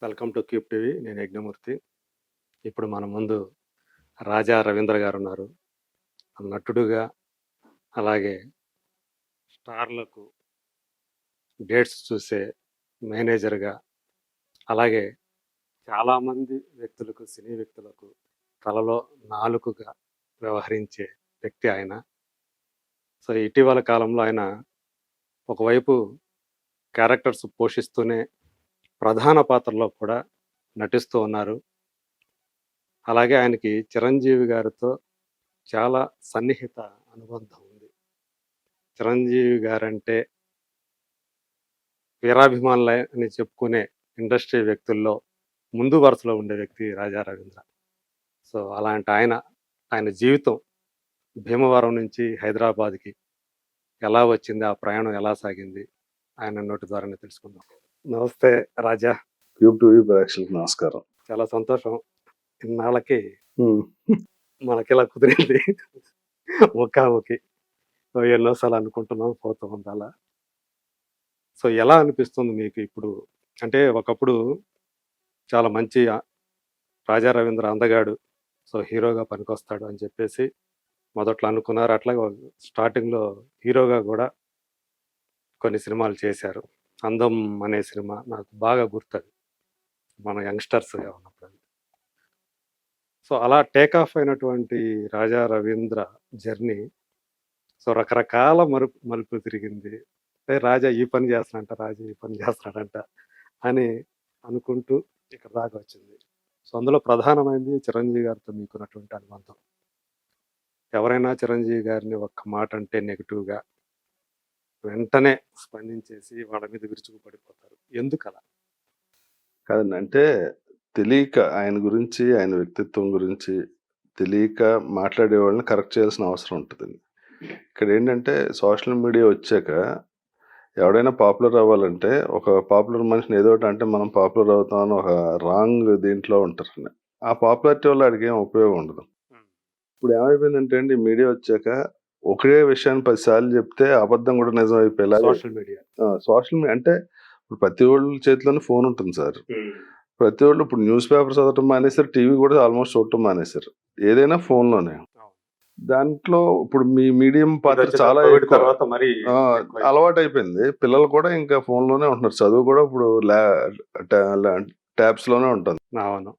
Welcome to cube TV. నేను యజ్ఞమూర్తి. ఇప్పుడు మన ముందు రాజా రవీంద్ర గారున్నారు. నటుడుగా, అలాగే స్టార్లకు డేట్స్ చూసే మేనేజర్‌గా, అలాగే చాలామంది వ్యక్తులకు, సినీ వ్యక్తులకు తలలో నాలుకగా వ్యవహరించే వ్యక్తి ఆయన. సో, ఇటీవల కాలంలో ఆయన ఒకవైపు క్యారెక్టర్స్ పోషిస్తూనే ప్రధాన పాత్రలో కూడా నటిస్తూ ఉన్నారు. అలాగే ఆయనకి చిరంజీవి గారితో చాలా సన్నిహిత అనుబంధం ఉంది. చిరంజీవి గారంటే వీరాభిమానులే అని చెప్పుకునే ఇండస్ట్రీ వ్యక్తుల్లో ముందు వరుసలో ఉండే వ్యక్తి రాజా రవీంద్ర. సో, అలాంటి ఆయన జీవితం భీమవరం నుంచి హైదరాబాద్‌కి ఎలా వచ్చింది? ఆ ప్రయాణం ఎలా సాగింది? ఆయన నోటి ద్వారానే తెలుసుకుందాం. నమస్తే రాజా. క్యూబ్ టీవీ ప్రేక్షకులకు నమస్కారం. చాలా సంతోషం. ఇన్నాళ్ళకి హ్మ్. మనకిలా కుదిరింది. ముఖాముఖి. ఎన్నోసార్లు అనుకుంటున్నాం, పోతూ ఉంది అలా. సో, ఎలా అనిపిస్తుంది మీకు ఇప్పుడు? అంటే ఒకప్పుడు చాలా మంచి రాజా రవీంద్ర అందగాడు. సో, హీరోగా పనికొస్తాడు అని చెప్పేసి మొదట్లో అనుకున్నారు. అట్లాగే స్టార్టింగ్‌లో హీరోగా గూడా కొన్ని సినిమాలు చేశారు. 'అందం' అనే సినిమా నాకు బాగా గుర్తది. మన యంగ్‌స్టర్స్‌గా ఉన్నప్పుడు. సో, అలా టేక్ ఆఫ్ అయినటువంటి రాజా రవీంద్ర జర్నీ సో, రకరకాల మలుపులు తిరిగింది. రాజా ఈ పని చేస్తున్నాడంట, రాజా ఈ పని చేస్తున్నాడంట అని అనుకుంటూ ఇక్కడ దాకా వచ్చింది. సో, అందులో ప్రధానమైనది చిరంజీవి గారితో మీకున్నటువంటి అనుబంధం. ఎవరైనా చిరంజీవి గారిని ఒక్క మాట అంటే నెగెటివ్‌గా వెంటనే స్పందించేసి వాళ్ళ మీద విరుచుకుపడిపోతారు. ఎందుకలా? కాదండి. అంటే తెలియక ఆయన గురించి, ఆయన వ్యక్తిత్వం గురించి తెలియక మాట్లాడే వాళ్ళని కరెక్ట్ చేయాల్సిన అవసరం ఉంటదండి. ఇక్కడేంటంటే సోషల్ మీడియా వచ్చాక ఎవడైనా పాపులర్ అవ్వాలంటే ఒక పాపులర్ మనిషిని ఏదో ఒకటి అంటే మనం పాపులర్ అవుతామని ఒక రాంగ్ దీంట్లో ఉంటారండి. ఆ పాపులారిటీ వల్ల ఆడికేం ఉపయోగం ఉండదు. ఇప్పుడు ఏమైపోయిందంటే అండి మీడియా వచ్చాక ఒకే విషయాన్ని 10 సార్లు చెప్తే అబద్ధం కూడా నిజం అయిపోయేలాగా సోషల్ మీడియా. సోషల్ మీడియా అంటే ఇప్పుడు ప్రతి ఒళ్ళ చేతిలోనే ఫోన్ ఉంటుంది సార్. ప్రతి ఒళ్ళు ఇప్పుడు న్యూస్ పేపర్ చదవటం మానేశారు. టీవీ కూడా ఆల్మోస్ట్ చూడటం మానేశారు. ఏదైనా ఫోన్‌లోనే. దాంట్లో ఇప్పుడు మీ మీడియం పాత్ర చాలా కోవిడ్ ఎక్కువ. తర్వాత మరి ఎక్కువైంది. అలవాటైపోయింది. పిల్లలు కూడా ఇంకా ఫోన్‌లోనే ఉంటున్నారు. చదువు కూడా ఇప్పుడు ట్యాబ్స్‌లోనే ఉంటుంది. అవును.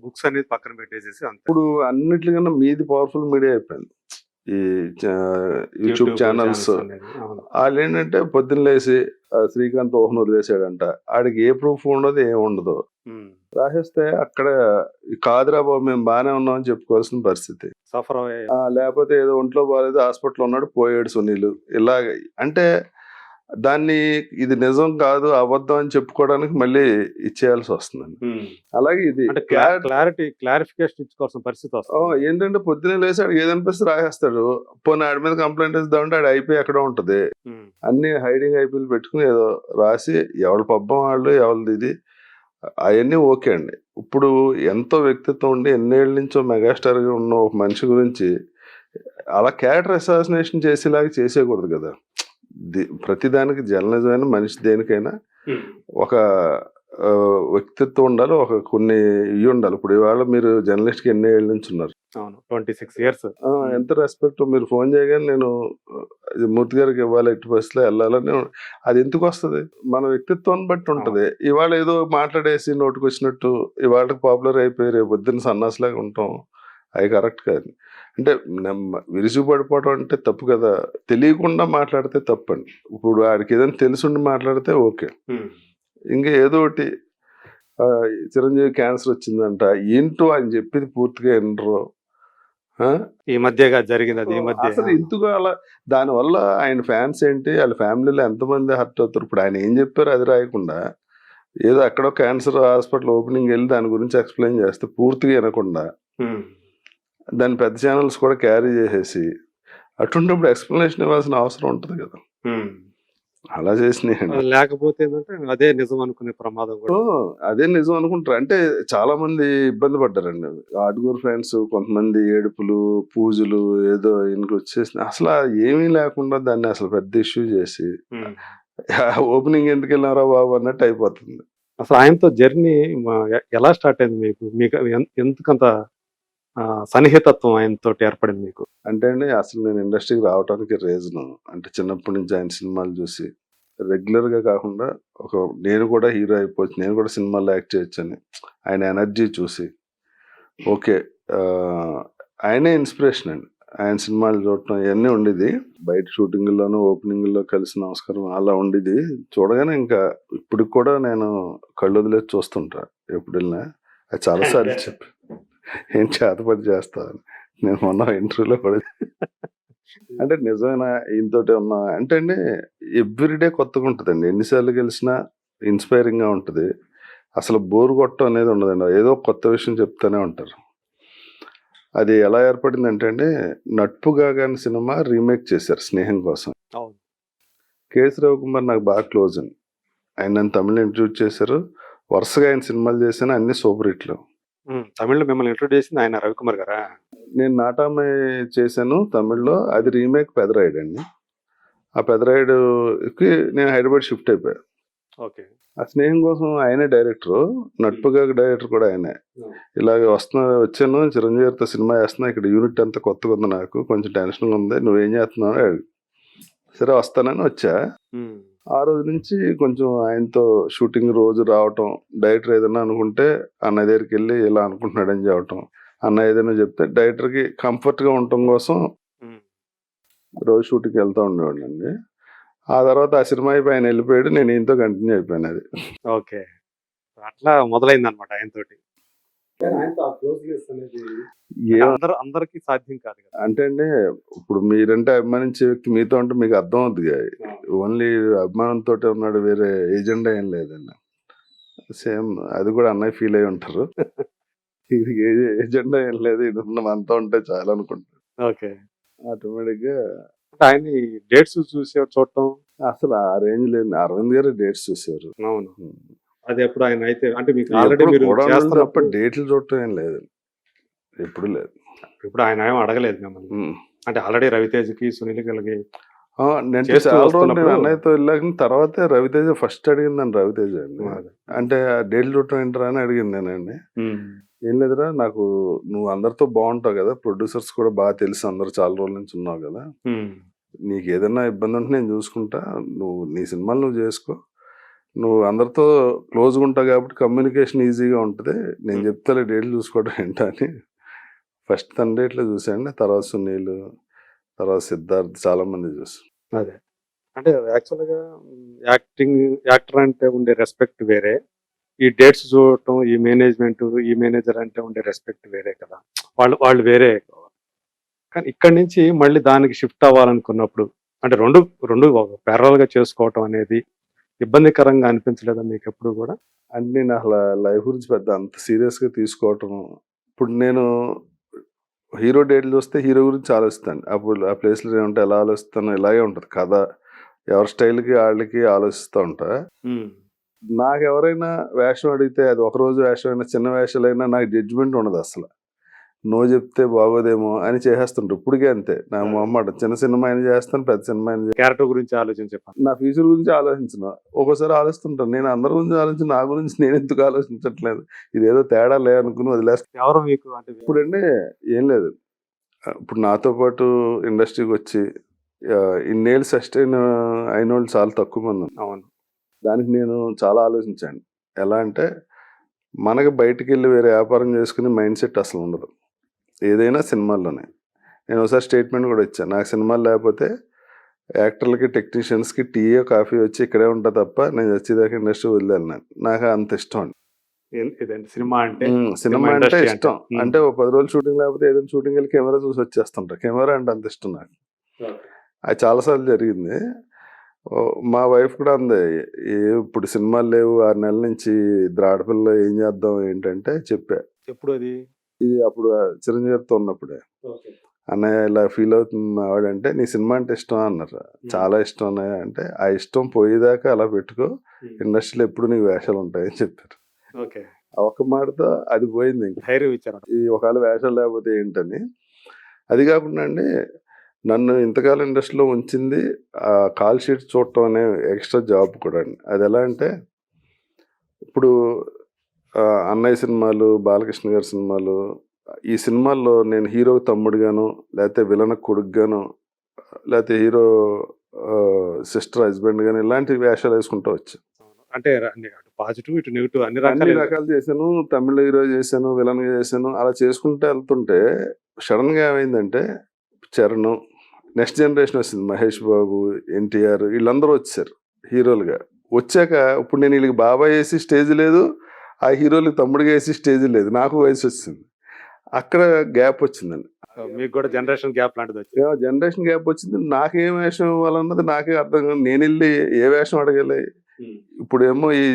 బుక్స్ అనేది పక్కన పెట్టేసేసి అంతే. ఇప్పుడు అన్నిట్లికన్నా మీది పవర్ఫుల్ మీడియా అయిపోయింది. ఈ యూట్యూబ్ ఛానల్స్ అనేది. అవును. ఆళ్ళేంటంటే పొద్దున్న లేసి శ్రీకాంత్ ఊహను వదిలేసాడంట. ఆడికి ఏ ప్రూఫ్ ఉండదు, ఏముండదు. రాసేస్తే అక్కడ కాదురా బాబు మేము బానే ఉన్నామని చెప్పుకోవాల్సిన పరిస్థితి. సఫర్ లేకపోతే ఏదో ఒంట్లో బాలేదు హాస్పిటల్‌లో ఉన్నాడు పోయాడు సునీలు. ఇలాగ అంటే దాన్ని ఇది నిజం కాదు, అబద్ధం అని చెప్పుకోవడానికి మళ్ళీ ఇచ్చేయాల్సి వస్తుందండి. అలాగే ఇది అంటే క్లారిఫికేషన్ ఇచ్చుకోవాల్సిన పరిస్థితి వస్తుంది. ఏంటంటే పొద్దున్నే లేసి ఆడికి ఏదనిపిస్తే రాసేస్తాడు. పోనీ ఆడి మీద కంప్లైంట్ ఇద్దామంటే ఆడి ఐపీ ఎక్కడో ఉంటది. అన్ని హైడింగ్ ఐపీలు పెట్టుకుని ఏదో రాసి ఎవరి పబ్బం వాళ్ళు ఎవరిది ఇది అవన్నీ ఓకే అండి. ఇప్పుడు ఎంతో వ్యక్తిత్వం ఉండి ఎన్నేళ్ళ నుంచో మెగాస్టార్గా ఉన్న ఒక మనిషి గురించి అలా క్యారెక్టర్ అసాసినేషన్ చేసేలాగా చేసేయకూడదు కదా. ప్రతిదానికి జర్నలిజమైన మనిషి దేనికైనా ఒక వ్యక్తిత్వం ఉండాలి. ఒక కొన్ని ఇవి ఉండాలి. ఇప్పుడు ఇవాళ మీరు జర్నలిస్ట్‌కి ఎన్ని ఏళ్ళ నుంచి ఉన్నారు? అవును. 26 ఇయర్స్. ఎంత రెస్పెక్ట్. మీరు ఫోన్ చేయగానే నేను మూర్తి గారికి ఇవ్వాలి, ఎట్టి పరిస్థితిలో వెళ్ళాలని. అది ఎందుకు వస్తుంది? మన వ్యక్తిత్వాన్ని బట్టి ఉంటది. ఇవాళ ఏదో మాట్లాడేసి నోటికొచ్చినట్టు ఇవాళకి పాపులర్ అయిపోయి రేపు పొద్దున్న సన్నాసిలాగా ఉంటాం. అవి కరెక్ట్ కాదు. అంటే విరుచుకుపడిపోవడం అంటే తప్పు కదా. తెలియకుండా మాట్లాడితే తప్పండి. ఇప్పుడు ఆడికి ఏదైనా తెలుసుండి మాట్లాడితే ఓకే. ఇంకా ఏదో ఒకటి చిరంజీవి క్యాన్సర్ వచ్చిందంట ఏంటో ఆయన చెప్పింది పూర్తిగా వినరు. ఈ మధ్యగా జరిగింది అది. ఈ మధ్య అసలు ఎందుకు అలా దానివల్ల ఆయన ఫ్యాన్స్ ఏంటి, వాళ్ళ ఫ్యామిలీలో ఎంతమంది హర్ట్ అవుతారు. ఇప్పుడు ఆయన ఏం చెప్పారు అది రాయకుండా ఏదో ఎక్కడో క్యాన్సర్ హాస్పిటల్ ఓపెనింగ్ వెళ్ళి దాని గురించి ఎక్స్ప్లెయిన్ చేస్తే పూర్తిగా వినకుండా దాని పెద్ద ఛానల్స్ కూడా క్యారీ చేసేసి అటువంటిప్పుడు ఎక్స్ప్లెనేషన్ ఇవ్వాల్సిన అవసరం ఉంటుంది కదా. అలా చేసినాయండి. లేకపోతే ఏంటంటే అదే నిజం అనుకునే ప్రమాదం కూడా. అదే నిజం అనుకుంటారు. అంటే చాలా మంది ఇబ్బంది పడ్డారండి. ఆడుగురు ఫ్రెండ్స్ కొంతమంది ఏడుపులు, పూజలు ఏదో ఈయనకి వచ్చేసి అసలు ఏమీ లేకుండా దాన్ని అసలు పెద్ద ఇష్యూ చేసి ఓపెనింగ్ ఎందుకు వెళ్ళారా బాబు అన్నట్టు అయిపోతుంది. అసలు ఆయనతో జర్నీ ఎలా స్టార్ట్ అయింది మీకు? మీకు ఎందుకంత సన్నిహితత్వం ఆయనతోటి ఏర్పడింది మీకు? అంటే అండి అసలు నేను ఇండస్ట్రీకి రావడానికి రీజను అంటే చిన్నప్పటి నుంచి ఆయన సినిమాలు చూసి రెగ్యులర్‌గా కాకుండా నేను కూడా హీరో అయిపోవచ్చు. నేను కూడా సినిమాల్లో యాక్ట్ చేయొచ్చని ఆయన ఎనర్జీ చూసి ఓకే. ఆయనే ఇన్స్పిరేషన్ అండి. ఆయన సినిమాలు చూడటం ఇవన్నీ ఉండేది. బయట షూటింగుల్లోనూ, ఓపెనింగుల్లో కలిసి నమస్కారం అలా ఉండేది. చూడగానే ఇంకా ఇప్పటికి కూడా నేను కళ్ళు వదిలేసి చూస్తుంటా ఎప్పుడు వెళ్ళినా. అది చాలా సార్లు చెప్పా. ఏం చేతబడి చేస్తావని. నేను మొన్న ఇంటర్వ్యూలో కూడా అంటే నిజమేనా ఈయనతోటే ఉన్నా అంటే అండి ఎవ్రీడే కొత్తగా ఉంటదండి. ఎన్నిసార్లు కలిసినా ఇన్స్పైరింగ్‌గా ఉంటది. అసలు బోర్ కొట్టడం అనేది ఉండదండి. ఏదో కొత్త విషయం చెప్తూనే ఉంటారు. అది ఎలా ఏర్పడిందంటే అండి 'నట్పుగా' అని సినిమా రీమేక్ చేశారు 'స్నేహం' కోసం. అవును. 'కేఎస్ రవికుమార్' నాకు బాగా క్లోజ్ అండి. ఆయన నన్ను తమిళ్‌లో ఇంట్రొడ్యూస్ చేశారు. వరుసగా ఆయన సినిమాలు చేశాను. అన్నీ సూపర్ హిట్లు. తమిళ్‌లో మిమ్మల్ని ఇంట్రొడ్యూస్ చేసింది ఆయన 'రవికుమార్' గారా? నేను 'నాటామై' చేశాను తమిళ్‌లో. అది రీమేక్ 'పెదరాయుడు' అండి. ఆ 'పెదరాయుడు'కి నేను హైదరాబాద్ షిఫ్ట్ అయిపోయా. ఓకే. ఆ 'స్నేహం' కోసం ఆయనే డైరెక్టరు. 'నట్పుగా' డైరెక్టర్ కూడా ఆయనే. ఇలాగ వచ్చాను చిరంజీవి గారితో సినిమా చేస్తున్నా. ఇక్కడ యూనిట్ అంతా కొత్తగా ఉంది నాకు. కొంచెం టెన్షన్‌గా ఉంది. నువ్వేం చేస్తున్నావు అని అడిగాడు. సరే వస్తానని వచ్చా. ఆ రోజు నుంచి కొంచెం ఆయనతో షూటింగ్ రోజు రావటం. డైరెక్టర్ ఏదైనా అనుకుంటే అన్నయ్య దగ్గరికెళ్ళి ఇలా అనుకుంటున్నాడని చెప్పటం. అన్నయ్య ఏదైనా చెప్తే డైరెక్టర్‌కి కంఫర్ట్‌గా ఉండటం కోసం రోజు షూటింగ్‌కి వెళ్తా ఉండేవాడినండి. ఆ తర్వాత ఆ సినిమా అయిపోయి ఆయన వెళ్ళిపోయాడు. నేను ఈయనతో కంటిన్యూ అయిపోయాను అది. ఓకే. అట్లా మొదలైందన్నమాట ఆయనతోటి. ఆయనతో ఆ క్లోజ్‌నెస్ అనేది అందరికి సాధ్యం కాదు కదా! అంటే అండి ఇప్పుడు మీరంటే అభిమానించే వ్యక్తి మీతో ఉంటే మీకు అర్థం అవుద్దిగా. ఓన్లీ అభిమానంతోటే ఉన్నాడు. వేరే ఎజెండా ఏం లేదండి. సేమ్ అది కూడా అన్నయ్య ఫీల్ అయ్యి ఉంటారు. ఇది ఎజెండా ఏం లేదు. ఇది మనతో ఉంటే చాలు అనుకుంటారు. ఓకే. ఆటోమేటిక్‌గా ఆయన్ని డేట్స్ చూడటం. అసలు ఆ రేంజ్ లేదు. అరవింద్ గారు డేట్స్ చూసేవారు. అవును. అది ఎప్పుడు ఆయన అయితే అంటే మీకు ఆల్రెడీ మీరు తప్ప డేట్లు చూడటం ఏం లేదు. ఎప్పుడు లేదు. ఇప్పుడు ఆయన ఏమి అడగలేదు మిమ్మల్ని. అంటే ఆల్రెడీ రవితేజకి, సునీల్‌కి నేను చాలా రోజులు నేను అన్నయ్యతో వెళ్ళాక తర్వాతే రవితేజ ఫస్ట్ అడిగిందండి రవితేజ అండి. అంటే డేట్లు చూడటం ఏంటరా అని అడిగింది నేనండి. ఏం లేదురా నాకు నువ్వు అందరితో బాగుంటావు కదా, ప్రొడ్యూసర్స్ కూడా బాగా తెలుసు, అందరు చాలా రోజుల నుంచి ఉన్నావు కదా, నీకు ఏదైనా ఇబ్బంది ఉంటే నేను చూసుకుంటా, నువ్వు నీ సినిమాలు నువ్వు చేసుకో, నువ్వు అందరితో క్లోజ్గా ఉంటావు కాబట్టి కమ్యూనికేషన్ ఈజీగా ఉంటుంది, నేను చెప్తాలే డేట్లు చూసుకోవడం ఏంటా అని ఫస్ట్ తన డేట్లో చూసాండి. తర్వాత సునీల్, తర్వాత సిద్ధార్థ్, చాలా మంది చూసాం. అదే అంటే యాక్చువల్గా యాక్టర్ అంటే ఉండే రెస్పెక్ట్ వేరే, ఈ డేట్స్ చూడటం, ఈ మేనేజ్మెంట్, ఈ మేనేజర్ అంటే ఉండే రెస్పెక్ట్ వేరే కదా. వాళ్ళు వేరే. కానీ ఇక్కడి నుంచి మళ్ళీ దానికి షిఫ్ట్ అవ్వాలనుకున్నప్పుడు అంటే రెండు ప్యారలల్‌గా చేసుకోవటం అనేది ఇబ్బందికరంగా అనిపించలేదా మీకు ఎప్పుడు కూడా? అంటే నేను అసలు లైఫ్ గురించి పెద్ద అంత సీరియస్‌గా తీసుకోవటం, ఇప్పుడు నేను హీరో డేట్లు చూస్తే హీరో గురించి ఆలోచిస్తాను. అప్పుడు ఆ ప్లేస్‌లో ఏమంటే ఎలా ఆలోచిస్తానో ఇలాగే ఉంటది కథ. ఎవరి స్టైల్‌కి ఆళ్ళకి ఆలోచిస్తూ ఉంటా. నాకెవరైనా వేషం అడిగితే అది ఒకరోజు వేషం అయినా, చిన్న వేషాలైనా నాకు జడ్జిమెంట్ ఉండదు అసలు. నో చెప్తే బాగోదేమో అని చేసేస్తుంటారు. ఇప్పటికే అంతే. నా మొహమాట. చిన్న సినిమా అయినా చేస్తాను, పెద్ద సినిమా అయినా క్యారెక్టర్ గురించి ఆలోచించే నా ఫ్యూచర్ గురించి ఆలోచించను. ఒక్కోసారి ఆలోచిస్తుంటాను. నేను అందరి గురించి ఆలోచించి నా గురించి నేను ఎందుకు ఆలోచించట్లేదు, ఇదేదో తేడా లే అనుకుని వదిలేస్తాను. ఎవరు మీకు అంటే ఇప్పుడండి ఏం లేదు. ఇప్పుడు నాతో పాటు ఇండస్ట్రీకి వచ్చి ఇన్నేళ్ళు సస్టైన్ అయిన వాళ్ళు చాలా తక్కువ మంది ఉన్నారు. అవును. దానికి నేను చాలా ఆలోచించాను. ఎలా అంటే మనకి బయటికి వెళ్ళి వేరే వ్యాపారం చేసుకునే మైండ్ సెట్ అసలు ఉండదు. ఏదైనా సినిమాల్లోనే. నేను ఒకసారి స్టేట్మెంట్ కూడా ఇచ్చాను. నాకు సినిమాలు లేకపోతే యాక్టర్లకి, టెక్నీషియన్స్కి టీయో కాఫీ వచ్చి ఇక్కడే ఉంటా తప్ప నేను వచ్చేదాకా ఇండస్ట్రీ వదిలేను. నాకు అంత ఇష్టం అండి. సినిమా అంటే ఇష్టం. అంటే ఓ 10 రోజులు షూటింగ్ లేకపోతే ఏదైనా షూటింగ్ వెళ్ళి కెమెరా చూసి వచ్చేస్తుంటా. కెమెరా అంటే అంత ఇష్టం నాకు. అది చాలాసార్లు జరిగింది. మా వైఫ్ కూడా అంది, ఇప్పుడు సినిమాలు లేవు 6 నెలల నుంచి, ఇద్దరు ఆడపిల్లలు ఏం చేద్దాం ఏంటంటే చెప్పా. ఎప్పుడు అది? ఇది అప్పుడు చిరంజీవి గారితో ఉన్నప్పుడే. అన్నయ్య ఇలా ఫీల్ అవుతుంది ఆవిడంటే, నీ సినిమా అంటే ఇష్టం అన్నారు. చాలా ఇష్టం అన్నయ్య అంటే, ఆ ఇష్టం పోయేదాకా అలా పెట్టుకో, ఇండస్ట్రీలో ఎప్పుడు నీకు వేషాలు ఉంటాయని చెప్పారు. ఒక మాటతో అది పోయింది. ఈ ఒకవేళ వేషాలు లేకపోతే ఏంటని. అది కాకుండా అండి నన్ను ఇంతకాలం ఇండస్ట్రీలో ఉంచింది ఆ కాల్ షీట్ చూడటం అనే ఎక్స్ట్రా జాబ్ కూడా అండి. అది ఎలా అంటే ఇప్పుడు అన్నయ్య సినిమాలు, బాలకృష్ణ గారి సినిమాలు, ఈ సినిమాల్లో నేను హీరో తమ్ముడుగాను, లేకపోతే విలన్ కొడుకుగాను, లేకపోతే హీరో సిస్టర్ హస్బెండ్ గాను ఇలాంటి వేషాలు వేసుకుంటూ వచ్చాను. అంటే అటు పాజిటివ్ ఇటు నెగిటివ్ అన్ని అన్ని రకాలు రకాలు చేశాను. తమిళ హీరో చేశాను, విలన్ గా చేశాను. అలా చేసుకుంటూ వెళ్తుంటే సడన్ గా ఏమైందంటే చరణ్, నెక్స్ట్ జనరేషన్ వచ్చింది. మహేష్ బాబు, ఎన్టీఆర్ వీళ్ళందరూ వచ్చారు హీరోలుగా. వచ్చాక ఇప్పుడు నేను వీళ్ళకి బాబాయ్ వేసి స్టేజ్ లేదు, ఆ హీరోలకి తమ్ముడిగా వేసి స్టేజ్ లేదు. నాకు వయసు వచ్చింది, అక్కడ గ్యాప్ వచ్చిందండి. మీకు కూడా జనరేషన్ గ్యాప్ లాంటిది వచ్చింది. జనరేషన్ గ్యాప్ వచ్చింది. నాకేం వేషం ఇవ్వాలన్నది నాకే అర్థం కాదు. నేను వెళ్ళి ఏ వేషం అడగాలి? ఇప్పుడేమో ఈ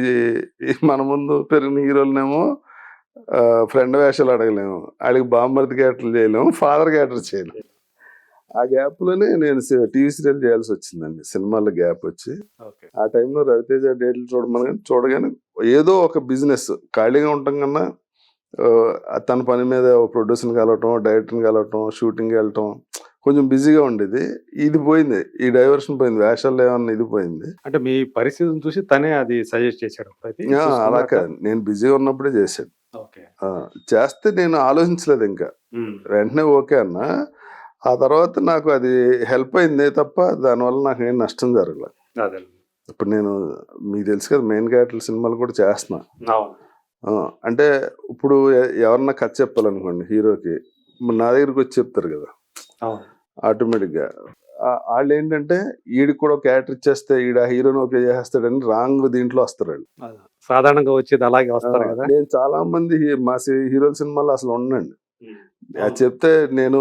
మన ముందు పెరిగిన హీరోలనేమో ఫ్రెండ్ వేషాలు అడగలేము, వాళ్ళకి బామ్మర్ది క్యారెక్టర్లు చేయలేము, ఫాదర్ క్యారెక్టర్ చేయలేము. ఆ గ్యాప్ లోనే నేను టీవీ సీరియల్ చేయాల్సి వచ్చిందండి. సినిమాల్లో గ్యాప్ వచ్చి ఆ టైంలో రవితేజ డేట్లు చూడగానే ఏదో ఒక బిజినెస్ ఖాళీగా ఉండటం కన్నా తన పని మీద ప్రొడ్యూసర్ని కలవటం, డైరెక్టర్ని కలవటం, షూటింగ్ వెళ్ళటం కొంచెం బిజీగా ఉండేది. ఇది పోయింది, ఈ డైవర్షన్ పోయింది, వేషాలు ఏమన్నా ఇది పోయింది. అంటే మీ పరిస్థితిని చూసి తనే అది సజెస్ట్ చేశాడు. అలా కాదు, నేను బిజీగా ఉన్నప్పుడే చేశాడు. చేస్తే నేను ఆలోచించలేదు ఇంకా, వెంటనే ఓకే అన్న. ఆ తర్వాత నాకు అది హెల్ప్ అయిందే తప్ప దానివల్ల నాకు ఏం నష్టం జరగలేదు. ఇప్పుడు నేను మీకు తెలుసు కదా, మెయిన్ క్యారెక్టర్ సినిమాలు కూడా చేస్తున్నా. అంటే ఇప్పుడు ఎవరన్నా కథ చెప్పాలనుకోండి హీరోకి, నా దగ్గరికి వచ్చి చెప్తారు కదా ఆటోమేటిక్గా. వాళ్ళు ఏంటంటే ఈడికి కూడా క్యారెక్టర్ ఇచ్చేస్తే ఈడ హీరోని ఓకే చేసేస్తాడని రాంగ్ దీంట్లో వస్తారు. సాధారణంగా వచ్చేది అలాగే వస్తారు కదా. నేను చాలా మంది మా హీరోల సినిమాలో అసలు ఉండండి అది చెప్తే నేను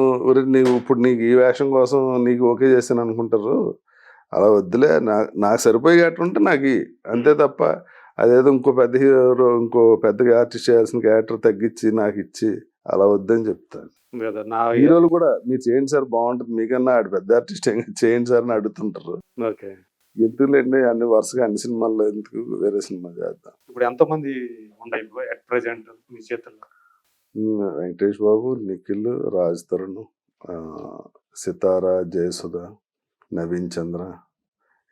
నీవు ఇప్పుడు నీకు ఈ వేషం కోసం నీకు ఓకే చేస్తాను అనుకుంటారు. అలా వద్దులే, నాకు సరిపోయి క్యారెక్టర్ ఉంటే నాకు అంతే తప్ప అదేదో ఇంకో పెద్ద హీరో ఇంకో పెద్దగా ఆర్టిస్ట్ చేయాల్సిన క్యారెక్టర్ తగ్గించి నాకు ఇచ్చి అలా వద్దని చెప్తాను. హీరోలు కూడా మీరు చేయండి సార్ బాగుంటుంది, మీకన్నా ఆడు పెద్ద ఆర్టిస్ట్ చేయండి సార్ అని అడుగుతుంటారు. ఎందుకులేండి అన్ని వరుసగా అన్ని సినిమాల్లో ఎందుకు, వేరే సినిమా చేద్దాం. ఇప్పుడు ఎంతమంది ఉన్నాయి అట్ ప్రెజెంట్ మీ చేతుల్లో? వెంకటేష్ బాబు, నిఖిల్, రాజ్ తరుణ్, సితారా, జయసుధ, నవీన్ చంద్ర,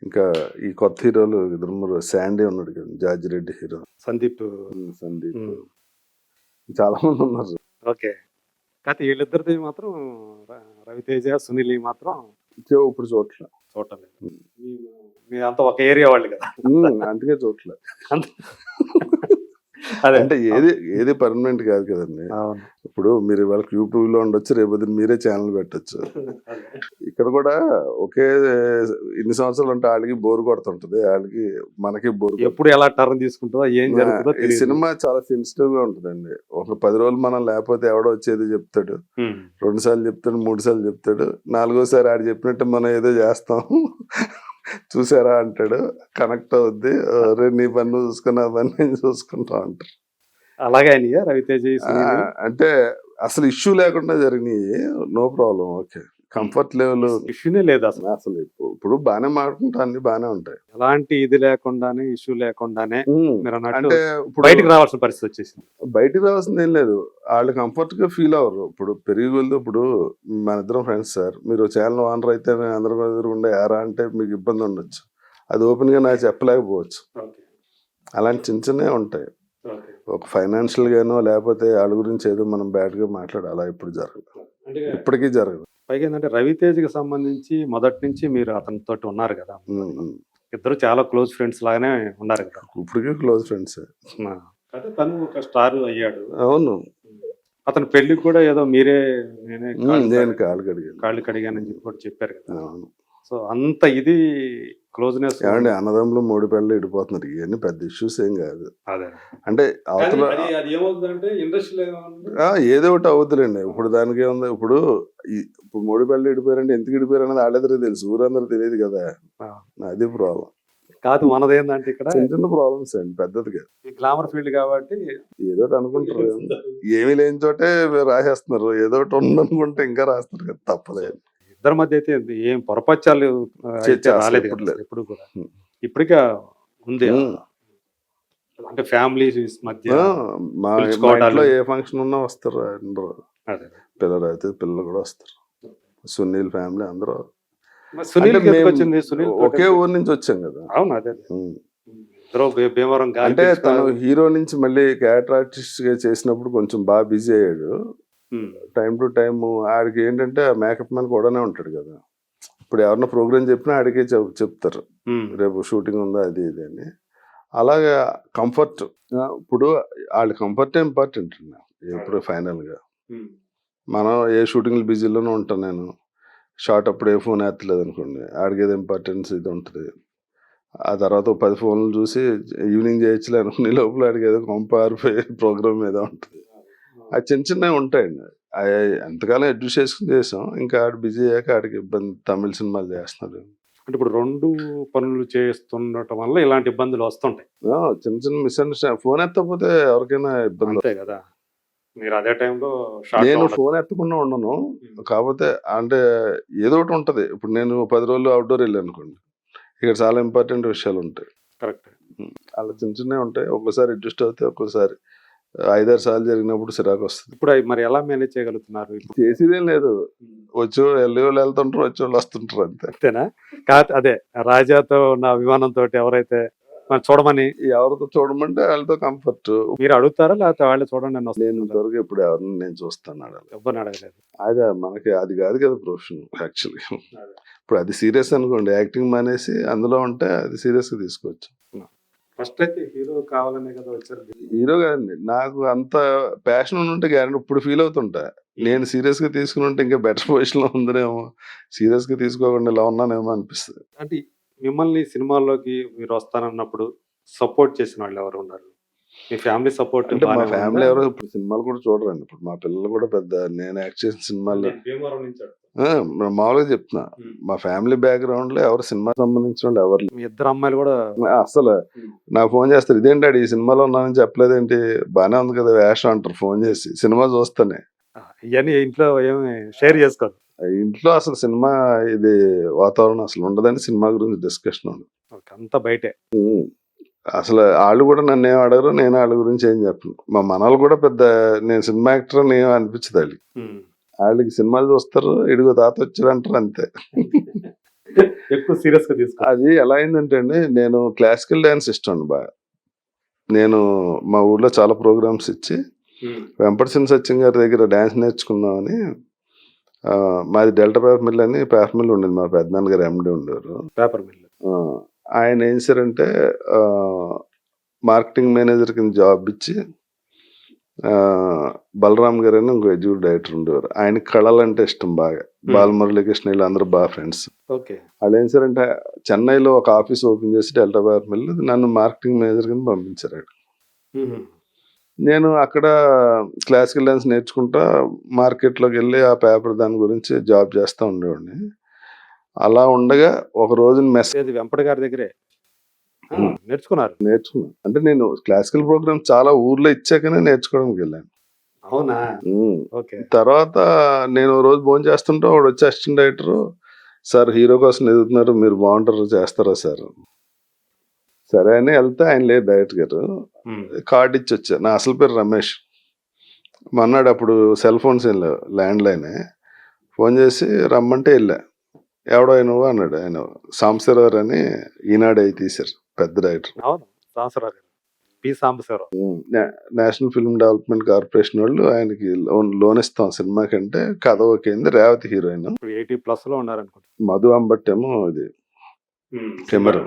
ఇంకా ఈ కొత్త హీరోలు ఇద్దరు, శాండీ ఉన్నాడు కదా జార్జి రెడ్డి హీరో, సందీప్, చాలా మంది ఉన్నారు. ఓకే, కాకపోతే వీళ్ళిద్దరిది మాత్రం రవితేజ, సునీల్ మాత్రం ఇప్పుడు చూడలేదు. మీరంతా ఒక ఏరియా వాళ్ళు కదా, అందుకే చూడలేదు. అంటే ఏది పర్మనెంట్ కాదు కదండి. ఇప్పుడు మీరు వాళ్ళకి యూట్యూబ్ లో ఉండొచ్చు, రేపు మీరే ఛానల్ పెట్టచ్చు. ఇక్కడ కూడా ఒకే ఇన్ని సంవత్సరాలు అంటే వాళ్ళకి బోర్ కొడుతుంటది, వాళ్ళకి మనకి బోర్. ఎప్పుడు ఎలా టర్న్ తీసుకుంటుందో ఏం జరుగుతుందో. ఈ సినిమా చాలా సెన్సిటివ్ గా ఉంటదండి. ఒక 10 రోజులు మనం లేకపోతే ఎవడో వచ్చేది చెప్తాడు, 2 సార్లు చెప్తాడు, 3 సార్లు చెప్తాడు, 4గోసారి ఆడు చెప్పినట్టు మనం ఏదో చేస్తాం, చూసారా అంటాడు, కనెక్ట్ అవుద్ది, నీ పన్ను చూసుకున్నా పని నేను చూసుకుంటా అంటారు. అలాగే రవితేజ అంటే అసలు ఇష్యూ లేకుండా జరిగినాయి, no problem, okay, comfort level ఇష్యూనే లేదు అసలు. ఇప్పుడు బాగానే మాట్లాడుకుంటా, అన్ని బాగానే ఉంటాయి, ఎలాంటి ఇది లేకుండానే, ఇష్యూ లేకుండానే అంటే బయటకు రావాల్సిన పరిస్థితి వచ్చేసింది. బయటకు రావాల్సింది ఏం లేదు, వాళ్ళు కంఫర్ట్ గా ఫీల్ అవ్వరు. ఇప్పుడు పెరిగి వెళ్తే, ఇప్పుడు మన ఇద్దరం ఫ్రెండ్స్ సార్, మీరు ఛానల్ ఓనర్ అయితే అందరూ ఎదురుకుండా యారా అంటే మీకు ఇబ్బంది ఉండొచ్చు, అది ఓపెన్ గా నాకు చెప్పలేకపోవచ్చు. అలాంటి చిన్న చిన్నవి ఉంటాయి. ఒక ఫైనాన్షియల్ గానో లేకపోతే వాళ్ళ గురించి ఏదో మనం బ్యాడ్ గా మాట్లాడాలి, ఇప్పుడు జరగదు, ఇప్పటికీ జరగదు. పైగా ఏంటంటే రవితేజకి సంబంధించి మొదటి నుంచి మీరు అతనితో ఉన్నారు కదా, ఇద్దరు చాలా క్లోజ్ ఫ్రెండ్స్ లాగానే ఉన్నారు కదా. ఇప్పటికీ క్లోజ్ ఫ్రెండ్స్. తను ఒక స్టార్ అయ్యాడు. అవును, అతని పెళ్లికి కూడా ఏదో మీరే నేను కాళ్ళు కడిగానని చెప్పి కూడా చెప్పారు కదా. సో అంత ఇది క్లోజ్నెస్. ఏమండి, అన్నదమ్ములు 3 పెళ్ళి ఇడిపోతున్నారు, ఇవన్నీ పెద్ద ఇష్యూస్ ఏం కాదు. అంటే అవతల ఏదో ఒకటి అవుతుందండి. ఇప్పుడు దానికి ఏముంది, ఇప్పుడు 3 పెళ్ళి ఇడిపోయారంటే ఎందుకు ఇడిపోయారు అనేది వాళ్ళిద్దరూ తెలుసు, ఊరందరూ తెలియదు కదా, అది ప్రాబ్లం కాదు. మనది ఏంటంటే ఇక్కడ చిన్న ప్రాబ్లమ్స్ అండి, పెద్దది కాదు. గ్లామర్ ఫీల్డ్ కాబట్టి ఏదో అనుకుంటారు, ఏమీ లేని చోటే రాసేస్తున్నారు, ఏదో ఒకటి ఉందనుకుంటే ఇంకా రాస్తారు కదా, తప్పలేదు. ఇద్దరి మధ్య అయితే ఏం పొరపచ్చాలు రాలేదు ఎప్పుడు కూడా. ఇప్పటికే ఉంది, అంటే ఫ్యామిలీ మధ్య మా ఇంట్లో ఏ ఫంక్షన్ ఉన్నా వస్తారు అందరూ, పిల్లలు అయితే పిల్లలు కూడా వస్తారు. సునీల్ ఫ్యామిలీ అందరూ, సునీల్ ఒకే ఊరు నుంచి వచ్చాం కదా. అవును, అదే ఇద్దరు భీమవరం గాలి అంటే తను పీల్చుకున్నారు. హీరో నుంచి మళ్ళీ క్యారెక్టర్ ఆర్టిస్ట్ గా చేసినప్పుడు కొంచెం బాగా బిజీ అయ్యాడు. ఉమ్, టైం టు టైం ఆడికి ఏంటంటే ఆ మేకప్ మ్యాన్ కూడానే ఉంటాడు కదా. ఇప్పుడు ఎవరన్నా ప్రోగ్రామ్ చెప్పినా ఆడికే చెప్తారు ఉమ్, రేపు షూటింగ్ ఉందా అది ఇది అని. అలాగా కంఫర్ట్. ఇప్పుడు వాళ్ళ కంఫర్ట్ ఇంపార్టెంట్ ఇప్పుడు ఫైనల్ గా. ఉమ్, మనం ఏ షూటింగ్లు బిజీలోనే ఉంటాను నేను. షార్ట్ అప్పుడు ఏ ఫోన్ ఎత్తలేదు అనుకోండి, ఆడికి ఏదో ఇంపార్టెన్స్ ఇది ఉంటుంది. ఆ తర్వాత ఓ 10 ఫోన్లు చూసి ఈవినింగ్ చేయొచ్చులే అనుకునే లోపల ఆడికి ఏదో కంపారిపోయే ప్రోగ్రామ్ మీద ఉంటుంది. అది చిన్న చిన్నవి ఉంటాయండి. అవి ఎంతకాలం అడ్జస్ట్ చేసుకుని చేసాం. ఇంకా ఆడు బిజీ అయ్యాక ఆడికి ఇబ్బంది. తమిళ సినిమాలు చేస్తున్నాడు. అంటే ఇప్పుడు రెండు పనులు చేస్తుండటం వల్ల ఇలాంటి ఇబ్బందులు వస్తుంటాయి. చిన్న చిన్న మిస్అండర్స్టాండింగ్. ఫోన్ ఎత్తకపోతే ఎవరికైనా ఇబ్బంది. అంతే కదా, మీరు అదే టైంలో షార్ట్ నేను ఫోన్ ఎత్తకుండా ఉండను. కాకపోతే అంటే ఏదో ఒకటి ఉంటది. ఇప్పుడు నేను 10 రోజులు అవుట్డోర్ వెళ్ళాను అనుకోండి, ఇక్కడ చాలా ఇంపార్టెంట్ విషయాలు ఉంటాయి. కరెక్ట్. అలా చిన్న చిన్నవి ఉంటాయి. ఒక్కోసారి అడ్జస్ట్ అవుతాయి, ఒక్కోసారి 5-6 సార్లు జరిగినప్పుడు చిరాకు వస్తుంది. ఇప్పుడు అవి మరి ఎలా మేనేజ్ చేయగలుగుతున్నారు ఇప్పుడు? చేసేదేం లేదు. వచ్చేవాళ్ళు వెళ్ళేవాళ్ళు వెళ్తుంటారు, వచ్చేవాళ్ళు వస్తుంటారు అంతే. అంతేనా? కాదు, అదే రాజాతో ఉన్న అభిమానంతో ఎవరైతే మరి చూడమని ఎవరితో చూడమంటే వాళ్ళతో కంఫర్ట్. మీరు అడుగుతారా, లేకపోతే వాళ్ళే చూడండి అని నేను వస్తుంది? ఇంతవరకు ఇప్పుడు ఎవరిని నేను చూస్తాను అడగలేదు. ఎవరిని అడగలేదు. అదే మనకి అది కాదు కదా ప్రొఫెషన్ యాక్చువల్లీ. ఇప్పుడు అది సీరియస్ అనుకోండి, యాక్టింగ్ మానేసి అందులో ఉంటే అది సీరియస్ గా తీసుకోవచ్చు. ఫస్ట్ అయితే హీరో కావాలనే కదా వచ్చారు. హీరో కాదండి, నాకు అంత ప్యాషన్ ఉంటే గ్యారెంటీ ఇప్పుడు ఫీల్ అవుతుంటా. నేను సీరియస్ గా తీసుకుని ఉంటే ఇంకా బెటర్ పొజిషన్ లో ఉందనేమో, సీరియస్ గా తీసుకోకుండా ఇలా ఉన్నానేమో అనిపిస్తుంది. అంటే మిమ్మల్ని సినిమాల్లోకి మీరు వస్తానన్నప్పుడు సపోర్ట్ చేసిన వాళ్ళు ఎవరు ఉన్నారు? మీ ఫ్యామిలీ సపోర్ట్ అంటే మా ఫ్యామిలీ ఎవరో ఇప్పుడు సినిమాలు కూడా చూడరండి. ఇప్పుడు మా పిల్లలు కూడా పెద్ద నేను యాక్ట్ చేసిన సినిమాల్లో మామూలుగా చెప్తున్నా, మా ఫ్యామిలీ బ్యాక్గ్రౌండ్ లో ఎవరు సినిమా సంబంధించిన వాళ్ళు ఎవరు లేరు. మీ ఇద్దరు అమ్మాయిలు కూడా అసలు నాకు ఫోన్ చేస్తారు, ఇదేంటి ఈ సినిమాలో ఉన్నానని చెప్పలేదేంటి, బానే ఉంది కదా వేషం అంటారు ఫోన్ చేసి. సినిమా చూస్తానే ఇవన్నీ ఇంట్లో ఏమి షేర్ చేసుకోరు. ఇంట్లో అసలు సినిమా ఇది వాతావరణం అసలు ఉండదని, సినిమా గురించి డిస్కషన్ ఉండదు. అంతా బయటే. అసలు వాళ్ళు కూడా నన్ను ఏం అడగరు, నేను వాళ్ళ గురించి ఏం చెప్పను. మా మనవాళ్ళు కూడా పెద్ద నేను సినిమా యాక్టర్ అని ఏం అనిపించదు వాళ్ళకి. వాళ్ళకి సినిమాలు చూస్తారు, ఇడుగు తాత వచ్చారు అంటారు అంతే. ఎక్కువ సీరియస్ గా తీసుకో. అది ఎలా అయిందంటే అండి, నేను క్లాసికల్ డాన్స్ ఇష్టం అండి బాగా. నేను మా ఊర్లో చాలా ప్రోగ్రామ్స్ ఇచ్చి వెంపటిసిన సత్యం గారి దగ్గర డాన్స్ నేర్చుకుందామని, మాది డెల్టా పేపర్ మిల్ అని పేపర్ మిల్ ఉండేది, మా పెద్దనాన్న గారు ఎండి ఉండేవారు. Paper mill. ఆయన ఏం చేశారంటే మార్కెటింగ్ మేనేజర్ కింద జాబ్ ఇచ్చి, బలరామ్ గారు అని ఇంకో ఎగ్జిక్యూటివ్ డైరెక్టర్ ఉండేవారు. ఆయనకి కళలు అంటే ఇష్టం బాగా. బాలమురళీకృష్ణ వీళ్ళు అందరూ బాగా ఫ్రెండ్స్. వాళ్ళు ఏం చేశారంటే చెన్నైలో ఒక ఆఫీస్ ఓపెన్ చేసి డెల్టా పేపర్ మిల్ నన్ను మార్కెటింగ్ మేనేజర్ కింద పంపించారు. నేను అక్కడ క్లాసికల్ డాన్స్ నేర్చుకుంటా మార్కెట్లోకి వెళ్ళి ఆ పేపర్ దాని గురించి జాబ్ చేస్తూ ఉండేవాడిని. అలా ఉండగా ఒక రోజు మెసేజ్ వెంపటి గారి దగ్గరే నేర్చుకున్నాను. అంటే నేను క్లాసికల్ ప్రోగ్రామ్ చాలా ఊర్లో ఇచ్చాకనే నేర్చుకోవడానికి వెళ్ళాను. అవునా? తర్వాత నేను రోజు భోజనం చేస్తుంటే వాడు వచ్చి అసిస్టెంట్ డైరెక్టర్, సార్ హీరో కోసం ఎదుగుతున్నారు, మీరు బాగుంటారు చేస్తారా సార్. సరే అని వెళ్తే ఆయన లేదు డైరెక్టర్ గారు. కార్డు ఇచ్చి వచ్చా. నా అసలు పేరు రమేష్. మొన్నాడు అప్పుడు సెల్ ఫోన్స్ ఏం లేవు, ల్యాండ్ లైనే. ఫోన్ చేసి రమ్మంటే వెళ్ళా. ఎవడో నువ్వు అన్నాడు. ఆయన సాంబశివరావు అని ఈనాడు అయి తీశారు, పెద్ద director. National film development corporation వాళ్ళు ఆయనకి లోన్ ఇస్తాం సినిమా కంటే, కథ ఓకే. రేవతి హీరోయిన్, 80+ లో ఉన్నారు అనుకుంటా. మధు అంబట్ ఏమో ఇది కెమెరా.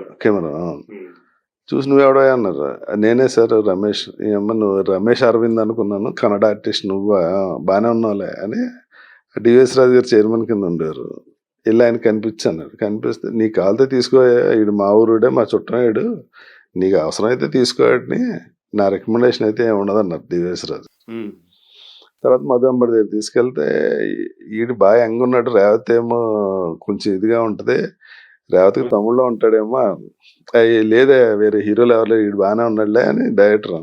చూసి నువ్వెవడో అన్నారు. నేనే సార్ రమేష్. ఏమన్నా నువ్వు రమేష్ అరవింద్ అనుకున్నాను, కన్నడ ఆర్టిస్ట్ నువ్వు, బాగానే ఉన్నావులే అని. డివిఎస్ రాజు గారు చైర్మన్ కింద ఉండేవారు. వెళ్ళి ఆయన కనిపించాను. కనిపిస్తే నీ కాలితే తీసుకో, ఈడు మా ఊరుడే, మా చుట్టం, నీకు అవసరం అయితే తీసుకోవాడిని, నా రికమెండేషన్ అయితే ఏమి ఉండదు అన్నారు డివిఎస్ రాజు. తర్వాత మధు అంబటి దగ్గర తీసుకెళ్తే, ఈడు బాగా యంగ్ ఉన్నాడు, రేవతి ఏమో కొంచెం ఇదిగా ఉంటది, రేవతికి తమ్ముళ్ళలో ఉంటాడేమో. లేదే వేరే హీరోలు ఎవరు, ఈడు బాగానే ఉన్నాడులే అని డైరెక్టర్.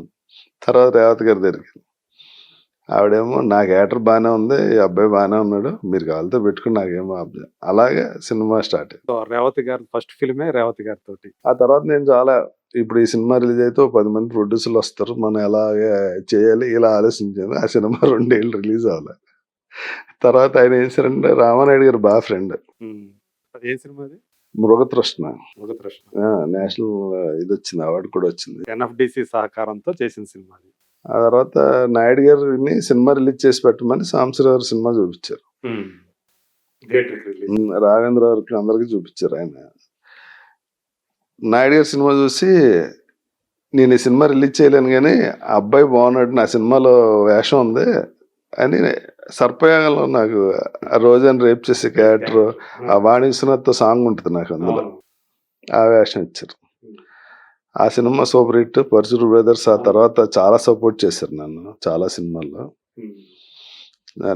తర్వాత రేవతి గారి దగ్గరికి ఆవిడేమో, నాకు యాక్టర్ బాగానే ఉంది, ఈ అబ్బాయి బాగానే ఉన్నాడు, మీరు కావాలితో పెట్టుకుని నాకేమో అబ్బాయి. అలాగే సినిమా స్టార్ట్. రేవతి గారి ఫస్ట్ ఫిల్మే రేవతి గారితో. ఆ తర్వాత నేను చాలా, ఇప్పుడు ఈ సినిమా రిలీజ్ అయితే 10 మంది ప్రొడ్యూసర్లు వస్తారు, మనం ఎలాగే చేయాలి ఇలా ఆలోచించాను. ఆ సినిమా 2 ఏళ్ళు రిలీజ్ అవ్వాలి. తర్వాత ఆయన ఏం చేశారంటే, రామానాయుడు గారు బాగా ఫ్రెండ్. ఏ సినిమా అది? మృగతృష్ణ మృగతృష్ణ నేషనల్ ఇది వచ్చింది, అవార్డు కూడా వచ్చింది. ఎన్ఎఫ్డిసి సహకారంతో చేసిన సినిమా అది. ఆ తర్వాత నాయుడు గారిని సినిమా రిలీజ్ చేసి పెట్టమని సాంబశివరావు సినిమా చూపించారు. థియేటర్కి రిలీజ్. రాఘవేంద్ర గారికి అందరికి చూపించారు. ఆయన నాయుడు గారి సినిమా చూసి నేను ఈ సినిమా రిలీజ్ చేయలేను కానీ ఆ అబ్బాయి బాగున్నాడు, నా సినిమాలో వేషం ఉంది అని సర్పయాగంలో నాకు ఆ రోజాని రేప్ చేసే క్యారెక్టర్, ఆ వాణి విశ్వనాథ్తో సాంగ్ ఉంటుంది నాకు, అందులో ఆ వేషం ఇచ్చారు. ఆ సినిమా సూపర్ హిట్. పరశురు బ్రదర్స్ ఆ తర్వాత చాలా సపోర్ట్ చేశారు నన్ను చాలా సినిమాల్లో.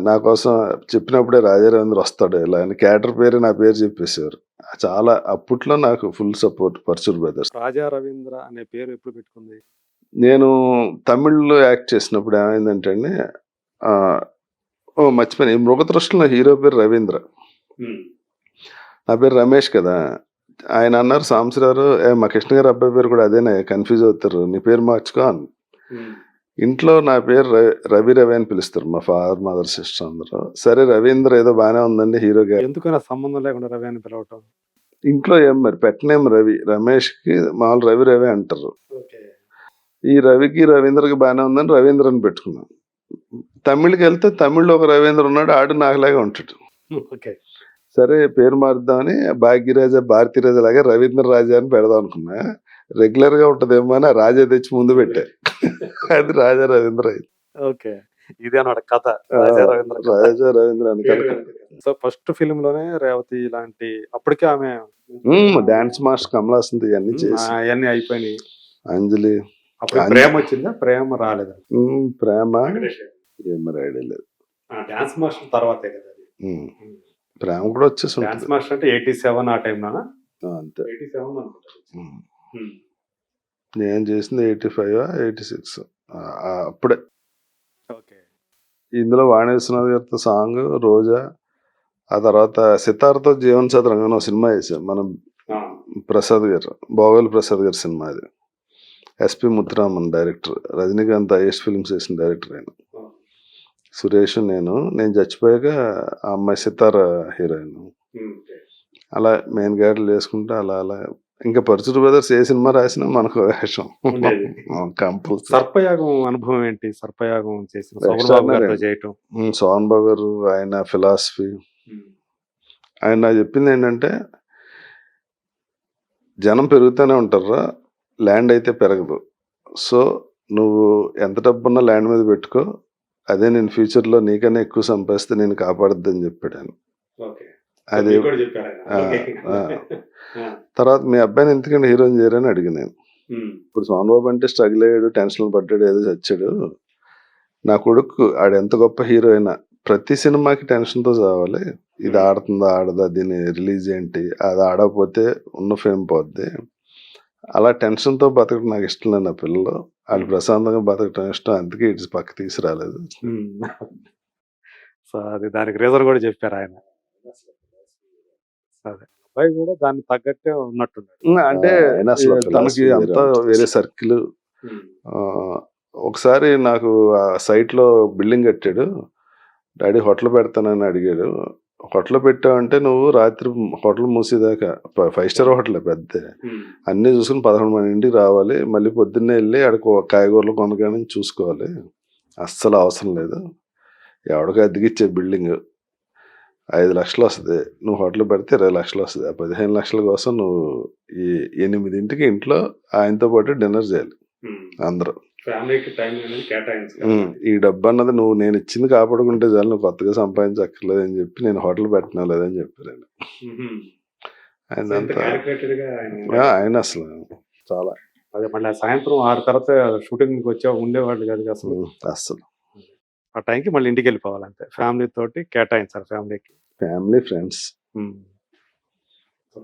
నా కోసం చెప్పినప్పుడే రాజా రవీంద్ర వస్తాడు ఇలా అని క్యారెక్టర్ పేరు నా పేరు చెప్పేశారు. చాలా అప్పట్లో నాకు full support పరశురు brothers. Raja Ravindra అనే పేరు ఎప్పుడు పెట్టుకుంది? నేను తమిళ్లో యాక్ట్ చేసినప్పుడు ఏమైందంటే అండి, మర్చిపోయాను, ఈ మృగతృష్ణలో హీరో పేరు రవీంద్ర, నా పేరు రమేష్ కదా. ఆయన అన్నారు సాంబశివరావు, మా కృష్ణ గారు అబ్బాయి పేరు కూడా అదేనే, కన్ఫ్యూజ్ అవుతారు, నీ పేరు మార్చుకో అని. ఇంట్లో నా పేరు రవి రవి అని పిలుస్తారు మా ఫాదర్ మదర్ సిస్టర్ అందరూ. సరే రవీంద్ర ఏదో బాగానే ఉందండి హీరోగా. ఎందుకైనా సంబంధం లేకుండా రవి అని పిలవటం? ఇంట్లో ఏం మరి పెట్టనేం రవి, రమేష్ కి మామూలు రవి రవి అంటారు. ఈ రవికి రవీంద్రకి బాగానే ఉందని రవీంద్ర అని పెట్టుకున్నాను. తమిళ్కి వెళ్తే తమిళ్లో ఒక రవీంద్ర ఉన్నాడు, ఆడు నాకులాగా ఉంటాడు. సరే పేరు మారుద్దామని భాగ్యరాజా భారతీరాజా లాగా రవీంద్ర రాజా అని పెడదాం అనుకున్నా. రెగ్యులర్ గా ఉంటదేమో అని రాజా తెచ్చి ముందు పెట్టా, అది రాజా రవీంద్ర అయింది. ఓకే, ఇదే అన్నమాట కథ. రాజా రవీంద్ర అని. సో ఫస్ట్ ఫిల్మ్ లోనే రేవతి లాంటి, అప్పటికే ఆమె డాన్స్ మాస్టర్ కమలాసన్ ఇవన్నీ చేసి అవన్నీ అయిపోయినాయి. అంజలి అప్పుడు ప్రేమ వచ్చిందా? ప్రేమ రాలేదు. ప్రేమ ఏం ఐడియా లేదు. డాన్స్ మాస్టర్ తర్వాతే కదా అది. ప్రేమ కూడా వచ్చేసి డాన్స్ మాస్టర్ అంటే 87 ఆ టైం లోనా? అంతే. 87 అనుకుంటా. నేను చేసింది 85 86 అప్పుడే. ఓకే. ఇందులో వాణి విశ్వనాథ్ గారితో సాంగ్ రోజా, ఆ తర్వాత సితార్తో జీవన్ చదరంగం సినిమా చేశాం మనం, ప్రసాద్ గారు, బోగల్ ప్రసాద్ గారి సినిమా అది. SP Muthuraman director, Rajinikanth is films చేసిన డైరెక్టర్ ఆయన. సురేష్ నేను చచ్చిపోయాక ఆ అమ్మాయి సితార హీరోయిన్. అలా మెయిన్ క్యారెక్టర్లు వేసుకుంటే అలా అలా ఇంకా పరశురు బ్రదర్స్ ఏ సినిమా రాసినా మనకు వేషం కంపల్సరీ. సర్పయాగం అనుభవం ఏంటి? సర్పయాగం చేసిన చేయటం. సోహన్ బాబు గారు, ఆయన ఫిలాసఫీ, ఆయన నాకు చెప్పింది ఏంటంటే జనం పెరుగుతూనే ఉంటారా, ల్యాండ్ అయితే పెరగదు. సో నువ్వు ఎంత డబ్బున్నా ల్యాండ్ మీద పెట్టుకో, అదే నేను ఫ్యూచర్లో నీకన్నా ఎక్కువ సంపాదిస్తే నేను కాపాడద్దని చెప్పాడు ఆయన. అది తర్వాత మీ అబ్బాయిని ఎందుకంటే హీరోయిన్ చేయరని అడిగి నేను. ఇప్పుడు సోహన్ బాబు అంటే స్ట్రగుల్ అయ్యాడు, టెన్షన్ పడ్డాడు, ఏదో చచ్చాడు. నా కొడుకు ఆడు ఎంత గొప్ప హీరో అయినా ప్రతి సినిమాకి టెన్షన్తో చావాలి. ఇది ఆడుతుందా ఆడదా, దీని రిలీజ్ ఏంటి, అది ఆడకపోతే ఉన్న ఫేమ్ పోద్ది. అలా టెన్షన్తో బతకడం నాకు ఇష్టం లేదు. నా పిల్లలు వాళ్ళు ప్రశాంతంగా బతకటం ఇష్టం, అందుకే ఇటు పక్క తీసుకురాలేదు. సో అది దానికి రీజన్ కూడా చెప్పారు ఆయన. అదే అబ్బాయి కూడా దానికి తగ్గట్టే ఉన్నట్టున్నాడు. అంటే తనకి అంతా వేరే సర్కిల్. ఒకసారి నాకు ఆ సైట్ లో బిల్డింగ్ కట్టాడు, డాడీ హోటల్ పెడతానని అడిగాడు. హోటల్ పెట్టావంటే నువ్వు రాత్రి హోటల్ మూసేదాకా, 5 స్టార్ హోటల్ పెద్ద, అన్నీ చూసుకుని 11 మంది ఇంటికి రావాలి, మళ్ళీ పొద్దున్నే వెళ్ళి అక్కడికి కాయగూరలు కొనగానే చూసుకోవాలి, అస్సలు అవసరం లేదు. ఎవడికి అద్దెకిచ్చే బిల్డింగ్ 5 లక్షలు వస్తుంది, నువ్వు హోటల్ పెడితే 20 లక్షలు వస్తుంది. ఆ 15 లక్షల కోసం నువ్వు ఈ 8 ఇంట్లో ఆయనతో పాటు డిన్నర్ చేయాలి అందరూ. ఈ డబ్బు అన్నది నువ్వు నేను ఇచ్చింది కాపాడుకుంటే చాలు, నువ్వు కొత్తగా సంపాదించక్కర్లేదు అని చెప్పి నేను హోటల్ పెట్టినా లేదని చెప్పారు ఆయన అసలు చాలా. అదే మళ్ళీ సాయంత్రం 6 తర్వాత షూటింగ్ వచ్చా ఉండేవాళ్ళు కాదు అసలు. అసలు ఆ టైంకి మళ్ళీ ఇంటికి వెళ్ళిపోవాలంటే ఫ్యామిలీ తోటి కేటాయించారు. ఫ్యామిలీ ఫ్రెండ్స్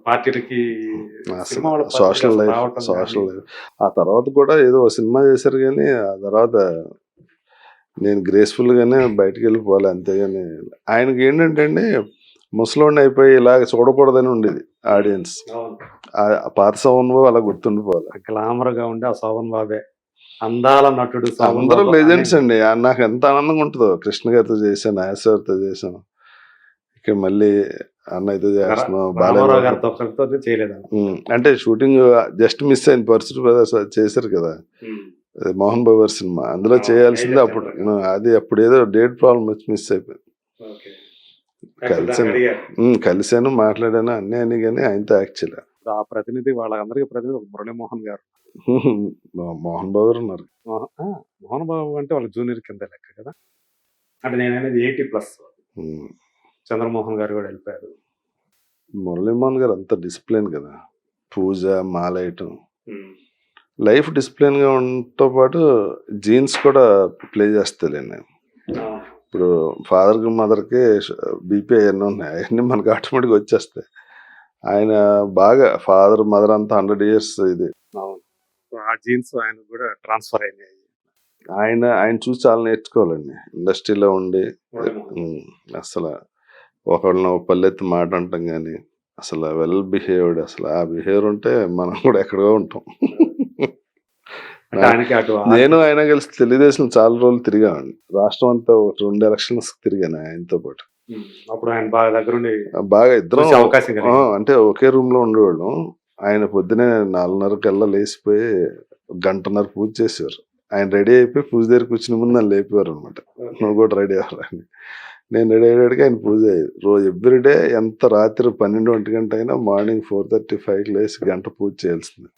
పార్టీలకి, సోషల్ లైఫ్. ఆ తర్వాత కూడా ఏదో సినిమా చేశారు కానీ ఆ తర్వాత నేను గ్రేస్ఫుల్ గానే బయటకు వెళ్ళిపోవాలి అంతేగాని. ఆయనకి ఏంటంటే అండి ముసలోడిని అయిపోయి ఇలాగ చూడకూడదని ఉండేది ఆడియన్స్. ఆ పాత సోహన్ బాబు అలా గుర్తుండిపోవాలి. గ్లామర్ గా ఉండే ఆ సోహన్ బాబే అందాల నటుడు. అందరూ లెజెండ్స్ అండి. నాకు ఎంత ఆనందంగా ఉంటుందో. కృష్ణ గారితో చేశాను, నాగేశ్వరతో చేశాను, ఇక మళ్ళీ అన్నయ్యతో చేస్తున్నాం రామారావు బాలయ్య గారితో ఒకరితో చేయలేదు. అంటే షూటింగ్ జస్ట్ మిస్ అయింది. పరశుడు బ్రదర్స్ చేశారు కదా, అది మోహన్ బాబు గారి సినిమా, అందులో చేయాల్సింది అప్పుడు. అది అప్పుడు ఏదో డేట్ ప్రాబ్లం వచ్చి మిస్ అయిపోయింది. కలిసాను, మాట్లాడాను అన్నీ అని, కానీ ఆయనతో యాక్చువల్ ఆ ప్రతినిధి వాళ్ళందరికీ ప్రతినిధి ఒక మురళీమోహన్ గారు, మోహన్ బాబు గారు ఉన్నారు. మోహన్ బాబు అంటే వాళ్ళ జూనియర్ కింద లెక్క కదా. అంటే నేను అనేది 80+. చంద్రమోహన్ గారు కూడా వెళ్ళిపోయారు. మురళీమోహన్ గారు అంత డిసిప్లిన్ కదా, పూజ మాలేయటం, లైఫ్ డిసిప్లిన్ గా ఉండటంతో పాటు జీన్స్ కూడా ప్లే చేస్తాలేండి. ఇప్పుడు ఫాదర్ కి మదర్ కి బీపీ అవన్నీ ఉన్నాయి, అవన్నీ మనకి ఆటోమేటిక్గా వచ్చేస్తాయి. ఆయన బాగా ఫాదర్ మదర్ అంతా 100 years ఇది. ఆ జీన్స్ ఆయన కూడా ట్రాన్స్ఫర్ అయినాయి. ఆయన చూసి చాలా నేర్చుకోవాలండి ఇండస్ట్రీలో ఉండి. అసలు ఒకళ్ళని పల్లెత్తి మాట అంటాం కానీ అసలు వెల్ బిహేవ్డ్, అసలు ఆ బిహేవియర్ ఉంటే మనం కూడా ఎక్కడో ఉంటాం. నేను ఆయన కలిసి తెలుగుదేశం చాలా రోజులు తిరిగామండి, రాష్ట్రం అంతా 2 elections తిరిగాను ఆయనతో పాటు. అప్పుడు ఆయన బాగా దగ్గరుండి బాగా ఇద్దరం అవకాశం అంటే ఒకే రూమ్ లో ఉండేవాళ్ళం. ఆయన పొద్దునే 4:30 లేచిపోయి 1.5 గంట పూజ చేసేవారు. ఆయన రెడీ అయిపోయి పూజ దగ్గర కూర్చుని ముందు నన్ను లేపేవారు అనమాట, నువ్వు కూడా రెడీ అవ్వాలని. నేను రెడీ అయ్యాడికి ఆయన పూజ అయ్యేది రోజు ఎవ్రీడే. ఎంత రాత్రి 12-1 గంట అయినా మార్నింగ్ 4:35 లేచి 1 గంట పూజ చేయాల్సింది.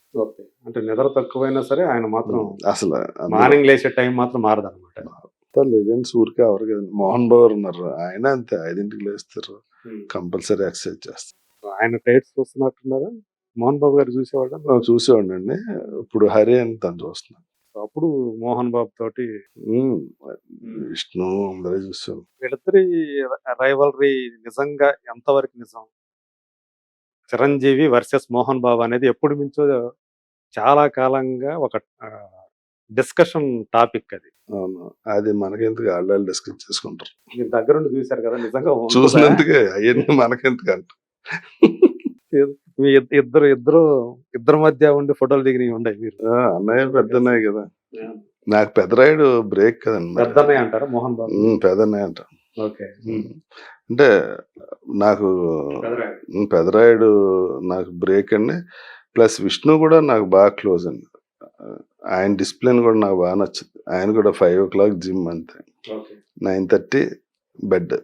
అంటే నిద్ర తక్కువైనా సరే ఆయన మాత్రం అసలు మార్నింగ్ లేచే టైం మాత్రం మారదు అనమాట. లెజెండ్స్ ఊరికే ఎవరు కదా, మోహన్ బాబు ఉన్నారు, ఆయన అంతే 5ంటికి లేస్తారు, కంపల్సరీ ఎక్సర్సైజ్ చేస్తారు. ఆయన టైట్స్ చూస్తున్నట్టున్నారా? మోహన్ బాబు గారు చూసేవాళ్ళ? చూసేవాడిని అండి. ఇప్పుడు హరి అని తను చూస్తున్నాను. అప్పుడు మోహన్ బాబు తోటి విష్ణు అందరూ చూసాం. వీళ్ళిద్దరి రైవల్రీ నిజంగా ఎంతవరకు నిజం? చిరంజీవి వర్సెస్ మోహన్ బాబు అనేది ఎప్పుడు మించో చాలా కాలంగా ఒక డిస్కషన్ టాపిక్. అది అవును, అది మనకెందుకు, వాళ్ళు డిస్కస్ చేసుకుంటారు. మీరు దగ్గరుండి చూశారు కదా, నిజంగా చూసినందుకే అవన్నీ మనకెందుకు అంట. మీ ఇద్దరు మధ్య ఉండి ఫోటోలు దిగినవి ఉన్నాయి మీరు. అన్నయ్య పెద్దన్నయ్య కదా, నాకు పెద్దరాయుడు బ్రేక్ కదండి. పెద్దన్నయ్య అంటారా మోహన్ బాబు? పెద్దన్నయ్య అంట. ఓకే. అంటే నాకు పెద్దరాయుడు నాకు బ్రేక్ అండి. ప్లస్ విష్ణు కూడా నాకు బాగా క్లోజ్ అండి. ఆయన డిసిప్లిన్ కూడా నాకు బాగా నచ్చుతుంది. ఆయన కూడా 5 o'clock జిమ్, అంతే 9:30 బెడ్.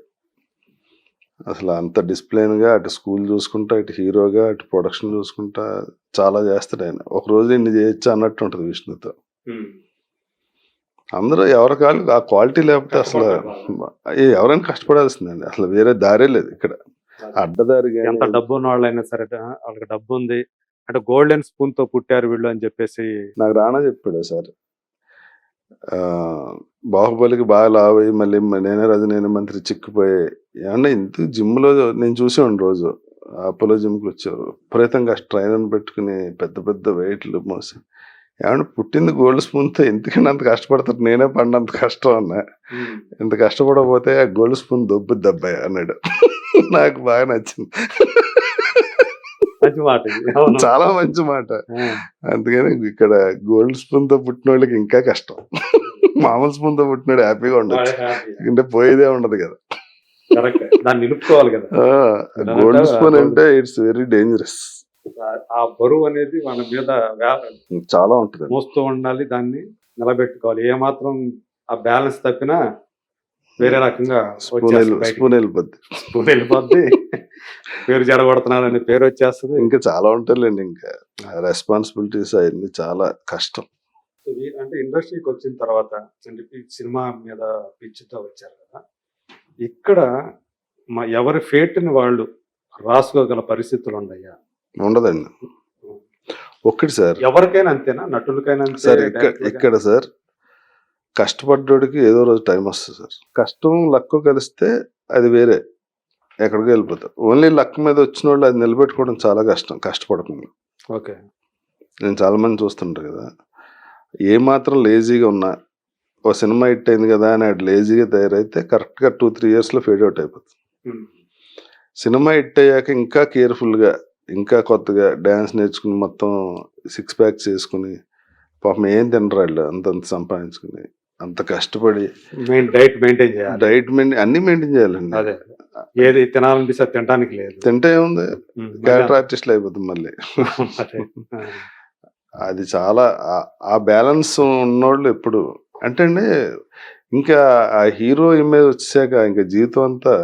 అసలు అంత డిసిప్లిన్ గా అటు స్కూల్ చూసుకుంటా, ఇటు హీరోగా, అటు ప్రొడక్షన్ చూసుకుంటా చాలా చేస్తాడు ఆయన. ఒక రోజు ఇన్ని చేయొచ్చు అన్నట్టు ఉంటుంది విష్ణుతో. అందరూ ఎవరి కాళ్ళు ఆ క్వాలిటీ లేకపోతే అసలు ఎవరైనా కష్టపడాల్సిందండి, అసలు వేరే దారే లేదు ఇక్కడ. అడ్డదారి ఎంత డబ్బు ఉన్న వాళ్ళైనా సరే వాళ్ళకి డబ్బు ఉంది అంటే గోల్డెన్ స్పూన్ తో పుట్టారు వీళ్ళు అని చెప్పేసి నాకు రానా చెప్పాడు సార్. బాహుబలికి బాగా లావ్ అయ్యి మళ్ళీ నేనే రాజు నేనే మంత్రి చిక్కిపోయి ఏమన్నా ఇంత జిమ్ లో నేను చూసేవాడిని. రోజు అపోలో జిమ్కి వచ్చారు, విపరీతంగా ట్రైనర్ పెట్టుకుని పెద్ద పెద్ద వెయిట్లు మోసి. ఏమన్నా పుట్టింది గోల్డ్ స్పూన్తో, ఎందుకని అంత కష్టపడతారు, నేనే పడినంత కష్టం అన్నా. ఇంత కష్టపడకపోతే ఆ గోల్డ్ స్పూన్ దొబ్బు దబ్బాయి అన్నాడు. నాకు బాగా నచ్చింది, మంచి మాట, చాలా మంచి మాట. అందుకని ఇక్కడ గోల్డ్ స్పూన్ తో పుట్టిన వాళ్ళకి ఇంకా కష్టం, మామూలు స్పూన్ తో పుట్టినాడు హ్యాపీగా ఉండదు, అంటే పోయేదే ఉండదు కదా. గోల్డ్ స్పూన్ అంటే ఇట్స్ వెరీ డేంజరస్. ఆ బరువు అనేది వాళ్ళ మీద చాలా ఉంటుంది, మోస్తూ ఉండాలి, దాన్ని నిలబెట్టుకోవాలి. ఏమాత్రం ఆ బ్యాలెన్స్ తప్పినా వేరే రకంగా స్పూన్ వెళ్ళిపోద్ది, పేరు జడగొడుతున్నారని పేరు వచ్చేస్తుంది. ఇంకా చాలా ఉంటాయిలేండి, ఇంకా రెస్పాన్సిబిలిటీస్ అవన్నీ చాలా కష్టం. అంటే ఇండస్ట్రీకి వచ్చిన తర్వాత అంటే సినిమా మీద పిచ్చితో వచ్చారు కదా, ఇక్కడ ఎవరి ఫేట్ని వాళ్ళు రాసుకోగల పరిస్థితులు ఉన్నాయా? ఉండదండి. ఒక్కటి సార్, ఎవరికైనా అంతేనా, నటులకైనా సార్? ఇక్కడ సార్ కష్టపడ్డోడికి ఏదో రోజు టైం వస్తుంది సార్. కష్టం లక్ కలిస్తే అది వేరే, ఎక్కడికి వెళ్ళిపోతారు. ఓన్లీ లక్ మీద వచ్చిన వాళ్ళు అది నిలబెట్టుకోవడం చాలా కష్టం, కష్టపడకుండా. ఓకే, నేను చాలా మంది చూస్తుంటారు కదా, ఏమాత్రం లేజీగా ఉన్నా ఓ సినిమా హిట్ అయింది కదా అని అటు లేజీగా తయారైతే కరెక్ట్గా 2-3 yearsలో ఫేడ్ అవుట్ అయిపోతుంది. సినిమా హిట్ అయ్యాక ఇంకా కేర్ఫుల్గా, ఇంకా కొత్తగా డ్యాన్స్ నేర్చుకుని మొత్తం 6 packs చేసుకుని, పాపం ఏం తినరు వాళ్ళు, అంతంత సంపాదించుకుని అంత కష్టపడి డైట్ మెయింటైన్ చేయాలి. డైట్ అన్ని మెయింటైన్ చేయాలండి. అదే ఏది తినాలనిపిస్తే అది తినడానికి లేదు. తింటే ఏముంది, మళ్ళీ క్యారెక్టర్ ఆర్టిస్ట్లు అయిపోతుంది మళ్ళీ. అదే. ఆ. అది చాలా ఆ బ్యాలెన్స్ ఉన్నోళ్ళు ఎప్పుడు అంటే అండి, ఇంకా ఆ హీరో ఇమేజ్ వచ్చాక ఇంకా జీవితం అంతా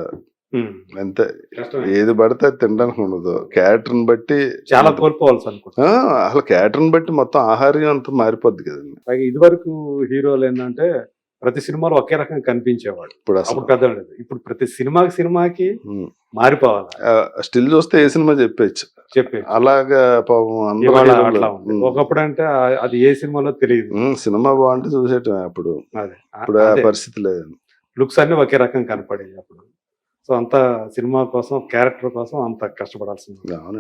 అంతే. కష్టమే. ఏది పడితే అది తినడానికి ఉండదు. క్యారెక్టర్ని బట్టి చాలా కోల్పోవాల్సి అనుకుంటా. అసలు క్యారెక్టర్ని బట్టి మొత్తం ఆహార్యం అంతా మారిపోద్ది కదండి. పైగా ఇదివరకు హీరోలు ఏంటంటే ప్రతి సినిమాలో ఒకే రకంగా కనిపించేవాడు. ఇప్పుడు అసలు అప్పుడు పెద్ద ఇప్పుడు ప్రతి సినిమాకి మారిపోవాలి. స్టిల్ చూస్తే ఏ సినిమా చెప్పేచ్చు. అలాగా పాపం ఇవాళ అందరూ అట్లా ఉంది. ఒకప్పుడు అంటే అది ఏ సినిమాలో తెలియదు. సినిమా బాగుంటే చూసేటం అప్పుడు. అదే ఇప్పుడు ఆ పరిస్థితి లేదండి. లుక్స్ అన్ని ఒకే రకంగా కనపడేవి అప్పుడు. సో అంత సినిమా కోసం, క్యారెక్టర్ కోసం అంత కష్టపడాల్సిన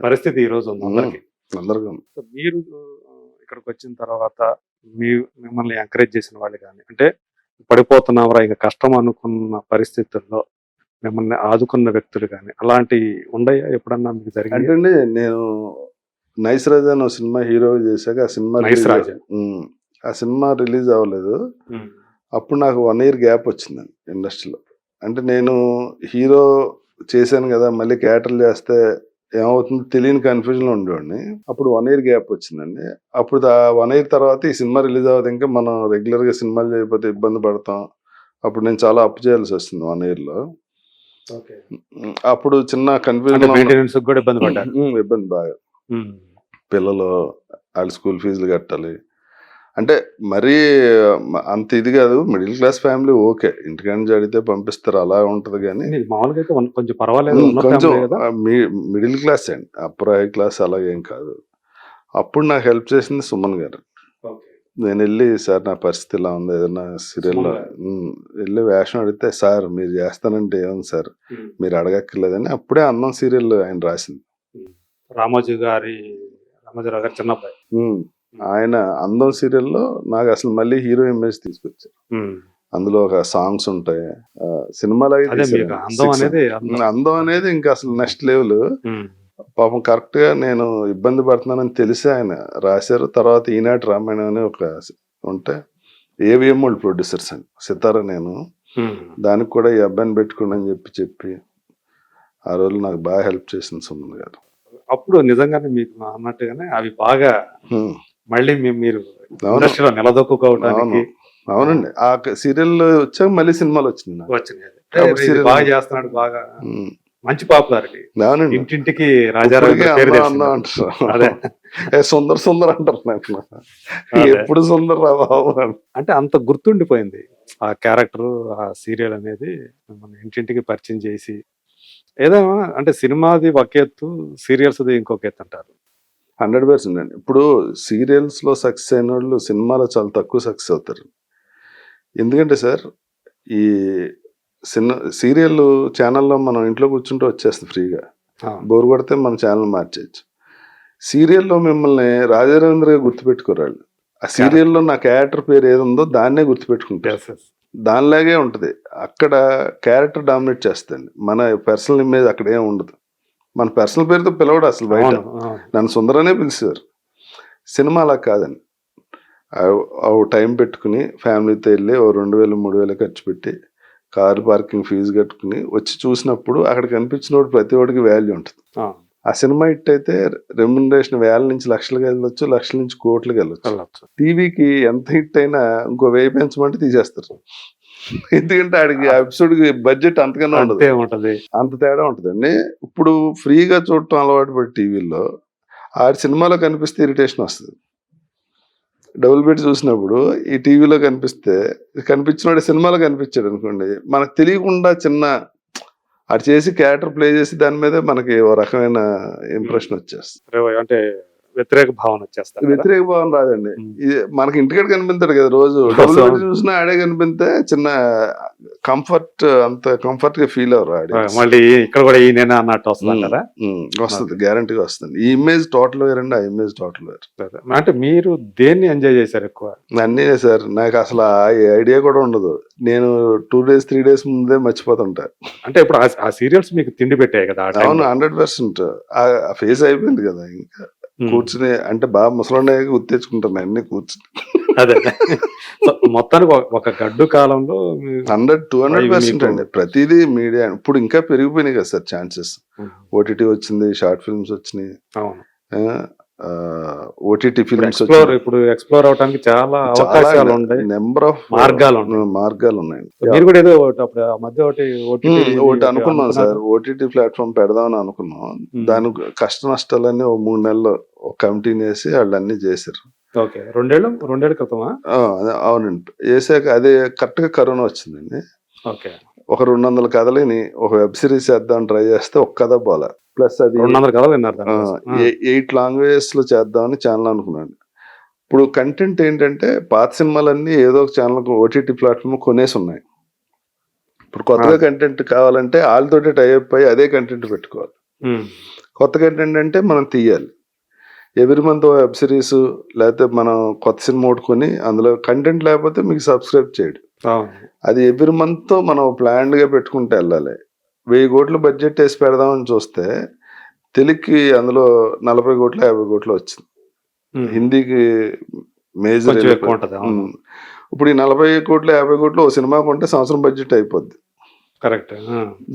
పరిస్థితి ఈ రోజు ఉంది అందరికి. సో మీరు ఇక్కడికి వచ్చిన తర్వాత మిమ్మల్ని ఎంకరేజ్ చేసిన వాళ్ళు కానీ, అంటే పడిపోతున్నావరా ఇక కష్టం అనుకున్న పరిస్థితుల్లో మిమ్మల్ని ఆదుకున్న వ్యక్తులు కానీ అలాంటివి ఉన్నాయా ఎప్పుడన్నా మీకు జరిగింది? అంటే నేను నైస్ రాజా అనే సినిమా హీరో చేశాక ఆ సినిమా రిలీజ్ అవ్వలేదు. అప్పుడు నాకు 1 year గ్యాప్ వచ్చిందండి ఇండస్ట్రీలో. అంటే నేను హీరో చేశాను కదా, మళ్ళీ క్యారెక్టర్లు చేస్తే ఏమవుతుందో తెలియని కన్ఫ్యూజన్లో ఉండేవాడిని. అప్పుడు 1 year గ్యాప్ వచ్చిందండి. అప్పుడు 1 year తర్వాత ఈ సినిమా రిలీజ్ అవ్వదు, ఇంకా మనం రెగ్యులర్గా సినిమాలు చేయకపోతే ఇబ్బంది పడతాం. అప్పుడు నేను చాలా అప్పు చేయాల్సి వస్తుంది 1 yearలో. అప్పుడు చిన్న కన్ఫ్యూజన్, ఇబ్బంది బాగా. పిల్లలు వాళ్ళ స్కూల్ ఫీజులు కట్టాలి. అంటే మరీ అంత ఇది కాదు, మిడిల్ క్లాస్ ఫ్యామిలీ ఓకే, ఇంటికాడ నుంచి అడిగితే పంపిస్తారు, అలా ఉంటది. కానీ మామూలుగా అయితే కొంచెం పర్వాలేదు, కొంచెం మిడిల్ క్లాస్ అండి, అప్పర్ హై క్లాస్ అలాగేం కాదు. అప్పుడు నాకు హెల్ప్ చేసింది సుమన్ గారు. నేను వెళ్ళి, సార్ నా పరిస్థితి ఇలా ఉంది, ఏదైనా సీరియల్లో వెళ్ళి వేషం అడిగితే, సార్ మీరు చేస్తానంటే ఏముంది సార్, మీరు అడగక్కర్లేదని అప్పుడే అన్నం సీరియల్ ఆయన రాసింది. రామోజీ గారి చిన్నబ్బాయి ఆయన అందం సీరియల్లో నాకు అసలు మళ్ళీ హీరో ఇమేజ్ తీసుకొచ్చారు. అందులో ఒక సాంగ్స్ ఉంటాయి, సినిమాలో అందం అనేది ఇంకా అసలు నెక్స్ట్ లెవెల్. పాపం కరెక్ట్ గా నేను ఇబ్బంది పడుతున్నానని తెలిసి ఆయన రాశారు. తర్వాత ఈనాటి రామాయణం అని ఒక ఉంటే ఏవిఎం వాళ్ళు ప్రొడ్యూసర్స్ అండి, సితారా నేను దానికి కూడా ఈ అబ్బాయిని పెట్టుకోండి అని చెప్పి ఆ రోజు నాకు బాగా హెల్ప్ చేసింది సుమన్ గారు. అప్పుడు నిజంగానే మీకు అన్నట్టుగానే అవి బాగా మళ్ళీ మీరు ఇండస్ట్రీలో నిలదొక్కుకోవడానికి. అవునండి, ఆ సీరియల్ వచ్చాక మళ్ళీ సినిమాలు వచ్చినాయి. బాగా చేస్తున్నాడు, బాగా మంచి పాపులారిటీ. ఇంటింటికి రాజారావు సుందర్ సుందర్ అంటారు నాకు, ఎప్పుడు సుందర్ రావు అంటే అంత గుర్తుండిపోయింది ఆ క్యారెక్టర్, ఆ సీరియల్ అనేది మన ఇంటింటికి పరిచయం చేసి. ఏదైనా అంటే సినిమాది ఒక ఎత్తు, సీరియల్స్ ఇంకొక ఎత్తు అంటారు. 100% అండి. ఇప్పుడు సీరియల్స్ లో సక్సెస్ అయిన వాళ్ళు సినిమాలో చాలా తక్కువ సక్సెస్ అవుతారు. ఎందుకంటే సార్, ఈ సీరియల్ ఛానల్లో మనం ఇంట్లో కూర్చుంటే వచ్చేస్తుంది ఫ్రీగా, బోర్ కొడితే మన ఛానల్ మార్చేయచ్చు. సీరియల్లో మిమ్మల్ని రాజారవీంద్రగా గుర్తుపెట్టుకోరాళ్ళు. ఆ సీరియల్లో నా క్యారెక్టర్ పేరు ఏది ఉందో దాన్నే గుర్తుపెట్టుకుంటారు. దానిలాగే ఉంటుంది. అక్కడ క్యారెక్టర్ డామినేట్ చేస్తుంది, మన పర్సనల్ ఇమేజ్ అక్కడ ఏం ఉండదు. మన పర్సనల్ పేరుతో పిలవడు అసలు, బయట నన్ను సుందరనే పిలిచారు. సినిమా అలా కాదండి, టైం పెట్టుకుని ఫ్యామిలీతో వెళ్ళి 2000-3000 ఖర్చు పెట్టి కారు పార్కింగ్ ఫీజు కట్టుకుని వచ్చి చూసినప్పుడు అక్కడ కనిపించినోడు ప్రతి ఒడికి వాల్యూ ఉంటుంది. ఆ సినిమా హిట్ అయితే రెమ్యునరేషన్ వేల నుంచి లక్షలకు వెళ్ళొచ్చు, లక్షల నుంచి కోట్లకు వెళ్ళొచ్చు. టీవీకి ఎంత హిట్ అయినా ఇంకో 1000 పెంచమంటే తీసేస్తారు. ఎందుకంటే ఆడికి ఎపిసోడ్ బడ్జెట్ అంతకన్నా ఉండదు, అంత తేడా ఉంటుందండి. ఇప్పుడు ఫ్రీగా చూడటం అలవాటు పడి టీవీలో ఆడి సినిమాలో కనిపిస్తే ఇరిటేషన్ వస్తుంది. డబుల్ బెడ్ చూసినప్పుడు ఈ టీవీలో కనిపించినోడు సినిమాలో కనిపించాడు అనుకోండి, మనకు తెలియకుండా చిన్న ఆడు చేసి క్యారెక్టర్ ప్లే చేసి దాని మీద మనకి ఓ రకమైన ఇంప్రెషన్ వచ్చేస్తుంది. అంటే వ్యతిరేక భావన వచ్చేస్తారు. వ్యతిరేక భావన రాదండి, ఇది మనకి ఇంటికాడ కనిపిస్తాడు కదా రోజు, డబుల్ బెడ్ చూసినా ఆడే కనిపిస్తే చిన్న కంఫర్ట్, అంత కంఫర్ట్ గా ఫీల్ అవ్వరు ఆడే. మళ్ళీ ఇక్కడ కూడా ఈయన అన్నట్టు వస్తుంది, గ్యారంటీగా వస్తుంది. ఈ ఇమేజ్ టోటల్ వేరండి, ఆ ఇమేజ్ టోటల్ వేరు. అంటే మీరు దేన్ని ఎంజాయ్ చేశారు ఎక్కువ? అన్నీ సార్, నాకు అసలు ఆ ఐడియా కూడా ఉండదు. నేను 2 days 3 days ముందే మర్చిపోతుంటా. అంటే ఇప్పుడు ఆ సీరియల్స్ మీకు తిండి పెట్టాయి కదా? అవును, 100%. ఆ ఫేస్ అయిపోయింది కదా, ఇంకా కూర్చుని అంటే బాగా ముసలోనే గుర్తెచ్చుకుంటాను అన్ని కూర్చుని. అదే. సో, మొత్తానికి ఒక గడ్డు కాలంలో 200% మీకు అండి. ప్రతిదీ మీడియా ఇప్పుడు ఇంకా పెరిగిపోయినాయి కదా సార్ ఛాన్సెస్. ఓటీటీ వచ్చింది, షార్ట్ ఫిల్మ్స్ వచ్చినాయి, అవును. ఓటీటీ ఫిల్మ్స్ ఇప్పుడు ఎక్స్ప్లోర్ అవడానికి చాలా చాలా అవకాశాలు ఉన్నాయి, నెంబర్ ఆఫ్ మార్గాలు ఉన్నాయి. మార్గాలు ఉన్నాయి. మీరు కూడా ఏదో అప్పుడు ఆ మధ్య OTT ఒకటి అనుకున్నాం సార్, ఓటీటీ ప్లాట్ఫామ్ పెడదామని అనుకున్నాం. దానికి కష్ట నష్టాలన్నీ ఒక 3 నెలలు ఒక కమిటీని వేసి వాళ్ళు అన్ని చేశారు. ఓకే, రెండేళ్ల క్రితమా? అవునండి, వేసాక అదే కరెక్ట్ గా కరోనా వచ్చిందండి. ఓకే, ఒక 200 కథలని ఒక వెబ్ సిరీస్ చేద్దాం ట్రై చేస్తే ఒక కథ పోలే. ప్లస్ అది 200 కథలు విన్నారు దాని కోసం. 8 లాంగ్వేజెస్ లో చేద్దామని ఛానల్ అనుకున్నాను. ఇప్పుడు కంటెంట్ ఏంటంటే పాత సినిమాలన్నీ ఏదో ఒక ఛానల్ ఓటీటీ ప్లాట్ఫామ్ కొనేసి ఉన్నాయి. ఇప్పుడు కొత్తగా కంటెంట్ కావాలంటే వాళ్ళతోటి టైఅప్ అయ్యి అదే కంటెంట్ పెట్టుకోవాలి. కొత్త కంటెంట్ అంటే మనం తీయాలి. ఎవ్రీ మంత్ వెబ్ సిరీస్ లేకపోతే మనం కొత్త సినిమా ఓటుకొని అందులో కంటెంట్ లేకపోతే మీకు సబ్స్క్రైబ్ చేయడు. అది ఎవ్రీ మంత్ మనం ప్లాన్డ్ గా పెట్టుకుంటే వెళ్ళాలి. 1000 కోట్లు బడ్జెట్ వేసి పెడదామని చూస్తే తెలుగుకి అందులో 40 కోట్లు 50 కోట్లు వచ్చింది. హిందీకి మేజర్. ఇప్పుడు ఈ 40 కోట్లు 50 కోట్లు ఓ సినిమా కొంటే సంవత్సరం బడ్జెట్ అయిపోద్ది. కరెక్ట్.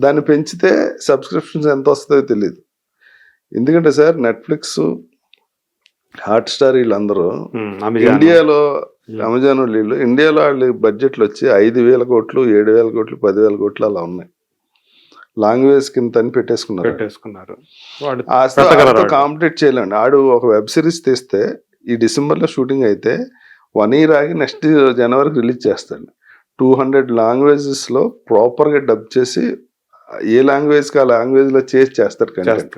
దాన్ని పెంచితే సబ్స్క్రిప్షన్స్ ఎంత వస్తుందో తెలియదు. ఎందుకంటే సార్ నెట్ఫ్లిక్స్, హాట్స్టార్ వీళ్ళందరూ ఇండియాలో అమెజాన్ వీళ్ళు ఇండియాలో వాళ్ళ బడ్జెట్లు వచ్చి 5,000 కోట్లు 7,000 కోట్లు 10,000 కోట్లు అలా ఉన్నాయి. లాంగ్వేజ్ కింద అని పెట్టేసుకున్నారు. కాంపిటేట్ చేయలేండి. ఆడు ఒక వెబ్ సిరీస్ తీస్తే ఈ డిసెంబర్ లో షూటింగ్ అయితే 1 year ఆగి నెక్స్ట్ జనవరికి రిలీజ్ చేస్తాడు. 200 లాంగ్వేజెస్ లో ప్రాపర్ గా డబ్ చేసి ఏ లాంగ్వేజ్ కి ఆ లాంగ్వేజ్ లో చేస్తాడు కంటెంట్.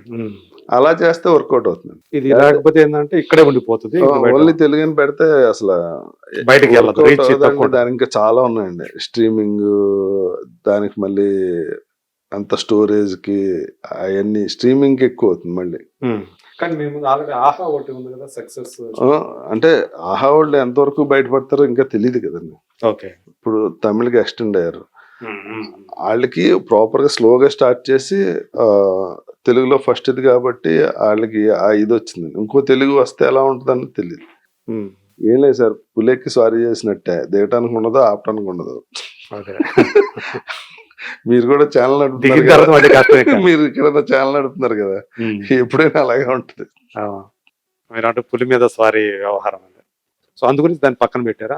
అలా చేస్తే వర్కౌట్ అవుతుంది. ఇది లేకపోతే ఏంటంటే ఇక్కడే ఉండిపోతుంది. ఓన్లీ తెలుగుని పెడితే అసలు బయటకి దానికి ఇంకా చాలా ఉన్నాయండి. స్ట్రీమింగ్, దానికి మళ్ళీ అంత స్టోరేజ్ కి అవన్నీ స్ట్రీమింగ్ కి ఎక్కువ అవుతుంది మళ్ళీ. కానీ మేము ఆల్రెడీ ఆహా ఒకటి ఉంది కదా సక్సెస్. అంటే ఆహా వాళ్ళు ఎంతవరకు బయటపడతారో ఇంకా తెలియదు కదండి. ఓకే, ఇప్పుడు తమిళకి ఎక్స్టెండ్ అయ్యారు. వాళ్ళకి ప్రాపర్ గా స్లోగా స్టార్ట్ చేసి తెలుగులో ఫస్ట్ ఇది కాబట్టి వాళ్ళకి ఆ ఇది వచ్చింది. ఇంకో తెలుగు వస్తే ఎలా ఉంటుందని తెలియదు. ఏం లేదు సార్, పులెక్కి సారీ చేసినట్టే, దిగటానికి ఉండదు ఆపటానికి ఉండదు. మీరు కూడా ఛానల్ నడుపుతున్నారు, మీరు ఇక్కడ ఛానల్ నడుపుతున్నారు కదా, ఎప్పుడైనా అలాగే ఉంటుంది. మీరు అంటే పులి మీద సారీ వ్యవహారం. సో అందు గురించి దాన్ని పక్కన పెట్టారా?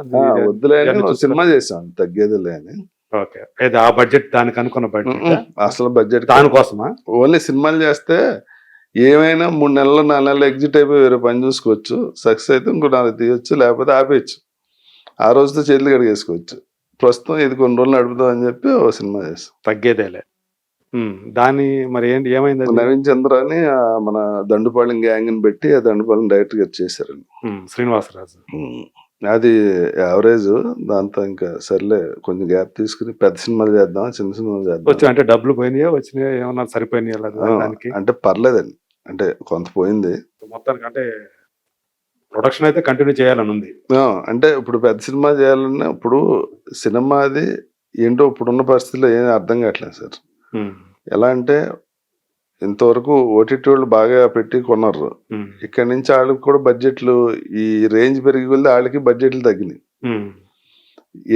వద్దులే సినిమా చేసాం, తగ్గేదిలే అని. ఓకే, ఆ బడ్జెట్ దానికి అనుకున్న బడ్జెట్ అసలు బడ్జెట్ దానికోసమా? ఓన్లీ సినిమాలు చేస్తే ఏమైనా 3 నెలలు 4 నెలలు ఎగ్జిట్ అయిపోయి వేరే పని చూసుకోవచ్చు. సక్సెస్ అయితే ఇంకో 4 తీయొచ్చు, లేకపోతే ఆపేయచ్చు. ఆ రోజుతో చేతులు కడిగేసుకోవచ్చు. ప్రస్తుతం ఇది కొన్ని రోజులు నడుపుదాం అని చెప్పి ఓ సినిమా చేస్తాం. తగ్గేదేలే. దాని మరి ఏంటి ఏమైంది? నవీన్ చంద్ర అని మన దండుపాళెం గ్యాంగ్ ని పెట్టి ఆ దండుపాళెం డైరెక్టర్ గారు చేశారండి, శ్రీనివాసరాజు. అది యావరేజ్. దాంతో ఇంకా సర్లే కొంచెం గ్యాప్ తీసుకుని పెద్ద సినిమాలు చేద్దాం, చిన్న సినిమాలు చేద్దాం. అంటే డబ్బులు పోయినాయా వచ్చినాయా ఏమన్నా సరిపోయినాయా? అంటే పర్లేదండి, అంటే కొంత పోయింది. మొత్తానికి అంటే ప్రొడక్షన్ అయితే కంటిన్యూ చేయాలని ఉంది. అంటే ఇప్పుడు పెద్ద సినిమా చేయాలన్నా ఇప్పుడు సినిమాది ఏంటో ఇప్పుడున్న పరిస్థితుల్లో ఏం అర్థం కావట్లేదు సార్. ఎలా అంటే ఇంతవరకు ఓటీటీ వాళ్ళు బాగా పెట్టి కొన్నారు. ఇక్కడ నుంచి వాళ్ళకి కూడా బడ్జెట్లు ఈ రేంజ్ పెరిగి వెళ్తే వాళ్ళకి బడ్జెట్లు తగ్గినాయి.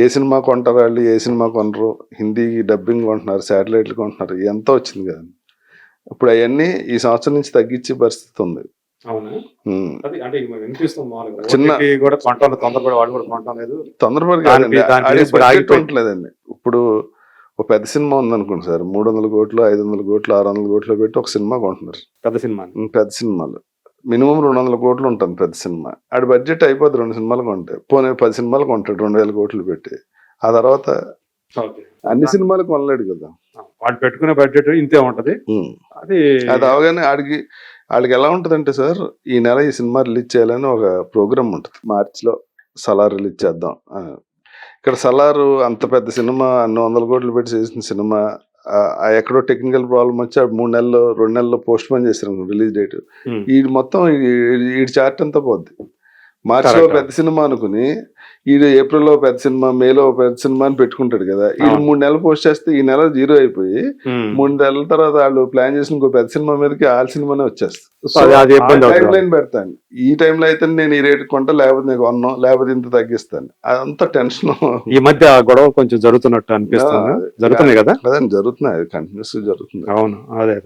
ఏ సినిమా కొంటారు వాళ్ళు, ఏ సినిమా కొనరు. హిందీ డబ్బింగ్ కొంటున్నారు, శాటిలైట్లు కొంటున్నారు, ఎంత వచ్చింది కదా. ఇప్పుడు అవన్నీ ఈ సంవత్సరం నుంచి తగ్గించే పరిస్థితి ఉంది. తొందరపడి ఉండలేదండి. ఇప్పుడు ఒక పెద్ద సినిమా ఉందనుకోండి సార్, 300 కోట్లు 500 కోట్లు 600 కోట్లు పెట్టి ఒక సినిమా కొంటున్నారు. పెద్ద సినిమాలు మినిమం 200 కోట్లు ఉంటుంది పెద్ద సినిమా. ఆడి బడ్జెట్ అయిపోద్ది 2 సినిమాలు కొంటే. పోనీ 10 సినిమాలు కొంటాడు 2000 కోట్లు పెట్టి. ఆ తర్వాత అన్ని సినిమాలు కొనలేడు కదా, వాడు పెట్టుకునే బడ్జెట్ ఇంతే ఉంటది. అది అవగానే వాళ్ళకి ఎలా ఉంటదంటే సార్, ఈ నెల ఈ సినిమా రిలీజ్ చేయాలని ఒక ప్రోగ్రామ్ ఉంటుంది. మార్చిలో సలార్ రిలీజ్ చేద్దాం. ఇక్కడ సలారు అంత పెద్ద సినిమా, 100 కోట్లు పెట్టి చేసిన సినిమా, ఎక్కడో టెక్నికల్ ప్రాబ్లం వచ్చి 3 నెలలు 2 నెలలు పోస్ట్ పోన్ చేశారు రిలీజ్ డేట్. ఈ మొత్తం ఈ చార్ట్ అంతా పోద్ది. మార్చిలో Correct. పెద్ద సినిమా అనుకుని ఈడు ఏప్రిల్లో పెద్ద సినిమా, మేలో పెద్ద సినిమా అని పెట్టుకుంటాడు కదా. ఈడు అవును. 3 నెలలు పోస్ట్ చేస్తే ఈ నెల జీరో అయిపోయి ఉమ్. 3 నెలల తర్వాత వాళ్ళు ప్లాన్ చేసిన ఇంకో పెద్ద సినిమా మీదకి ఆ సినిమానే వచ్చేస్తుంది. సో అది ఇబ్బంది టైం అవుతుంది. లైన్ పెడతాను. ఈ టైంలో అయితే నేను ఈ రేటు కొంటా, లేకపోతే నేను కొన్నాను, లేకపోతే ఇంత తగ్గిస్తాను. అదంతా టెన్షన్. ఈ మధ్య ఆ గొడవ కొంచెం జరుగుతున్నట్టు అనిపిస్తుంది. జరుగుతున్నాయి కదా. అదే జరుగుతున్నాయి, అది కంటిన్యూస్ జరుగుతుంది. అవును, అదే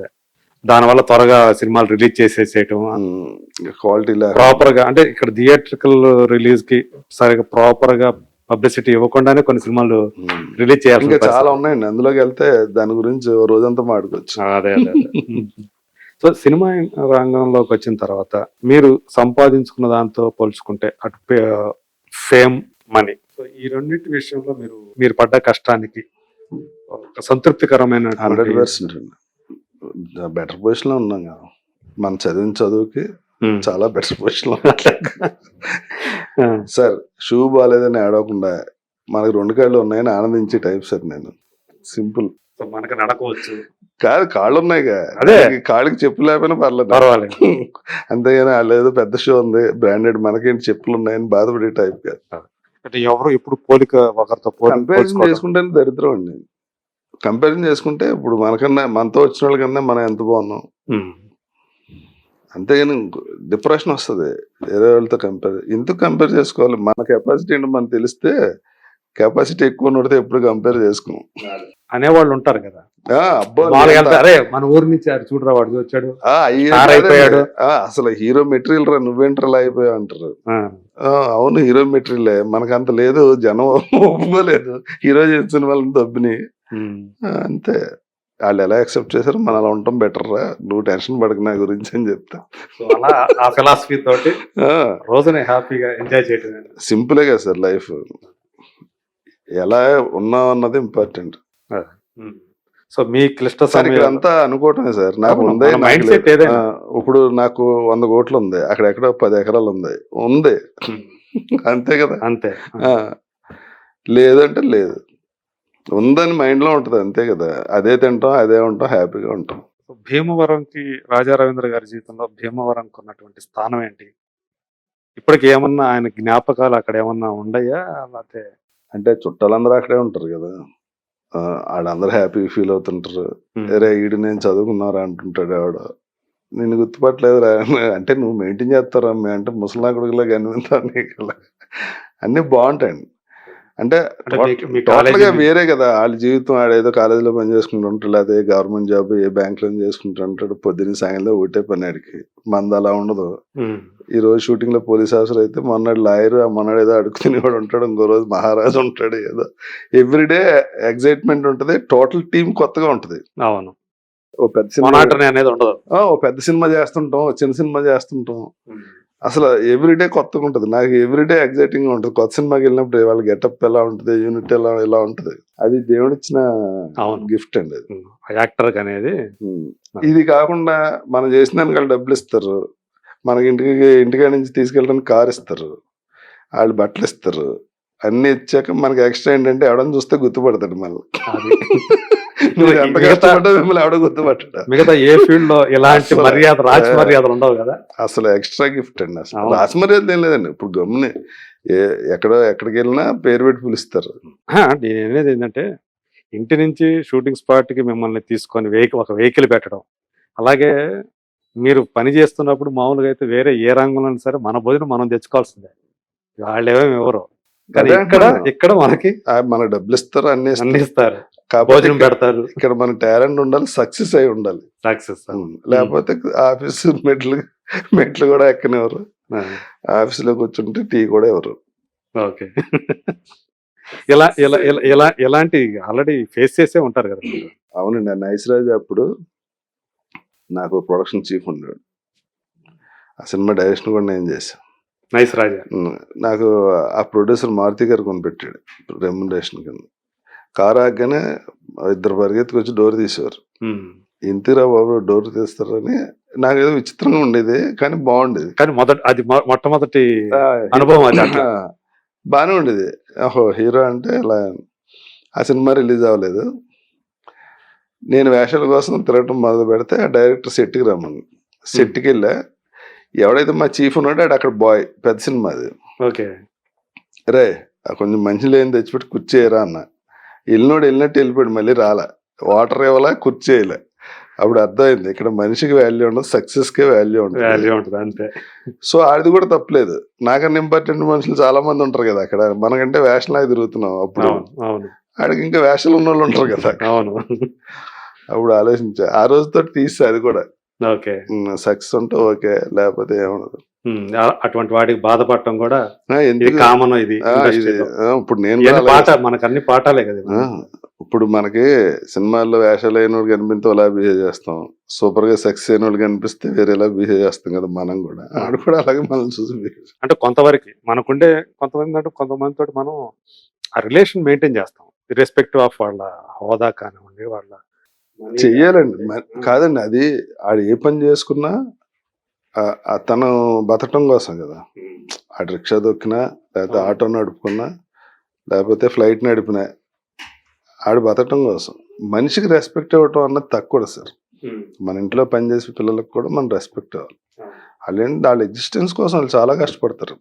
దానివల్ల త్వరగా సినిమాలు రిలీజ్ చేసేసేయటం, క్వాలిటీ ప్రాపర్ గా అంటే ఇక్కడ థియేట్రికల్ రిలీజ్ కి సరిగా ప్రాపర్ గా పబ్లిసిటీ ఇవ్వకుండానే కొన్ని సినిమాలు రిలీజ్ చేయాల్సి ఇంకా చాలా ఉన్నాయండి. అందులోకి వెళ్తే దాని గురించి ఓ రోజంతా మాట్లాడుకోవచ్చు. అదే సో సినిమా రంగంలోకి వచ్చిన తర్వాత మీరు సంపాదించుకున్న దాంతో పోల్చుకుంటే అటు ఫేమ్, మనీ, సో ఈ రెండింటి విషయంలో మీరు పడ్డ కష్టానికి ఒక సంతృప్తికరమైన 100% బెటర్ పొజిషన్ లో ఉన్నాం కదా. మనం చదివిన చదువుకి చాలా బెటర్ పొజిషన్ లో సార్. షూ బాగాలేదని ఆడకుండా మనకి 2 కాళ్ళు ఉన్నాయని ఆనందించే టైప్ సార్ నేను. సింపుల్. మనకు నడకవచ్చు కాదు, కాళ్ళు ఉన్నాయిగా, అదే కాళ్ళకి చెప్పులు లేకపోయినా పర్లేదు. అంతేగాని వాళ్ళు ఏదో పెద్ద షో ఉంది బ్రాండెడ్, మనకేంటి చెప్పులు ఉన్నాయని బాధపడే టైప్ కాదు. అంటే ఎవరు ఇప్పుడు పోలిక ఒకరితో కంపారిజన్ చేసుకుంటే దరిద్రం అండి. కంపారిజన్ చేసుకుంటే ఇప్పుడు మనతో వచ్చిన వాళ్ళకన్నా మనం ఎంత బాగున్నాం. అంతేగాని డిప్రెషన్ వస్తుంది వేరే వాళ్ళతో ఎందుకు కంపేర్ చేసుకోవాలి. మన కెపాసిటీ ఏంటో మనకు తెలిస్తే, కెపాసిటీ ఎక్కువ ఉన్నడితే ఎప్పుడు కంపేర్ చేసుకోం అనేవాళ్ళు ఉంటారు కదా. అరే మన ఊరి నుంచి చూడరా వాడు వచ్చాడు, అయిపోయాడు, అసలు హీరో మెటీరియల్ రా, నువ్వేంట్రా ఇలా అయిపోయావు అంటారు. అవును, హీరో మెటీరియల్. మనకంత లేదు, జనం ఒప్పుకోలేదు హీరో చేసిన వాళ్ళని దొబ్బిని. అంతే, వాళ్ళు ఎలా యాక్సెప్ట్ చేశారు, మనం అలా ఉండటం బెటర్ రా, నువ్వు టెన్షన్ పడకు నా గురించి అని చెప్తా. ఆ ఫిలాసఫీ తోటి రోజునే హ్యాపీగా ఎంజాయ్ చేయటం సింపులే కదా సార్ లైఫ్. ఎలా ఉన్నావు అన్నది ఇంపార్టెంట్. సో మీ క్లిష్ట అంతా అనుకోవటమే సార్. నాకు ఉంది, ఇప్పుడు నాకు 100 కోట్లు ఉంది, అక్కడెక్కడో 10 ఎకరాలు ఉంది అంతే కదా. అంతే, లేదంటే లేదు, ఉందని మైండ్ లో ఉంటది అంతే కదా. అదే తింటాం, అదే ఉంటాం, హ్యాపీగా ఉంటాం. భీమవరంకి, రాజా రవీంద్ర గారి జీవితంలో భీమవరంకి ఉన్నటువంటి స్థానం ఏంటి? ఇప్పటికి ఏమన్నా ఆయన జ్ఞాపకాలు అక్కడ ఏమన్నా ఉండయా? లేకపోతే అంటే చుట్టాలందరూ అక్కడే ఉంటారు కదా, వాళ్ళందరూ హ్యాపీ ఫీల్ అవుతుంటారు. వేరే ఈడు నేను చదువుకున్నారా అంటుంటాడు ఆవిడ, నేను గుర్తుపట్టలేదు రా అంటే, నువ్వు మెయింటైన్ చేస్తారా అంటే ముసలా కొడుకులా కనిపిస్తాను. అన్నీ బాగుంటాయండి. అంటే టోటల్ గా వేరే కదా వాళ్ళ జీవితం. ఆడేదో కాలేజీలో పని చేసుకుంటూ ఉంటాడు, అదే గవర్నమెంట్ జాబ్ ఏ బ్యాంక్ లో చేసుకుంటూ ఉంటాడు. పొద్దున్న సాయంలో ఒకటే పని ఆడికి. మంది అలా ఉండదు. ఈ రోజు షూటింగ్ లో పోలీస్ ఆఫీసర్ అయితే మొన్నటి లాయర్, మొన్నడు ఏదో అడుగుతునేవాడు ఉంటాడు, ఇంకో రోజు మహారాజు ఉంటాడు. ఏదో ఎవ్రీడే ఎగ్జైట్మెంట్ ఉంటది, టోటల్ టీం కొత్తగా ఉంటది. అవును, ఓ పెద్ద సినిమా అనేది ఉండదు. ఓ పెద్ద సినిమా చేస్తుంటాం, చిన్న సినిమా చేస్తుంటాం, అసలు ఎవ్రీడే కొత్తగా ఉంటుంది. నాకు ఎవ్రీడే ఎగ్జైటింగ్ గా ఉంటుంది. కొత్త సినిమాకి వెళ్ళినప్పుడు వాళ్ళ గెటప్ ఎలా ఉంటుంది, యూనిట్ ఎలా ఉంటుంది, అది దేవుడిచ్చిన గిఫ్ట్ అండి. అది యాక్టర్ అనేది. ఇది కాకుండా మనం చేసిన దానికి వాళ్ళు డబ్బులు ఇస్తారు, మనకి ఇంటికాడ నుంచి తీసుకెళ్ళడానికి కార్ ఇస్తారు, వాళ్ళు బట్టలు ఇస్తారు, అన్ని ఇచ్చాక మనకి ఎక్స్ట్రా ఏంటంటే ఎవడని చూస్తే గుర్తుపడతాడు మళ్ళీ. మిగతా ఏ ఫీల్డ్ లో ఇలాంటి మర్యాద, రాజ మర్యాదలు ఉండవు కదా. అసలు ఎక్స్ట్రా గిఫ్ట్ అండి. అసలు రాజ మర్యాద ఏం లేదండి. ఇప్పుడు గమ్ముని ఎక్కడికి వెళ్ళినా పేరు పెట్టి పిలుస్తారు. నేను అనేది ఏంటంటే, ఇంటి నుంచి షూటింగ్ స్పాట్ కి మిమ్మల్ని తీసుకొని ఒక వెహికల్ పెట్టడం, అలాగే మీరు పని చేస్తున్నప్పుడు మామూలుగా అయితే వేరే ఏ రంగంలో సరే మన భోజనం మనం తెచ్చుకోవాల్సిందే, వాళ్ళు ఏమేమి ఎవరు. కానీ ఇక్కడ మనకి డబ్బులు ఇస్తారు, అన్ని ఇస్తారు, భోజనం పెడతారు. ఇక్కడ మన టాలెంట్ ఉండాలి, సక్సెస్ అయి ఉండాలి. లేకపోతే ఆఫీస్ మెట్లు కూడా ఎక్కనివ్వరు, ఆఫీస్ లో కూర్చుంటే టీ కూడా ఎవరు. ఓకే, ఎలాంటి ఆల్రెడీ ఫేస్ చేసే ఉంటారు కదా. అవునండి, నైస్ రాజు అప్పుడు నాకు ప్రొడక్షన్ చీఫ్ ఉన్నాడు. ఆ సినిమా డైరెక్షన్ కూడా నేను చేశాను. నైస్ రాజా నాకు ఆ ప్రొడ్యూసర్ మారుతి గారు కొనిపెట్టాడు రెమ్యునరేషన్ కింద. కారు ఆగానే 2 పరిగెత్తుకు వచ్చి డోర్ తీసేవారు. ఇంతిరా బాబు డోర్ తీస్తారని నాకు ఏదో విచిత్రంగా ఉండేది, కానీ బాగుండేది. కానీ మొట్టమొదటి అనుభవం బాగానే ఉండేది. ఓహో హీరో అంటే ఇలా. ఆ సినిమా రిలీజ్ అవ్వలేదు. నేను వేషాల కోసం తిరగటం మొదలు పెడితే ఆ డైరెక్టర్ సెట్కి రమ్మని. సెట్కి వెళ్ళా, ఎవడైతే మా చీఫ్ ఉన్నాడో ఆడు అక్కడ బాయ్, పెద్ద సినిమా అది. ఓకే. రే కొంచెం మంచి లేని తెచ్చిపెట్టి కుర్చేయరా అన్న. వెళ్ళినోడు వెళ్ళినట్టు వెళ్ళిపోయాడు, మళ్ళీ రాలా. వాటర్ ఇవ్వాలా, కుర్చేయలే. అప్పుడు అర్థమైంది ఇక్కడ మనిషికి వాల్యూ ఉండదు, సక్సెస్ కే వాల్యూ వాల్యూ ఉంటుంది. ఉంటుంది అంతే. సో ఆడిది కూడా తప్పలేదు. నాకన్నా ఇంపార్టెంట్ మనుషులు చాలా మంది ఉంటారు కదా అక్కడ, మనకంటే వేషంలాగా తిరుగుతున్నాం. అప్పుడు అవును అవును ఆడికి ఇంకా వేషాలు ఉన్న వాళ్ళు ఉంటారు కదా. అవును. అప్పుడు ఆలోచించా, ఆ రోజుతో తీస్తే అది కూడా ఓకే. సక్సెస్ ఉంటే ఓకే, లేకపోతే ఏమన్నది. అటువంటి వాటికి బాధపడటం కూడా ఇది ఎందుకు కామన్. ఇది ఇది ఇండస్ట్రీలో ఇప్పుడు నేను ఇవన్నీ కూడా అలాగే. మనకు అన్ని పాఠాలే కదా ఆ, ఇప్పుడు మనకి సినిమాల్లో వేషాలు అయిన వాళ్ళు కనిపిస్తే అలా బిహేవ్ చేస్తాం, సూపర్ గా సక్సెస్ అయిన వాళ్ళు కనిపిస్తే వేరేలా బిహేవ్ చేస్తాం కదా. మనం కూడా ఆడు కూడా అలాగే మనం చూసి behave చేస్తాం. అంటే కొంతవరకు మనకుండే కొంతమంది తోటి మనం ఆ రిలేషన్ మెయింటైన్ చేస్తాం, ఇర్రెస్పెక్టివ్ ఆఫ్ వాళ్ళ హోదా కానివ్వండి, వాళ్ళ money చెయ్యాలండి. కానివ్వండి. కాదండి, అది ఆడు ఏ పని చేసుకున్నా తను బతకడం కోసం కదా. ఉమ్. ఆడు రిక్షా దొక్కినా, లేకపోతే అవును. ఆటో నడుపుకున్నా, లేకపోతే ఫ్లైట్ నడిపినా, ఆడు బతకడం కోసం. మనిషికి రెస్పెక్ట్ ఇవ్వటం అన్నది తక్కువ సార్. ఉమ్. మన ఇంట్లో పనిచేసే పిల్లలకు కూడా మనం రెస్పెక్ట్ ఇవ్వాలి. అవును. వాళ్ళేంటి వాళ్ళ ఎగ్జిస్టెన్స్ కోసం వాళ్ళు చాలా కష్టపడతారు,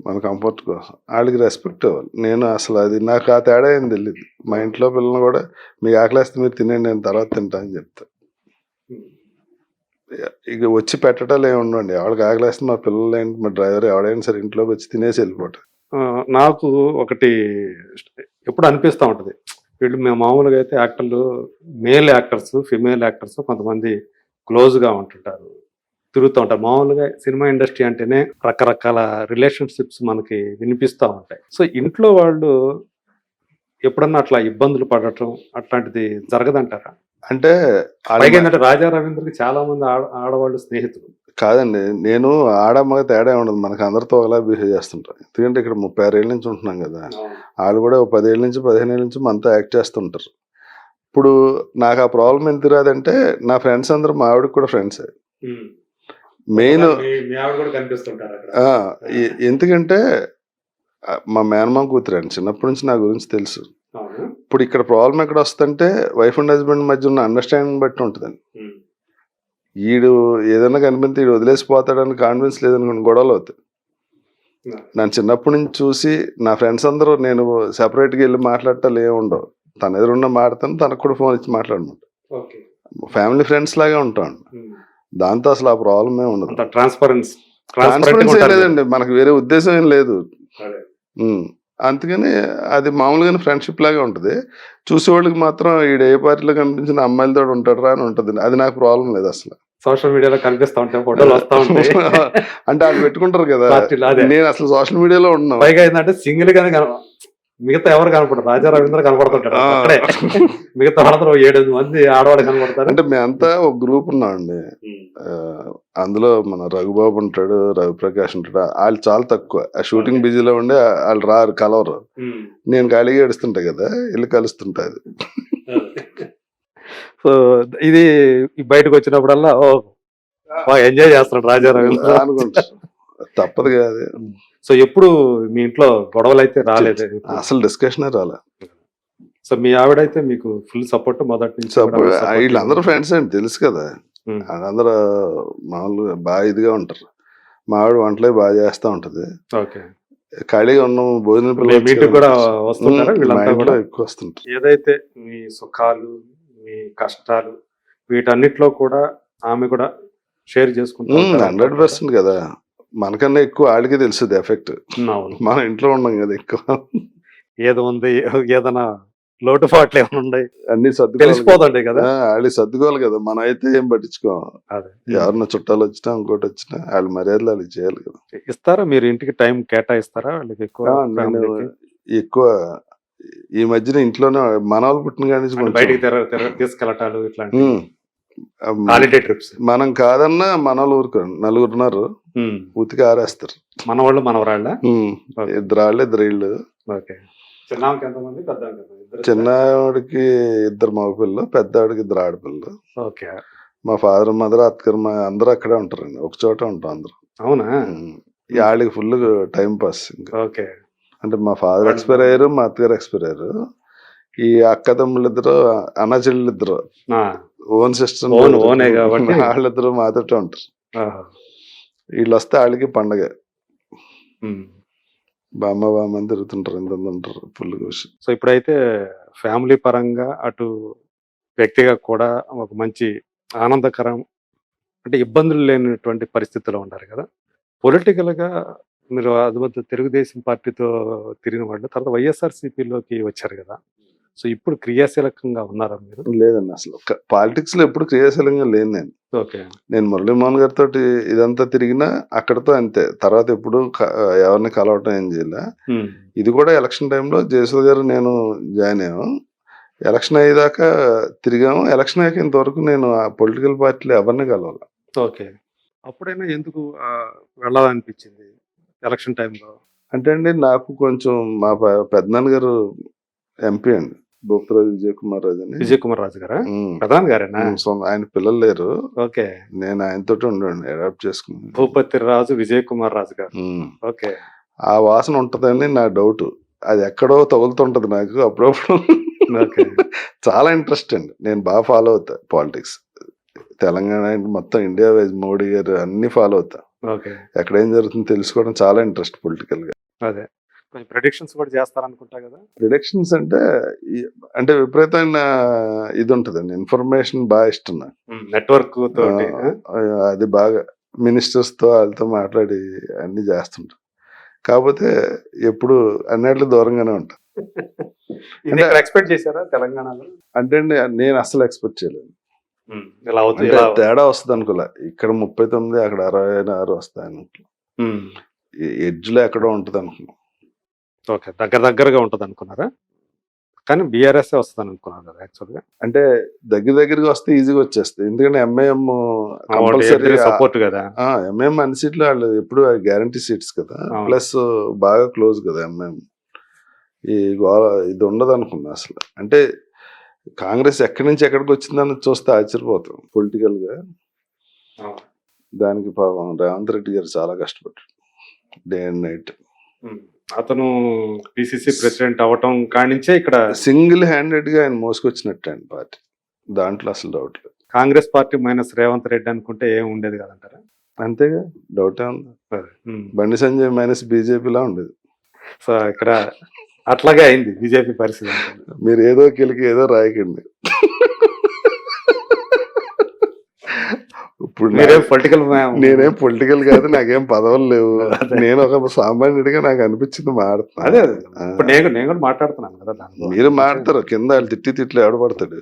మన కంఫర్ట్ కోసం. వాళ్ళకి రెస్పెక్ట్ ఇవ్వాలి. నేను అసలు అది నాకు ఆ తేడా ఏం తెలియదు. మా ఇంట్లో పిల్లలు కూడా మీకు ఆకలేస్తే మీరు తినండి, నేను తర్వాత తింటా అని చెప్తా. ఉమ్. ఇక వచ్చి పెట్టడాలు ఏమి ఉండండి. ఎవరికి ఆకలేస్తే మా పిల్లలు ఏంటి, మా డ్రైవర్ ఎవడైనా సరే ఇంట్లోకి వచ్చి తినేసి వెళ్ళిపోతారు. నాకు ఒకటి ఎప్పుడు అనిపిస్తూ ఉంటుంది, వీళ్ళు మేము మామూలుగా అయితే యాక్టర్లు, మేల్ యాక్టర్స్, ఫిమేల్ యాక్టర్స్ కొంతమంది క్లోజ్గా ఉంటుంటారు, తిరుగుతూ ఉంటారు. మామూలుగా సినిమా ఇండస్ట్రీ అంటేనే రకరకాల రిలేషన్షిప్స్ మనకి వినిపిస్తూ ఉంటాయి. సో ఇంట్లో వాళ్ళు ఎప్పుడన్నా అట్లా ఇబ్బందులు పడటం అట్లాంటిది జరగదంటారా? అంటే పైగా ఏంటంటే రాజా రవీంద్రకి చాలా మంది ఆడవాళ్ళు స్నేహితులు. కాదండి, నేను ఆడమ్మగ తేడా ఉండదు, మనకు అందరితో ఒకలా బిహేవ్ చేస్తుంటారు. ఎందుకంటే ఇక్కడ 36 ఏళ్ళ నుంచి ఉంటున్నాం కదా. వాళ్ళు కూడా 10 ఏళ్ళ నుంచి 15 ఏళ్ళ నుంచి మనతో యాక్ట్ చేస్తుంటారు. ఇప్పుడు నాకు ఆ ప్రాబ్లం ఎందుకు రాదంటే, నా ఫ్రెండ్స్ అందరూ మా ఆవిడకి కూడా ఫ్రెండ్సే మెయిన్. మీ ఆవిడ కూడా కనిపిస్తుంటారు అక్కడ. ఎందుకంటే మా మేనమామ కూతురు అండి, చిన్నప్పటి నుంచి నా గురించి తెలుసు. అవును. ఇప్పుడు ఇక్కడ ప్రాబ్లం ఎక్కడ వస్తుందంటే, వైఫ్ అండ్ హస్బెండ్ మధ్య ఉన్న అండర్స్టాండింగ్ బట్టి ఉంటుందండి. ఉమ్. ఈడు ఏదైనా కనిపిస్తే ఈడు వదిలేసిపోతాడని కాన్ఫిడెన్స్ లేదనుకోండి, గొడవలు అవుతాయి. నన్ను చిన్నప్పటి నుంచి చూసి నా ఫ్రెండ్స్ అందరూ నేను సెపరేట్గా వెళ్ళి మాట్లాడటాలు ఏమి ఉండవు. తన ఎదురున్న మాట్లాడతాను, తనకు కూడా ఫోన్ ఇచ్చి మాట్లాడమంట. ఓకే. ఫ్యామిలీ ఫ్రెండ్స్ లాగే ఉంటాను. ఉమ్. దాంతో అసలు ఆ ప్రాబ్లం ఏమి ఉండదు. అంత ట్రాన్స్పరెన్స్ ట్రాన్స్పరెన్సీ ఏం లేదండి, మనకు వేరే ఉద్దేశం ఏం లేదు. అదే. అందుకని అది మామూలుగానే ఫ్రెండ్షిప్ లాగా ఉంటుంది. చూసేవాళ్ళకి మాత్రం ఈడు ఏ పార్టీలో కనిపించిన అమ్మాయిలతో ఉంటాడు రా అని ఉంటుంది. అది నాకు ప్రాబ్లం లేదు అసలు. సోషల్ మీడియాలో కనిపిస్తా ఉంటాయి, ఫోటోలు వస్తా ఉంటాయి. అంటే వాళ్ళు పెట్టుకుంటారు కదా. పార్టీలు అదే. నేను అసలు సోషల్ మీడియాలో ఉన్నాను. పైగా ఏంటంటే సింగిల్ గానే మిగతా ఎవరు కనపడరు, రాజా రవీంద్ర కనపడుతుంటాడు అక్కడే. మిగతా వాళ్ళతో 7-8 మంది ఆడవాళ్ళు కనపడతారు. అంటే మేమంతా ఒక గ్రూప్ ఉన్నామండి. అందులో మన రఘుబాబు ఉంటాడు, రవిప్రకాష్ ఉంటాడు. వాళ్ళు చాలా తక్కువ, ఆ షూటింగ్ బిజీలో ఉండి వాళ్ళు రారు, కలవరు. నేను ఖాళీగా ఏడుస్తుంటా కదా, వెళ్ళి కలుస్తుంటా. అది సో ఇది బయటకు వచ్చినప్పుడల్లా ఎంజాయ్ చేస్తున్నాడు రాజా రవీంద్ర అనుకుంటా, తప్పదు కాదు. సో ఎప్పుడు మీ ఇంట్లో గొడవలు అయితే రాలేదు, అసలు డిస్కషన్ రాలే. సో మీ ఆవిడైతే మీకు ఫుల్ సపోర్ట్ మొదటి నుంచి? వీళ్ళందరూ ఫ్రెండ్స్ అండి, తెలుసు కదా. వాళ్ళందరూ మామూలుగా బాగా ఇదిగా ఉంటారు. మా ఆవిడ వంటలే బాగా చేస్తూ ఉంటది. ఓకే. ఖాళీగా ఉన్నాం, భోజనం పిల్లలు కూడా వస్తుంటారా? వీళ్ళంతా కూడా ఎక్కువ వస్తుంటారు. ఏదైతే మీ సుఖాలు, మీ కష్టాలు, వీటన్నిటిలో కూడా ఆమె కూడా షేర్ చేసుకుంటారు. 100% కదా. మనకన్నా ఎక్కువ వాళ్ళకి తెలుస్తుంది ఎఫెక్ట్. మన ఇంట్లో ఉన్నాం కదా ఎక్కువ. ఏదో ఉంది, ఏదైనా లోటుపాట్లు ఏమైనా ఉన్నాయి అన్ని తెలిసిపోతుండే కదా, వాళ్ళు సర్దుకోవాలి కదా. మనం అయితే ఏం పట్టించుకోం. ఎవరన్నా చుట్టాలు వచ్చినా ఇంకోటి వచ్చినా వాళ్ళ మర్యాదలు వాళ్ళకి చేయాలి కదా. ఇస్తారా మీరు ఇంటికి టైం కేటాయిస్తారా వాళ్ళకి ఎక్కువ? నేను ఎక్కువ ఈ మధ్యన ఇంట్లోనే మన వాళ్ళు పుట్టిన కాడి నుంచి బయటికి తీసుకెళ్ళటాలు ఇట్లాంటి హాలిడే ట్రిప్స్. మనం కాదన్నా మన వాళ్ళు ఊరుకోండి, నలుగురున్నారు, ఉతికి ఆరేస్తారు. మన వాళ్ళు మనవరాళ్ళ? 2 వాళ్ళు 2 ఇళ్ళు. చిన్నవాడికి 2 మగపిల్లలు, పెద్దవాడికి 2 ఆడపిల్లలు. ఓకే. మా ఫాదర్ మదర్ అత్తగారు అందరూ అక్కడే ఉంటారండి, ఒక చోట ఉంటాం అందరూ. అవునా? వాళ్ళకి ఫుల్ టైం పాస్. ఓకే. అంటే మా ఫాదర్ ఎక్స్పైర్ అయ్యారు, మా అత్తగారు ఎక్స్పైర్ అయ్యారు. ఈ అక్క తమ్ముళ్ళు ఇద్దరు, అన్న చెల్లెళ్ళు ఇద్దరు, ఓన్ సిస్టర్, వాళ్ళిద్దరు మాతోటే ఉంటారు. ఆహా. వీళ్ళు వస్తే వాళ్ళకి పండగ. ఉమ్. బామ్మ బామ్మ అని తిరుగుతుంటారు, ఎంత ఉంటారు ఫుల్ కోసి. సో ఇప్పుడైతే ఫ్యామిలీ పరంగా అటు వ్యక్తిగా కూడా ఒక మంచి ఆనందకరం అంటే ఇబ్బందులు లేనటువంటి పరిస్థితిలో ఉన్నారు కదా. పొలిటికల్గా మీరు అది తెలుగుదేశం పార్టీతో తిరిగిన వాళ్ళు తర్వాత వైఎస్ఆర్సీపీలోకి వచ్చారు కదా. సో ఇప్పుడు క్రియాశీలకంగా ఉన్నారా మీరు? లేదండి, అసలు పాలిటిక్స్ లో ఎప్పుడు క్రియాశీలంగా లేను నేను. ఓకే. నేను మురళీమోహన్ గారితో ఇదంతా తిరిగినా అక్కడతో అంతే. తర్వాత ఎప్పుడు ఎవరిని కలవటం ఏం చేయలే. ఇది కూడా ఎలక్షన్ టైంలో జయసుధ గారు నేను జాయిన్ అయ్యాము. ఎలక్షన్ అయ్యేదాకా తిరిగాము. ఎలక్షన్ అయ్యాక ఇంతవరకు నేను ఆ పొలిటికల్ పార్టీలో ఎవరిని కలవాలి. ఓకే. అప్పుడైనా ఎందుకు వెళ్ళాలనిపించింది ఎలక్షన్ టైంలో? అంటే అండి, నాకు కొంచెం మా పెద్దనాన్న గారు ఎంపీ అండి, భూపతిరాజు విజయ్ కుమార్ రాజు అని. విజయ్ కుమార్ రాజు గారా? ప్రధాని గారేనా? ఆయన పిల్లలు లేరు. ఓకే. నేను ఆయనతో ఉండండి, అడాప్ట్ చేసుకున్నాను. భూపతి రాజు విజయ్ కుమార్ రాజు గారు. ఓకే. ఆ వాసన ఉంటదని నా డౌట్. అది ఎక్కడో తగులుతుంటది నాకు అప్పుడప్పుడు. చాలా ఇంట్రెస్ట్ అండి, నేను బాగా ఫాలో అవుతా పాలిటిక్స్. తెలంగాణ మొత్తం ఇండియా వైజ్ మోడీ గారు అన్ని ఫాలో అవుతా. ఎక్కడ ఏం జరుగుతుందో తెలుసుకోవడం చాలా ఇంట్రెస్ట్ పొలిటికల్ గా. అదే ప్రెడిక్షన్స్ కూడా చేస్తారనుకుంటా కదా. ప్రిడిక్షన్స్ అంటే విపరీతమైన ఇది ఉంటదండి, ఇన్ఫర్మేషన్ బాగా ఇష్టం నాకు. నెట్వర్క్ తోటి అది బాగా మినిస్టర్స్ తో వాళ్ళతో మాట్లాడి అన్ని చేస్తుంటా. కాకపోతే ఎప్పుడు అన్నిట్లో దూరంగానే ఉంటా. అంటే ఎక్స్పెక్ట్ చేశారా తెలంగాణలో? అంటే నేను అస్సలు ఎక్స్పెక్ట్ చేయలేదు. తేడా వస్తుంది అనుకోలే. ఇక్కడ 39, అక్కడ 66 వస్తాయి అనుకో. ఎడ్జ్ లో ఎక్కడో ఉంటది అనుకున్నా. ఓకే, దగ్గరగా ఉంటది అనుకున్నారా? కానీ బీఆర్ఎస్ వస్తుంది అనుకున్నారు కదా యాక్చువల్గా. అంటే దగ్గరగా వస్తే ఈజీగా వచ్చేస్తుంది, ఎందుకంటే ఎంఐఎం కంపల్సరీ సపోర్ట్ కదా. ఎంఐఎం అన్ని సీట్లు వాళ్ళు ఎప్పుడు గ్యారంటీ సీట్స్ కదా, ప్లస్ బాగా క్లోజ్ కదా ఎంఐఎం. ఇది ఉండదు అనుకున్నా అసలు. అంటే కాంగ్రెస్ ఎక్కడి నుంచి ఎక్కడికి వచ్చిందని చూస్తే ఆశ్చర్యపోతాం పొలిటికల్ గా. దానికి పాపం రేవంత్ రెడ్డి గారు చాలా కష్టపడ్డారు డే అండ్ నైట్. అతను పిసిసి ప్రెసిడెంట్ అవటం కానించే ఇక్కడ సింగిల్ హ్యాండెడ్ గా ఆయన మోసుకొచ్చినట్టు అండి పార్టీ. దాంట్లో అసలు డౌట్ లేదు. కాంగ్రెస్ పార్టీ మైనస్ రేవంత్ రెడ్డి అనుకుంటే ఏం ఉండేది కదంటారా? అంతేగా, డౌటే ఉంది. బండి సంజయ్ మైనస్ బీజేపీలా ఉండేది. సో ఇక్కడ అట్లాగే అయింది బీజేపీ పరిస్థితి. మీరు ఏదో కిలికి ఏదో రాయకండి. ఇప్పుడు నేనేం పొలిటికల్ కాదు, నాకేం పదవులు లేవు. నేను ఒక సామాన్యుడిగా నాకు అనిపించింది మాట్లాడుతున్నా. నేను కూడా మాట్లాడుతున్నాను కదా. మీరు మాట్లాడతారు, కింద వాళ్ళు తిట్లు ఎవడబడతాడు.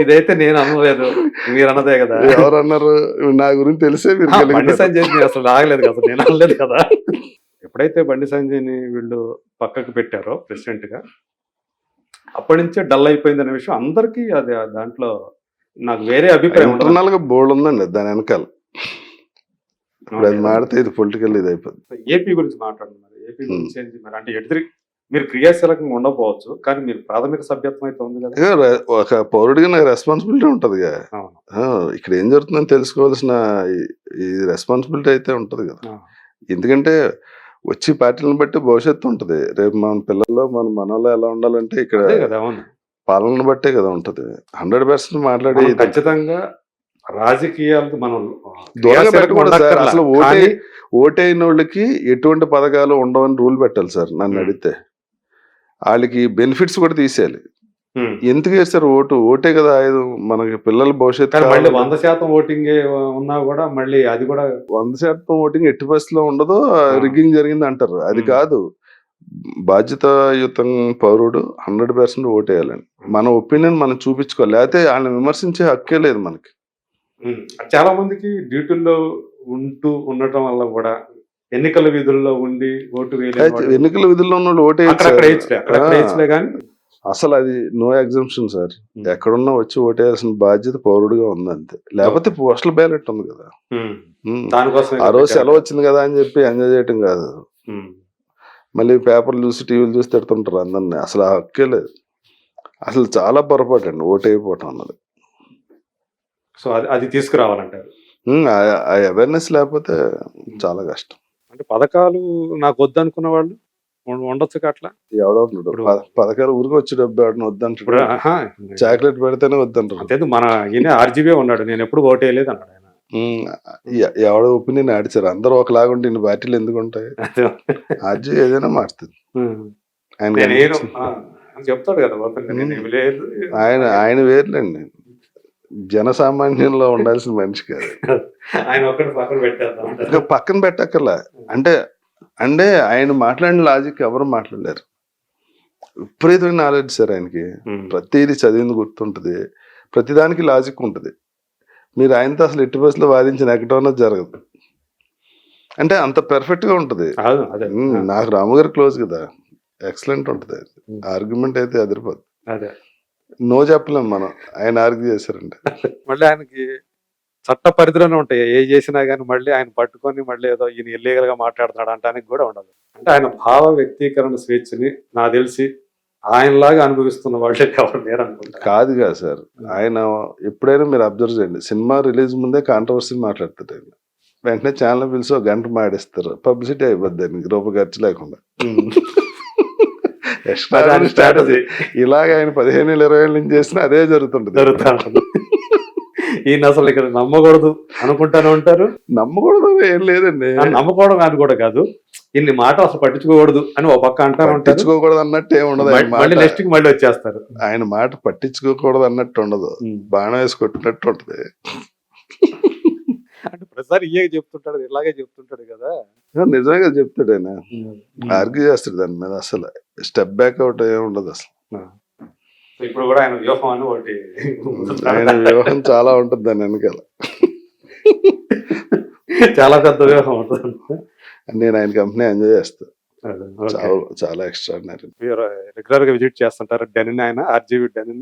ఇదైతే నేను అనలేదు, మీరు అన్నదే కదా. ఎవరన్నారు? నా గురించి తెలిసే మీరు. బండి సంజయ్ అసలు రాగలేదు కదా, నేను అనలేదు కదా. ఎప్పుడైతే బండి సంజయ్ని వీళ్ళు పక్కకు పెట్టారో ప్రెసిడెంట్ గా, అప్పటి నుంచే డల్ అయిపోయింది అనే విషయం అందరికీ. అది దాంట్లో నాకు వేరే అభిప్రాయం. ఇంటర్నల్ గా బోర్డు ఉందండి దాని వెనకాల. ఇప్పుడు అది మాడితే ఇది పొలిటికల్ ఇది అయిపోతుంది. ఏపీ గురించి మాట్లాడుతున్నారు. ఏపీ గురించి ఏంటి మరి? అంటే ఎదురు మీరు క్రియాశీలకంగా ఉండకపోవచ్చు, కానీ మీరు ప్రాథమిక సభ్యత్వం అయితే ఉంది కదా. ఒక పౌరుడిగా నాకు రెస్పాన్సిబిలిటీ ఉంటది కదా. ఇక్కడ ఏం జరుగుతుందని తెలుసుకోవాల్సిన ఈ రెస్పాన్సిబిలిటీ అయితే ఉంటది కదా. ఎందుకంటే వచ్చి పార్టీలను బట్టి భవిష్యత్తు ఉంటది. రేపు మన పిల్లల్లో మన మనలో ఎలా ఉండాలంటే ఇక్కడ పాలన బట్టే కదా ఉంటది. 100% మాట్లాడి ఖచ్చితంగా రాజకీయాలకు మనం దూరంగా పెట్టకూడదు సార్. అసలు ఓటైన వాళ్ళకి ఎటువంటి పథకాలు ఉండవని రూల్ పెట్టాలి సార్. నన్ను అడిగితే వాళ్ళకి బెనిఫిట్స్ కూడా తీసేయాలి. ఎందుకు చేస్తారు? ఓటే కదా మనకి పిల్లల భవిష్యత్తు. 100% ఓటింగ్ ఉన్నా కూడా మళ్ళీ అది కూడా 100% ఓటింగ్ ఎట్టి పరిస్థితిలో ఉండదు. రిగ్గింగ్ జరిగింది అంటారు. అది కాదు, బాధ్యతాయుతం పౌరుడు 100% ఓటేయాలండి. మన ఒపీనియన్ మనం చూపించుకోవాలి, లేకపోతే వాళ్ళని విమర్శించే హక్కే లేదు మనకి. చాలా మందికి డ్యూటీల్లో ఉండటం వల్ల కూడా ఎన్నికల విధుల్లో ఉండి ఓటు వేయలేదు. ఎన్నికల విధుల్లో ఉన్న వాళ్ళు ఓటేయచ్చు కానీ అసలు అది నో ఎగ్జంప్షన్ సార్. ఎక్కడున్నా వచ్చి ఓటేయాల్సిన బాధ్యత పౌరుడిగా ఉంది అంతే. లేకపోతే పోస్టల్ బ్యాలెట్ ఉంది కదా, ఆ రోజు సెలవు వచ్చింది కదా అని చెప్పి ఎంజాయ్ చేయటం కాదు. మళ్ళీ పేపర్లు చూసి టీవీలు చూసి తిడుతుంటారు అందరినీ. అసలు ఆ హక్కే లేదు. అసలు చాలా పొరపాటు అండి ఓటు అయిపోవటం అన్నది. సో అది తీసుకురావాలంటారు. ఆ అవేర్నెస్ లేకపోతే చాలా కష్టం. అంటే పథకాలు నాకు వద్దు అనుకున్న వాళ్ళు ఉండొచ్చు అట్లా ఎవడో ఉన్నాడు ఇప్పుడు- పథకాలు ఊరికి వచ్చి డబ్బు ఎవడని ఇప్పుడు వద్దంటాడు, ఆహా, చాక్లెట్ పెడితేనే వద్దంటారు. అంతేందు మన ఈయన ఆర్జీబీ ఉన్నాడు, నేను ఎప్పుడు ఓటు వేయలేదు అన్నాడు ఆయన. ఎవడ ఒపీనియన్ ఆడిచారు, అందరూ ఒకలాగా ఉంటే ఇన్ని పార్టీలు ఎందుకు ఉంటాయి? ఆర్జీ ఏదైనా మారుతుంది. ఆయన నేను ఏను కనిపించింది. చెప్తాడు కదా ఓపెన్ గా, నేను ఏమి లేదు. ఆయన వేర్లేండి, జనసామాన్యంలో ఉండాల్సిన మనిషి కాదు. ఆయన ఒక్కటి పక్కన పెట్టేద్దాం. ఇంకా పక్కన పెట్టక్కర్లా, అంటే అంటే ఆయన మాట్లాడిన లాజిక్ ఎవరు మాట్లాడలేరు. విపరీతమైన నాలెడ్జ్ సార్ ఆయనకి. ప్రతిదీ చదివింది గుర్తుంటది, ప్రతిదానికి లాజిక్ ఉంటుంది. మీరు ఆయనతో అసలు ఎట్టి బస్సులో వాదించిన ఎక్కడో జరగదు, అంటే అంత పెర్ఫెక్ట్ గా ఉంటది. అదే నాకు రాము గారు క్లోజ్ కదా, ఎక్సలెంట్ ఉంటది ఆర్గ్యుమెంట్ అయితే అదిరిపోద్ది. అదే నో చెప్పలేం మనం, ఆయన ఆర్గ్యూ చేశారంటే. మళ్ళీ ఆయనకి చట్ట పరిధిలోనే ఉంటాయి, ఏ చేసినా కానీ మళ్ళీ ఆయన పట్టుకొని మళ్ళీ ఏదో ఈయన ఇల్లీగల్ గా మాట్లాడుతున్నాడు అంటానికి కూడా ఉండదు. అంటే ఆయన భావ వ్యక్తీకరణ స్వేచ్ఛని నాకు తెలిసి ఆయనలాగా అనుభవిస్తున్న వాళ్ళే ఎవరు లేరు అనుకుంటా. కాదు కదా సార్, ఆయన ఎప్పుడైనా మీరు అబ్జర్వ్ చేయండి, సినిమా రిలీజ్ ముందే కాంట్రవర్సీ మాట్లాడతాడు ఆయన. వెంటనే ఛానల్ పిలిచి ఒక గంట మాడిస్తారు, పబ్లిసిటీ అయిపోద్ది ఆయనకి రూపాయి ఖర్చు లేకుండా. స్ట్రాటజీ. ఇలాగ ఆయన 15-20 ఏళ్ళ నుంచి చేసినా అదే జరుగుతుంటది. ఈయన అసలు ఇక్కడ నమ్మకూడదు అనుకుంటానే ఉంటారు. నమ్మకూడదు ఏం లేదండి, నమ్మకూడదు అని కూడా కాదు, ఇన్ని మాట అసలు పట్టించుకోకూడదు అని ఒక పక్క అంటారు. పట్టించుకోకూడదు అన్నట్టు ఏమి ఉండదు, మళ్ళీ నెక్స్ట్ కి మళ్ళీ వచ్చేస్తారు. ఆయన మాట పట్టించుకోకూడదు అన్నట్టు ఉండదు, బాణం వేసి కొట్టినట్టు ఉంటది. అంటే ప్రతిసారి ఇయే చెప్తుంటాడు, ఇలాగే చెప్తుంటాడు కదా. నిజంగా చెప్తాడు ఆయన, ఆర్గ్యూ చేస్తాడు దాని మీద, అసలు స్టెప్ బ్యాక్ అవుట్ ఏమి ఉండదు అసలు. ఇప్పుడు కూడా ఆయన వ్యూహం అని ఒకటి, ఆయన వ్యూహం చాలా ఉంటుంది దాని వెనకాల, చాలా పెద్ద వ్యూహం ఉంటుంది. నేను ఆయన కంపెనీ ఎంజాయ్ చేస్తాను, చాలా ఎక్స్ట్రాడినరీ. రెగ్యులర్ గా విజిట్ చేస్తుంటారు డెన్, ఆయన ఆర్జీబీ డెన్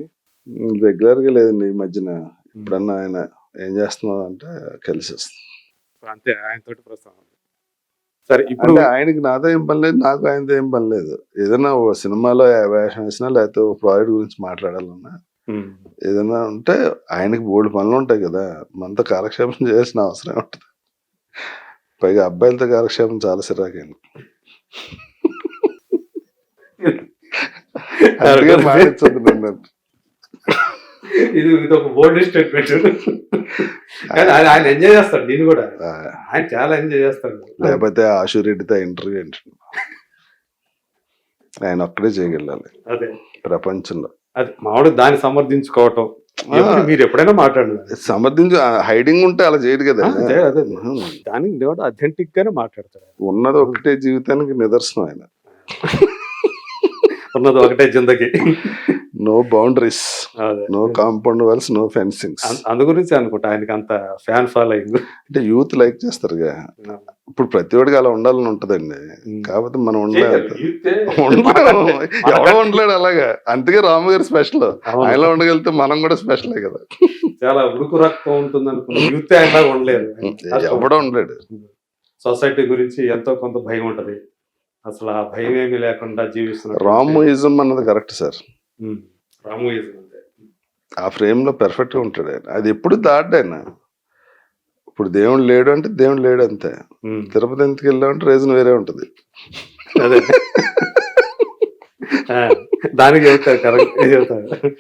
రెగ్యులర్ గా లేదండి, ఈ మధ్యన ఎప్పుడన్నా ఆయన ఏం చేస్తున్నావు అంటే కలిసి వస్తుంది అంతే, ఆయన తోటి ప్రస్తుతం. సరే, ఇప్పుడు ఆయనకి నాతో ఏం పని లేదు, నాకు ఆయనతో ఏం పని లేదు. ఏదైనా ఓ సినిమాలో వేషం వేసినా, లేకపోతే ఓ ప్రాజెక్ట్ గురించి మాట్లాడాలన్నా, ఏదైనా ఉంటే ఆయనకి బోల్డ్ పనులు ఉంటాయి కదా, మనతో కాలక్షేపం చేయాల్సిన అవసరం ఉంటుంది. పైగా అబ్బాయిలతో కాలక్షేపం చాలా సిరాకైంది, అందుకే మాట్లాడుతుంది నన్ను. ఇది ఒక బోల్డ్ స్టేట్మెంట్. ఆయన ఎంజాయ్ చేస్తాడు, దీన్ని కూడా ఆయన చాలా ఎంజాయ్ చేస్తాడు. లేకపోతే ఆశురెడ్డితో ఇంటర్వ్యూ ఏంటి, ఆయన ఒక్కడే చేయగలాలి అదే ప్రపంచంలో. అది మామూలు దాన్ని సమర్థించుకోవటం, మీరు ఎప్పుడైనా మాట్లాడలేదు సమర్థించు, హైడింగ్ ఉంటే అలా చేయడు కదా. అదే దానికి అథెంటిక్ గానే మాట్లాడతాడు. ఉన్నది ఒకటే జీవితానికి నిదర్శనం ఆయన, ఉన్నది ఒకటే జిందగీ, no boundaries, no compound walls, no fencings. అందు గురించి అనుకుంటా ఆయనకి అంత ఫ్యాన్ ఫాలోయింగ్. అంటే యూత్ లైక్ చేస్తారుగా, ఇప్పుడు ప్రతి ఒడికి అలా ఉండాలని ఉంటదండి, కాకపోతే మనం ఎవడో ఉండలేడు అలాగా. అందుకే రాము గారు స్పెషల్, ఆయనలో ఉండగలిగితే మనం కూడా స్పెషలే కదా. చాలా ఉడుకు రక్తం ఉంటుంది అనుకున్నా యూత్ ఆయన ఉండలేదు, ఎవడో ఉండలేడు. సొసైటీ గురించి ఎంతో కొంత భయం ఉంటది, అసలు ఆ భయం ఏమీ లేకుండా జీవిస్తున్నారు. రామోయిజం అన్నది కరెక్ట్ సార్, రామోయిజం అంటే ఆ ఫ్రేమ్ లో పెర్ఫెక్ట్ గా ఉంటాడు ఆయన, అది ఎప్పుడు దాటాడు ఆయన. ఇప్పుడు దేవుడు లేడు అంటే దేవుడు లేడు అంతే, తిరుపతి ఎందుకు వెళ్ళామంటే రీజన్ వేరే ఉంటది. అదే దానికి చెబుతారు, కరెక్ట్ చెబుతారు.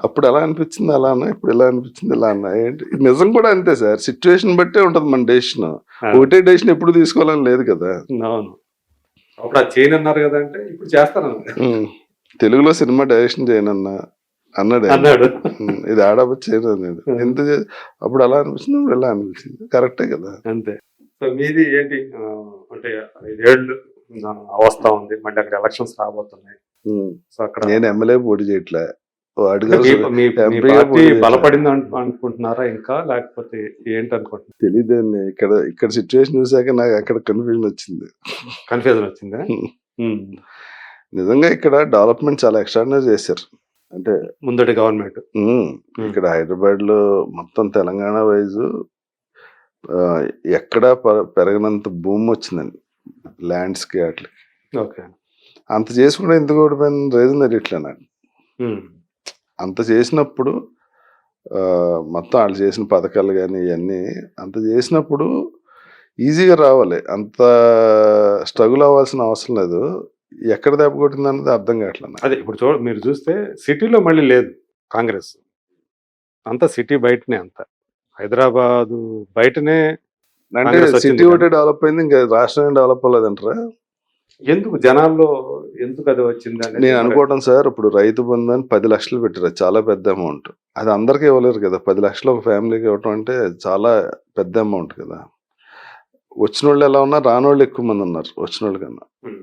అప్పుడు ఎలా అనిపించింది అలా అన్నా, ఇప్పుడు ఎలా అనిపించింది ఇలా అన్నా. ఏంటి నిజం కూడా అంతే సార్, సిచ్యువేషన్ బట్టే ఉంటది మన డెసిషన్. ఒకటే డెసిషన్ ఎప్పుడు తీసుకోవాలని లేదు కదా. అవును, అప్పుడు అది చేయను అన్నారు కదా, అంటే ఇప్పుడు చేస్తాను. తెలుగులో సినిమా డైరెక్షన్ చేయనన్నా అన్నాడు, ఇది ఆడబో చేయను అన్నాడు. ఎంత అప్పుడు అలా అనిపించింది, ఇప్పుడు ఎలా అనిపించింది, కరెక్టే కదా. అంతే. సో మీది ఏంటి అంటే 5 ఏళ్ళు అవస్థ ఉంది, మళ్ళీ అక్కడ ఎలక్షన్స్ రాబోతున్నాయి. సో అక్కడ నేను ఎమ్మెల్యే పోటీ చేయట్లే, బలపడింది అనుకుంటున్నారా ఇంకా, లేకపోతే ఏంటి అనుకుంటున్నారు? తెలియదండి, ఇక్కడ సిచ్యువేషన్ చూసాక నాకు అక్కడ కన్ఫ్యూజన్ వచ్చింది. కన్ఫ్యూజన్ వచ్చిందా? నిజంగా ఇక్కడ డెవలప్మెంట్ చాలా ఎక్స్ట్రాడినరీ చేశారు, అంటే ముందటి గవర్నమెంట్. ఇక్కడ హైదరాబాద్ లో మొత్తం తెలంగాణ వైజ్ ఎక్కడా పెరగనంత భూమి వచ్చిందండి, ల్యాండ్స్ కి అట్లకి. ఓకే, అంత చేసి కూడా ఎందుకు ఓడిపోయిన రీజన్ తెలియట్లే నాకు. అంత చేసినప్పుడు మొత్తం వాళ్ళు చేసిన పథకాలు కానీ ఇవన్నీ అంత చేసినప్పుడు ఈజీగా రావాలి. అంత స్ట్రగుల్ అవ్వాల్సిన అవసరం లేదు. ఎక్కడ దెబ్బ కొట్టిందన్నది అర్థం కావట్లేదు నాకు. అదే ఇప్పుడు మీరు చూస్తే సిటీలో మళ్ళీ లేదు కాంగ్రెస్. అంతా సిటీ బయటనే అంతా. హైదరాబాదు బయటనే అంటే కాంగ్రెస్ వచ్చింది సిటీ కానీ ఒకటే డెవలప్ అయింది. ఇంకా రాష్ట్రం ఏం డెవలప్ అవ్వలేదంటారా? ఎందుకు జనాల్లో ఎందుకు అది వచ్చింది అనేది నేను మరి అనుకోవటం సార్, ఇప్పుడు రైతు బంధు అని 10 లక్షలు పెట్టారు. అది చాలా పెద్ద అమౌంట్. అది అందరికీ ఇవ్వలేరు కదా! 10 లక్షలు ఒక ఫ్యామిలీకి ఇవ్వటం అంటే చాలా పెద్ద అమౌంట్ కదా! వచ్చినోళ్ళు ఎలా ఉన్నారు, రానోళ్ళు ఎక్కువ మంది ఉన్నారు వచ్చినోళ్ళ కన్నా. ఉమ్.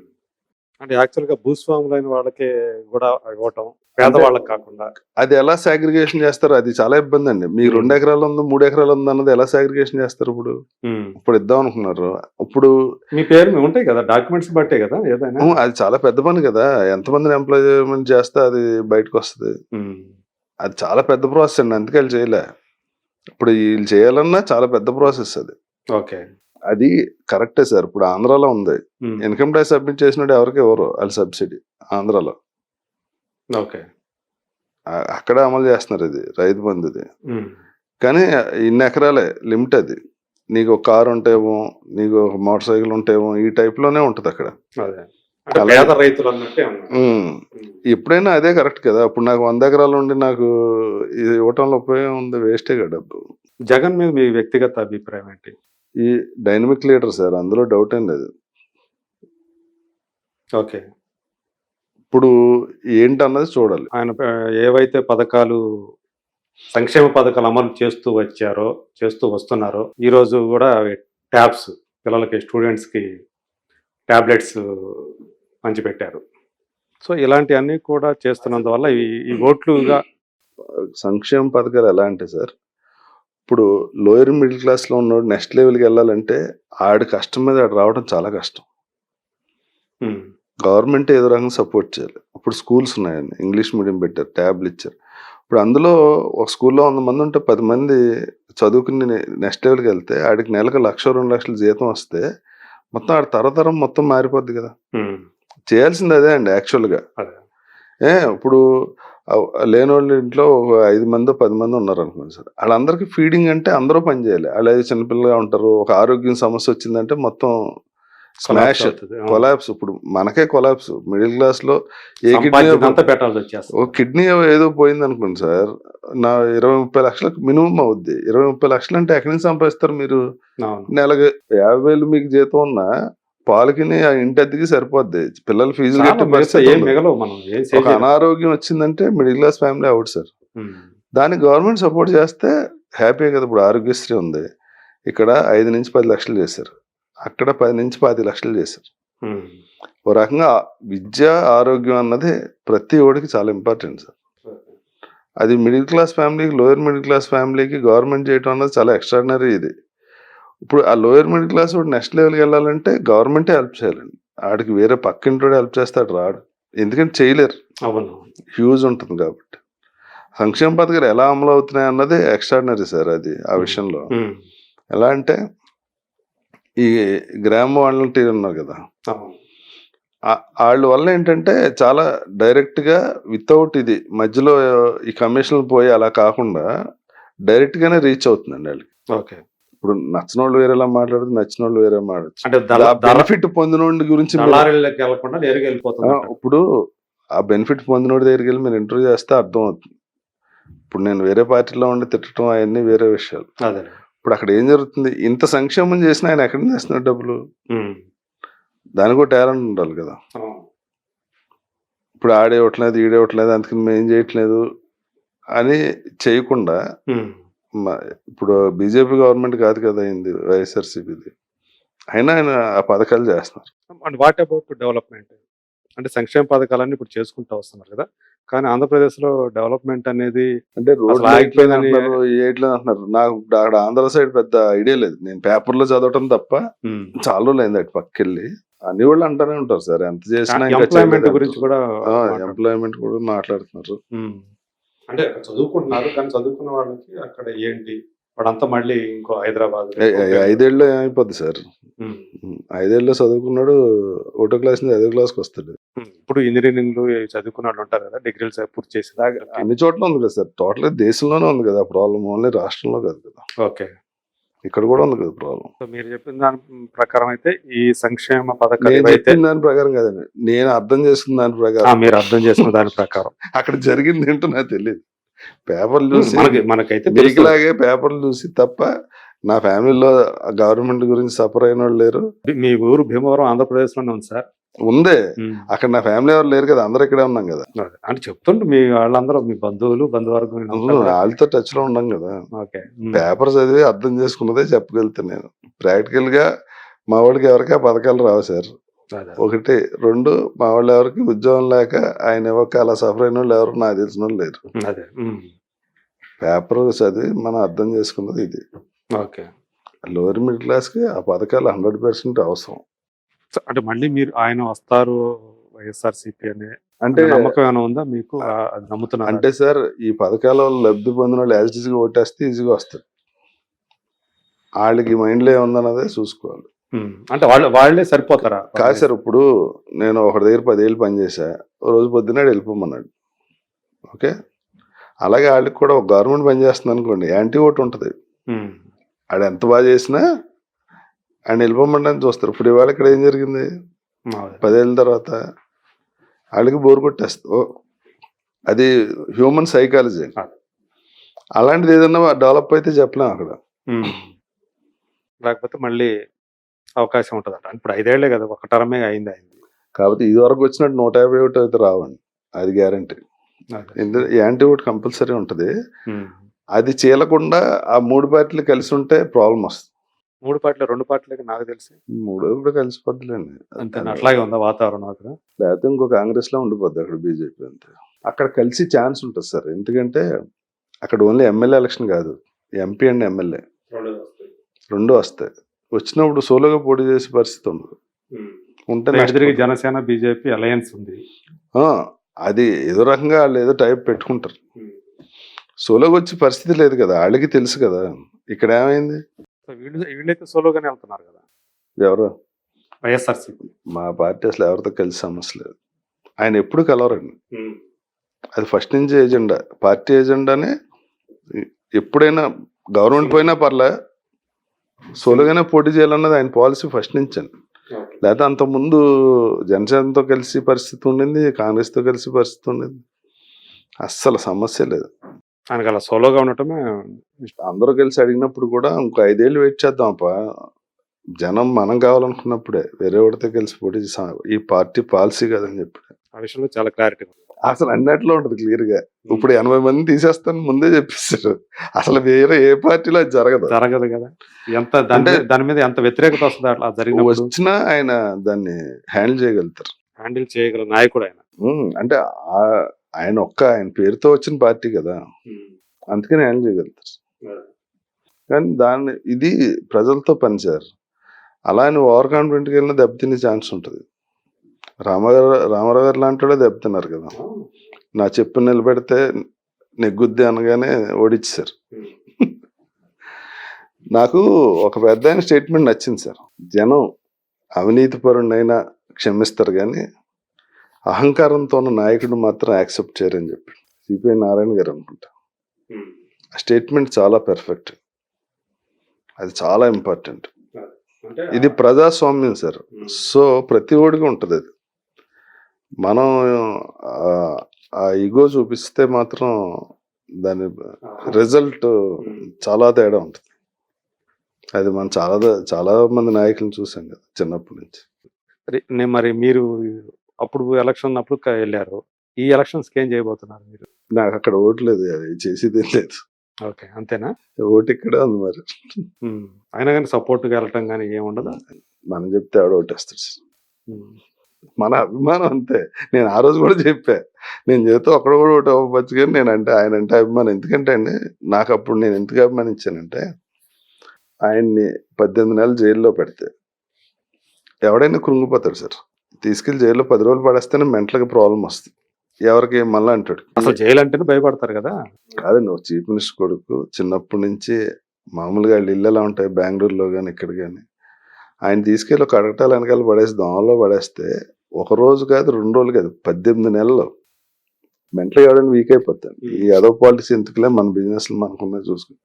అంటే యాక్చువల్గా భూస్వాములైన వాళ్ళకే కూడా ఇవ్వటం అంటే పేదవాళ్ళకి కాకుండా అది ఎలా సాగ్రిగేషన్ చేస్తారు? అది చాలా ఇబ్బంది అండి. మీకు 2 ఎకరాలు ఉంది, 3 ఎకరాలు ఉంది అన్నది ఎలా సాగ్రిగేషన్ చేస్తారు ఇప్పుడు? ఉమ్. ఇప్పుడు ఇద్దాం అనుకున్నారు. ఇప్పుడు మీ పేరు మీద ఉంటాయి కదా డాక్యుమెంట్స్ బట్టే కదా ఏదైనా. అది చాలా పెద్ద పని కదా! ఎంతమందిని ఎంప్లాయ్‌మెంట్ చేస్తే అది బయటకొస్తది. ఉమ్. అది చాలా పెద్ద ప్రాసెస్ అండి. అందుకే ఆళ్ళు చేయలే. ఇప్పుడు ఈళ్ళు చేయాలన్నా చాలా పెద్ద ప్రాసెస్ అది. ఓకే. అది కరెక్టే సార్. ఇప్పుడు ఆంధ్రాలో ఉంది. ఉమ్. ఇన్‌కమ్ టాక్స్ సబ్మిట్ చేసినోడు ఎవరికి ఇవ్వరు ఆళ్ళు సబ్సిడీ ఆంధ్రాలో. ఓకే. అక్కడ అమలు చేస్తున్నారు ఇది రైతు బంధుది. ఉమ్. కానీ ఇన్ని ఎకరాలే లిమిట్ అది. నీకు ఒక కారు ఉంటేమో, నీకు ఒక మోటార్ సైకిల్ ఉంటేమో ఈ టైప్‌లోనే ఉంటదక్కడ. అదే అంటే అలాగే పేద రైతులు అన్నట్టే ఉన్నారు. హ్మ్. ఎప్పుడైనా అదే కరెక్ట్ కదా! ఇప్పుడు నాకు 100 ఎకరాలు ఉండి నాకు ఇది ఇవ్వటంలో ఉపయోగం ఉంది. వేస్టేగా డబ్బు. జగన్ మీద మీ వ్యక్తిగత అభిప్రాయం ఏంటి? ఈ డైనమిక్ లీడర్ సార్, అందులో డౌట్ ఏం లేదు. ఓకే. ఇప్పుడు ఏంటన్నది చూడాలి. ఆయన ఏవైతే పథకాలు సంక్షేమ పథకాలు అమలు చేస్తూ వస్తున్నారో ఈ రోజు కూడా ట్యాబ్స్ పిల్లలకి స్టూడెంట్స్‌కి టాబ్లెట్స్ పంచిపెట్టారు. సో ఇలాంటివన్నీ కూడా చేస్తున్నందువల్ల ఈ ఓట్లుగా సంక్షేమ పథకాలు ఎలా అంటే సార్, ఇప్పుడు లోయర్ మిడిల్ క్లాస్‌లో ఉన్నోడు నెక్స్ట్ లెవెల్‌కి వెళ్ళాలంటే ఆడి కష్టం మీద ఆడు రావడం చాలా కష్టం. హ్మ్. గవర్నమెంట్ ఏదో రకంగా సపోర్ట్ చేయాలి. ఇప్పుడు స్కూల్స్ ఉన్నాయండి. ఇంగ్లీష్ మీడియం పెట్టారు. ట్యాబ్‌లు ఇచ్చారు. ఇప్పుడు అందులో ఒక స్కూల్‌లో 100 మంది ఉంటే 10 మంది చదువుకుని నెక్స్ట్ లెవెల్‌కి వెళ్తే ఆడికి నెలకు 1,00,000, 2,00,000 జీతం వస్తే మొత్తం ఆడి తరతరం మొత్తం మారిపోద్ది కదా! హ్మ్. చేయాల్సింది అదే అండి యాక్చువల్‌గా. అదే. ఇప్పుడు లేనోళ్ళ ఇంట్లో ఒక 5 మందో, 10 మందో ఉన్నారనుకోండి సార్. ఆళ్ళందరికీ ఫీడింగ్ అంటే అందరూ పని చేయాలి. ఆళ్ళేదో చిన్నపిల్లగా ఉంటారు. ఒక ఆరోగ్యం సమస్య వచ్చిందంటే మొత్తం కొలాప్స్ స్మాష్, అవుతది. అవును. కొలాప్స్. ఇప్పుడు మనకే కొలాప్స్. మిడిల్ క్లాస్‌లో ఏ కిడ్నీ సంపాదించిందంతా ఓ పెట్టాల్సొచ్చేస్తది. కిడ్నీ ఏదో పోయిందనుకోండి సార్. 20, 30 లక్షలకు మినిమమ్ అవుద్ది. 20, 30 లక్షలు అంటే ఎక్కడి నుంచి సంపాదిస్తారు మీరు? అవును. నెలకి 50,000 మీకు జీతం ఉన్నా పాలకిని, ఆ ఇంటద్దెకి సరిపోద్ది. పిల్లల ఫీజులు చాలా కట్టే మిగతా పరిస్థితి ఏం ఉండదు. మిగలవు మనం ఏం ఒక సేవ్ చేయలేం. అనారోగ్యం వచ్చిందంటే middle class family out sir. హ్మ్. దానికి గవర్నమెంట్ సపోర్ట్ చేస్తే హ్యాపీయే కదా! ఇప్పుడు ఆరోగ్యశ్రీ ఉంది. ఇక్కడ 5-10 లక్షలు చేశారు. అక్కడ 10-25 లక్షలు చేశారు. హ్మ్. ఓ రకంగా విద్య, ఆరోగ్యం అన్నది ప్రతి ఒడికి చాలా ఇంపార్టెంట్ సార్. అది మిడిల్ క్లాస్ ఫ్యామిలీకి, లోయర్ మిడిల్ క్లాస్ ఫ్యామిలీకి గవర్నమెంట్ చేయటం అన్నది చాలా ఎక్స్ట్రాడినరీ ఇది. ఇప్పుడు ఆ లోయర్ మిడిల్ క్లాస్ వాడు నెక్స్ట్ లెవెల్‌కి వెళ్ళాలంటే గవర్నమెంటే హెల్ప్ చేయాలండి. ఆడికి వేరే పక్కింటోడు హెల్ప్ చేస్తాడు రాడు. ఎందుకంటే చేయలేరు. అవును. హ్యూజ్ ఉంటుంది కాబట్టి. సంక్షేమ పథకాలు ఎలా అమలు అవుతున్నాయి అన్నది ఎక్స్ట్రాడినరీ సార్ అది ఆ విషయంలో. హ్మ్. ఎలా అంటే ఈ గ్రామ వాలంటీర్ ఉన్నారు కదా! అవును. ఆళ్ళ వల్ల ఏంటంటే చాలా డైరెక్ట్‌గా వితౌట్ ఇది మధ్యలో ఈ కమిషన్‌లు పోయి అలా కాకుండా డైరెక్ట్‌గానే రీచ్ అవుతుందండి ఆళ్ళకి. ఓకే. ఇప్పుడు నచ్చనోళ్ళు వేరేలా మాట్లాడదు, నచ్చినోళ్ళు వేరే మాట్లాడొచ్చు. అంటే ఆ బెనిఫిట్ పొందినోడి గురించి మీరు దళారీలకి వెళ్ళకుండా నేరుగా వెళ్ళిపోతుందంటారు. ఇప్పుడు ఆ బెనిఫిట్ పొందినోడి దగ్గరికెళ్ళి మీరు ఇంటర్వ్యూ చేస్తే అర్థమవుతుంది. ఇప్పుడు నేను వేరే పార్టీలో ఉండి తిట్టడం అయన్నీ వేరే విషయాలు. అదే. ఇప్పుడు అక్కడ ఏం జరుగుతుంది? ఇంత సంక్షేమం చేసినా ఆయన ఎక్కడి నుంచి తెస్తున్నాడు డబ్బులు? హ్మ్. దానికి కూడా టాలెంట్ ఉండాలి కదా! అవును. ఇప్పుడు ఆడివ్వట్లేదు, ఈడివ్వట్లేదు, అందుకని మేం చేయట్లేదు అని చేయకుండా హ్మ్. ఇప్పుడు బీజేపీ గవర్నమెంట్ కాదు కదా అయింది, వైఎస్ఆర్‌సీపీది. అయినా ఆయన ఆ పథకాలు చేస్తున్నారు. And what about development? అంటే సంక్షేమ పథకాలన్నీ ఇప్పుడు చేసుకుంటూ వస్తున్నారు కదా! కానీ ఆంధ్రప్రదేశ్‌లో డెవలప్‌మెంట్ అనేది అంటే అసలు రోడ్లు వేయట్లేదు ఆగిపోయిందని అంటున్నారు, వేయట్లేదు అంటున్నారు. నాకు అక్కడ ఆంధ్ర సైడ్ పెద్ద ఐడియా లేదు. నేను పేపర్‌లో చదవటం తప్ప హ్మ్. చాలా రోజులైంది అటు పక్కెళ్ళి. అన్ని వాళ్ళు అంటానే ఉంటారు సార్. ఎంత చేసినా ఇంకా ఎంప్లాయ్‌మెంట్ చేయలేదు గురించి అంటారు. కూడా ఎంప్లాయ్‌మెంట్ కూడా మాట్లాడుతున్నారు. హ్మ్. అంటే చదువుకుంటున్నారు. కానీ చదువుకున్న వాళ్ళకి అక్కడ ఏంటి? వాడంతా మళ్ళీ ఇంకో హైదరాబాద్ 5 ఏళ్ళలో ఏమైపోద్ది సార్? 5 ఏళ్ళలో చదువుకున్నాడు ఒకటో క్లాస్ నుంచి 5వ క్లాస్‌కి వస్తాడు. ఇప్పుడు ఇంజినీరింగ్‌లు చదువుకున్న వాళ్ళు ఉంటారు కదా! డిగ్రీలు పూర్తి చేసిన వాళ్ళకి. అన్ని చోట్ల ఉంది కదా సార్. టోటల్‌గా దేశంలోనే ఉంది కదా ప్రాబ్లమ్. ఓన్లీ రాష్ట్రంలో కాదు కదా. ఓకే. ఇక్కడ కూడా ఉంది కదా ప్రాబ్లం. సో మీరు చెప్పిన దాని ప్రకారం అయితే ఈ సంక్షేమ పథకాలు నేను ఏవైతే చెప్పిన దాని ప్రకారం కదండి, నేను అర్థం చేసుకున్న దాని ప్రకారం. మీరు అర్థం చేసుకున్న దాని ప్రకారం అక్కడ జరిగింది ఏంటో నాకు తెలియదు. పేపర్లు చూసి మనకైతే మీకులాగే పేపర్లు చూసి తప్ప నా ఫ్యామిలీలో గవర్నమెంట్ గురించి సఫర్ అయిన వాళ్ళు లేరు. మీ ఊరు భీమవరం ఆంధ్రప్రదేశ్ లోనే ఉంది సార్. ఉందే, అక్కడ నా ఫ్యామిలీ ఎవరు లేరు కదా, అందరూ ఇక్కడే ఉన్నాం కదా. అంటే చెప్తుంటే మీ వాళ్ళందరూ మీ బంధువులు బంధువర్గం వాళ్ళతో టచ్ లో ఉన్నాం కదా. ఓకే. పేపర్ చదివి అర్థం చేసుకున్నదే చెప్పగలుగుతాను నేను. ప్రాక్టికల్ గా మా వాడికి ఎవరికి ఆ పథకాలు రావు సార్. ఒకటి, రెండు, మా వాళ్ళు ఎవరికి ఉద్యోగం లేక ఆయన ఇవ్వక అలా సఫర్ అయిన వాళ్ళు ఎవరు నాకు తెలిసిన వాళ్ళు లేరు. పేపర్ చదివి మనం అర్థం చేసుకున్నది ఇది. ఓకే. లోవర్ మిడిల్ క్లాస్ కి ఆ పథకాలు 100% అవసరం. అంటే మళ్ళీ మీరు ఆయన వస్తారు వైఎస్ఆర్సీపీ అనే అంటే నమ్మకం ఏమైనా ఉందా మీకు? నమ్ముతున్నారు అంటే సార్, ఈ పథకాల వల్ల లబ్ధి పొందిన వాళ్ళు యాజ్ ఈజీగా ఓటేస్తే ఈజీగా వస్తారు. వాళ్ళకి మైండ్ లో ఏముందన్నదే చూసుకోవాలి. అంటే వాళ్ళే సరిపోతారా? కాదు సార్, ఇప్పుడు నేను ఒకటి దగ్గర 10 ఏళ్ళు పనిచేసా, రోజు పొద్దున్నాడు వెళ్ళిపోమన్నాడు. ఓకే, అలాగే వాళ్ళకి కూడా ఒక గవర్నమెంట్ పని చేస్తుంది అనుకోండి, యాంటీ ఓట్ ఉంటుంది. ఆడు ఎంత బాగా చేసినా ఆయన వెళ్ళిపోమని చూస్తారు. ఇప్పుడు ఇవాళ ఇక్కడ ఏం జరిగింది, 10 ఏళ్ళ తర్వాత వాళ్ళకి బోర్ కొట్టేస్తుంది. అది హ్యూమన్ సైకాలజీ. అలాంటిది ఏదన్నా డెవలప్ అయితే చెప్పలేం అక్కడ. లేకపోతే మళ్ళీ అవకాశం ఉంటుంది అంట. ఇప్పుడు 5 ఏళ్లే కదా, ఒక టర్మే అయింది. కాబట్టి ఇది వరకు వచ్చినట్టు 151 అయితే రావండి, అది గ్యారంటీ. యాంటీ ఓట్ కంపల్సరీ ఉంటుంది. అది చీలకుండా ఆ 3 పార్టీలు కలిసి ఉంటే ప్రాబ్లం వస్తుంది. 3 పార్టీలు 2 పార్టీలకి నాకు తెలిసి 3 కూడా కలిసిపోద్దులేండి. అంతే, అట్లాగే ఉందా వాతావరణం అక్కడ? లేకపోతే ఇంకో కాంగ్రెస్ లో ఉండిపోద్ది అక్కడ బీజేపీ. అంతే, అక్కడ కలిసి ఛాన్స్ ఉంటుంది సార్. ఎందుకంటే అక్కడ ఓన్లీ ఎమ్మెల్యే ఎలక్షన్ కాదు, ఎంపీ అండ్ ఎమ్మెల్యే రెండు వస్తాయి. వచ్చినప్పుడు సోలోగా పోటీ చేసే పరిస్థితి ఉండదు. ఉంటే జనసేన బీజేపీ అలయన్స్ ఉంది, అది ఏదో రకంగా వాళ్ళు ఏదో టైప్ పెట్టుకుంటారు. సోలోగా వచ్చే పరిస్థితి లేదు కదా, వాళ్ళకి తెలుసు కదా. ఇక్కడ ఏమైంది, వీళ్ళైతే సోలోగానే వెళ్తున్నారు కదా. ఎవరు? వైఎస్ఆర్సీపీ. మా పార్టీ అసలు ఎవరితో కలిసి సమస్య లేదు. ఆయన ఎప్పుడు కలవరండి, అది ఫస్ట్ నుంచి ఏజెండా, పార్టీ ఎజెండానే. ఎప్పుడైనా గవర్నమెంట్ పోయినా పర్లే, సోలోగానే పోటీ చేయాలన్నది ఆయన పాలసీ ఫస్ట్ నుంచి అండి. లేకపోతే అంతకుముందు జనసేనతో కలిసి పరిస్థితి ఉండింది, కాంగ్రెస్తో కలిసి పరిస్థితి ఉండింది, అస్సలు సమస్య లేదు. ఆయనకు అలా సోలోగా ఉండటమే. అందరూ కలిసి అడిగినప్పుడు కూడా ఇంకో 5 ఏళ్ళు వెయిట్ చేద్దాం అప్ప, జనం మనం కావాలనుకున్నప్పుడే వేరే వాడితో కలిసి పోటీ ఈ పార్టీ పాలసీ కదని చెప్పి ఆ విషయంలో చాలా క్లారిటీ ఉంది. అసలు అన్నట్లో ఉంటుంది క్లియర్ గా. ఇప్పుడు 80 మంది తీసేస్తాను ముందే చెప్పేస్తారు. అసలు వేరే ఏ పార్టీలో అది జరగదు కదా. ఎంత దాని మీద ఎంత వ్యతిరేకత వస్తుంది అట్లా జరిగిన వచ్చినా ఆయన దాన్ని హ్యాండిల్ చేయగల నాయకుడు ఆయన. అంటే ఆయన ఆయన పేరుతో వచ్చిన పార్టీ కదా, అందుకని హ్యాండిల్ చేయగలుగుతారు. కానీ ఇది ప్రజలతో పనిచేయరు. అలా అని ఓవర్ కాన్ఫిడెంట్కి వెళ్ళినా దెబ్బతినే ఛాన్స్ ఉంటుంది. రామారావు గారు లాంటి వాళ్ళే దెబ్బతిన్నారు కదా. నా చెప్పు నిలబెడితే నెగ్గుద్ది అనగానే ఓడిచ్చారు. నాకు ఒక పెద్ద ఆయన స్టేట్మెంట్ నచ్చింది సార్, జనం అవినీతి పరుణైనా క్షమిస్తారు కానీ అహంకారంతో ఉన్న నాయకుడు మాత్రం యాక్సెప్ట్ చేయరని చెప్పి సిపిఐ నారాయణ గారు అనుకుంటా. ఆ స్టేట్మెంట్ చాలా పెర్ఫెక్ట్, అది చాలా ఇంపార్టెంట్. ఇది ప్రజాస్వామ్యం సార్. సో ప్రతి ఓడిగా ఉంటుంది అది. మనం ఆ ఈగో చూపిస్తే మాత్రం దాని రిజల్ట్ చాలా తేడా ఉంటుంది. అది మనం చాలా మంది నాయకులను చూసాం కదా చిన్నప్పటి నుంచి. మరి మీరు అప్పుడు ఎలక్షన్ అప్పుడు వెళ్ళారు, ఈ ఎలక్షన్స్ ఏం చేయబోతున్నారు మీరు? నాకు అక్కడ ఓటు లేదు, అది చేసేది లేదు. ఓకే, అంతేనా? ఓటు ఇక్కడే ఉంది మరి. అయినా కానీ సపోర్ట్గా వెళ్ళటం కానీ ఏముండదు. మనం చెప్తే ఆడ ఓటేస్తాడు. మన అభిమానం అంతే. నేను ఆ రోజు కూడా చెప్పా, నేను చెబితే ఒక్కడ కూడా ఓటు అవ్వచ్చు కానీ ఆయన అంటే అభిమానం. ఎందుకంటే అండి, నాకు అప్పుడు నేను ఎందుకు అభిమానించానంటే, ఆయన్ని 18 నెలలు జైల్లో పెడితే ఎవడైనా కృంగిపోతాడు సార్. తీసుకెళ్లి జైల్లో 10 రోజులు పడేస్తేనే మెంటల్గా ప్రాబ్లం వస్తుంది. ఎవరికి మళ్ళీ అంటాడు. అసలు జైలు అంటేనే భయపడతారు కదా. కాదండి, ఒక చీఫ్ మినిస్టర్ కొడుకు చిన్నప్పటి నుంచి మామూలుగా వాళ్ళు ఇల్లు ఎలా ఉంటాయి బెంగళూరులో కానీ ఇక్కడ కానీ, ఆయన తీసుకెళ్ళి ఒక అడగటాలు వెనకాల పడేసి దోమలో పడేస్తే 1 రోజు కాదు 2 రోజులు కాదు 18 నెలలు మెంటల్ ఎవడైనా వీక్ అయిపోతాను. ఈ అదో పాలిటిక్స్ ఎందుకులే, మన బిజినెస్ మనకున్నా చూసుకుని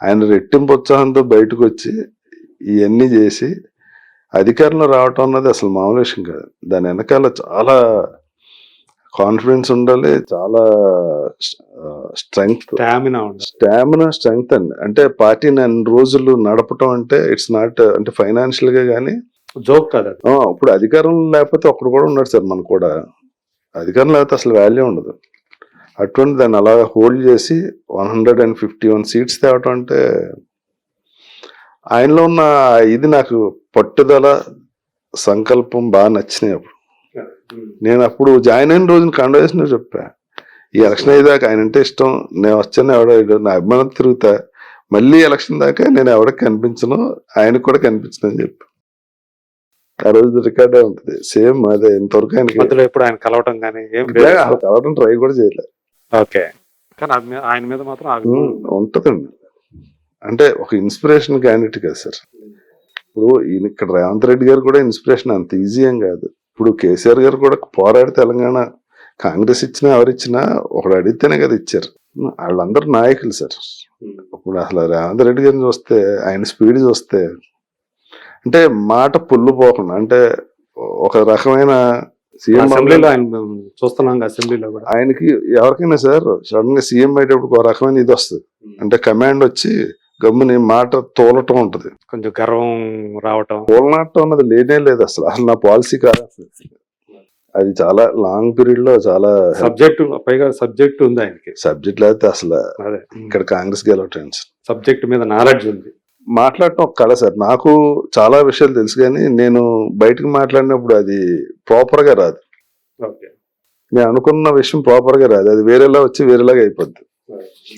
ఆయన రెట్టింపు ఉత్సాహంతో బయటకు వచ్చి ఇవన్నీ చేసి అధికారంలో రావటం అన్నది అసలు మామూలు విషయం కాదు. దాని వెనకాల చాలా కాన్ఫిడెన్స్ ఉండాలి, చాలా స్ట్రెంగ్త్, స్ట్రెంగ్త్ అండి. అంటే పార్టీని అన్ని రోజులు నడపటం అంటే ఇట్స్ నాట్ అంటే ఫైనాన్షియల్ గా కానీ జోక్ కదా. ఇప్పుడు అధికారం లేకపోతే ఒక్కడు కూడా ఉన్నాడు సార్. మనకు కూడా అధికారం లేకపోతే అసలు వాల్యూ ఉండదు. అటువంటి దాన్ని అలా హోల్డ్ చేసి 151 సీట్స్ తేవటం అంటే ఆయనలో ఉన్న ఇది నాకు పట్టుదల, సంకల్పం బాగా నచ్చినాయి. అప్పుడు నేను అప్పుడు జాయిన్ అయిన రోజున కండవేసిన చెప్పా, ఈ ఎలక్షన్ అయ్యేదాకా ఆయన అంటే ఇష్టం, నేను వచ్చాను ఎవడో నా అభిమానం తిరుగుతా, మళ్ళీ ఎలక్షన్ దాకా నేను ఎవరికి కనిపించను, ఆయనకు కూడా కనిపించను అని చెప్పి ఆ రోజు రికార్డే ఉంటుంది. సేమ్ అదే ఇంతవరకు ఆయన కలవటం కానీ కలవటం ట్రై కూడా చేయలేదు. ఓకే, కానీ ఆయన మీద మాత్రం ఉంటదండి. అంటే ఒక ఇన్స్పిరేషన్ క్యాండిడేట్ కదా సార్. ఇప్పుడు ఈయన ఇక్కడ రేవంత్ రెడ్డి గారు కూడా ఇన్స్పిరేషన్ అంత ఈజీ ఏం కాదు. ఇప్పుడు కేసీఆర్ గారు కూడా పోరాడి తెలంగాణ కాంగ్రెస్ ఇచ్చినా ఎవరిచ్చినా ఒకడు అడిగితేనే కదా ఇచ్చారు. వాళ్ళందరూ నాయకులు సార్. ఇప్పుడు అసలు రేవంత్ రెడ్డి గారిని చూస్తే, ఆయన స్పీడ్ చూస్తే, అంటే మాట పుల్లు పోకుండా, అంటే ఒక రకమైన సీఎం చూస్తున్నాం అసెంబ్లీలో కూడా ఆయనకి ఎవరికైనా సార్ సడన్ గా సీఎం అయ్యేటప్పుడు ఒక రకమైన ఇది వస్తుంది. అంటే కమాండ్ వచ్చి గమ్ముని మాట తోలటం ఉంటది, కొంచెం గర్వం రావటం. తోలనాటం అన్నది లేనే లేదు అసలు. అసలు నా పాలసీ కాదు అది. చాలా లాంగ్ పీరియడ్ లో చాలా సబ్జెక్ట్ ఉంది ఆయనకి. సబ్జెక్ట్ లేకపోతే అసలు ఇక్కడ కాంగ్రెస్ గెలవటం సబ్జెక్ట్ మీద నాలెడ్జ్ ఉంది. మాట్లాడటం ఒక కళ సార్. నాకు చాలా విషయాలు తెలుసు కానీ నేను బయటకు మాట్లాడినప్పుడు అది ప్రాపర్ గా రాదు. నేను అనుకున్న విషయం ప్రాపర్ గా రాదు, అది వేరేలా వచ్చి వేరేలాగా అయిపోద్ది.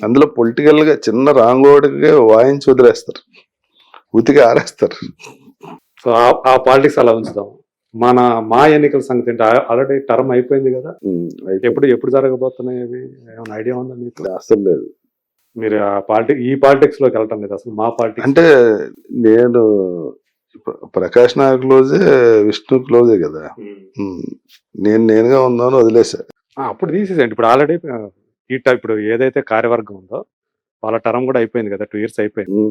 అందులో పొలిటికల్ గా చిన్న రాంగోడిగా వాయించి వదిలేస్తారు, ఉతికి ఆరేస్తారు. సో ఆ పాలిటిక్స్ అలా ఉంచుదాం. మా ఎన్నికల సంగతి ఏంటి? ఆల్రెడీ టర్మ్ అయిపోయింది కదా, ఎప్పుడు జరగబోతున్నాయి అవి ఏమైనా ఐడియా ఉందా మీకు? అసలు లేదు. మీరు ఈ పాలిటిక్స్ లోకి వెళ్ళటం లేదు అసలు. మా పాలిటిక్స్ అంటే నేను ప్రకాష్ నాయక్ క్లోజే, విష్ణు క్లోజే కదా. నేనుగా ఉందాను వదిలేసా. అప్పుడు తీసేసండి. ఇప్పుడు ఆల్రెడీ ఇప్పుడు ఏదైతే కార్యవర్గం ఉందో వాళ్ళ టర్మ్ కూడా అయిపోయింది కదా, 2 years అయిపోయింది.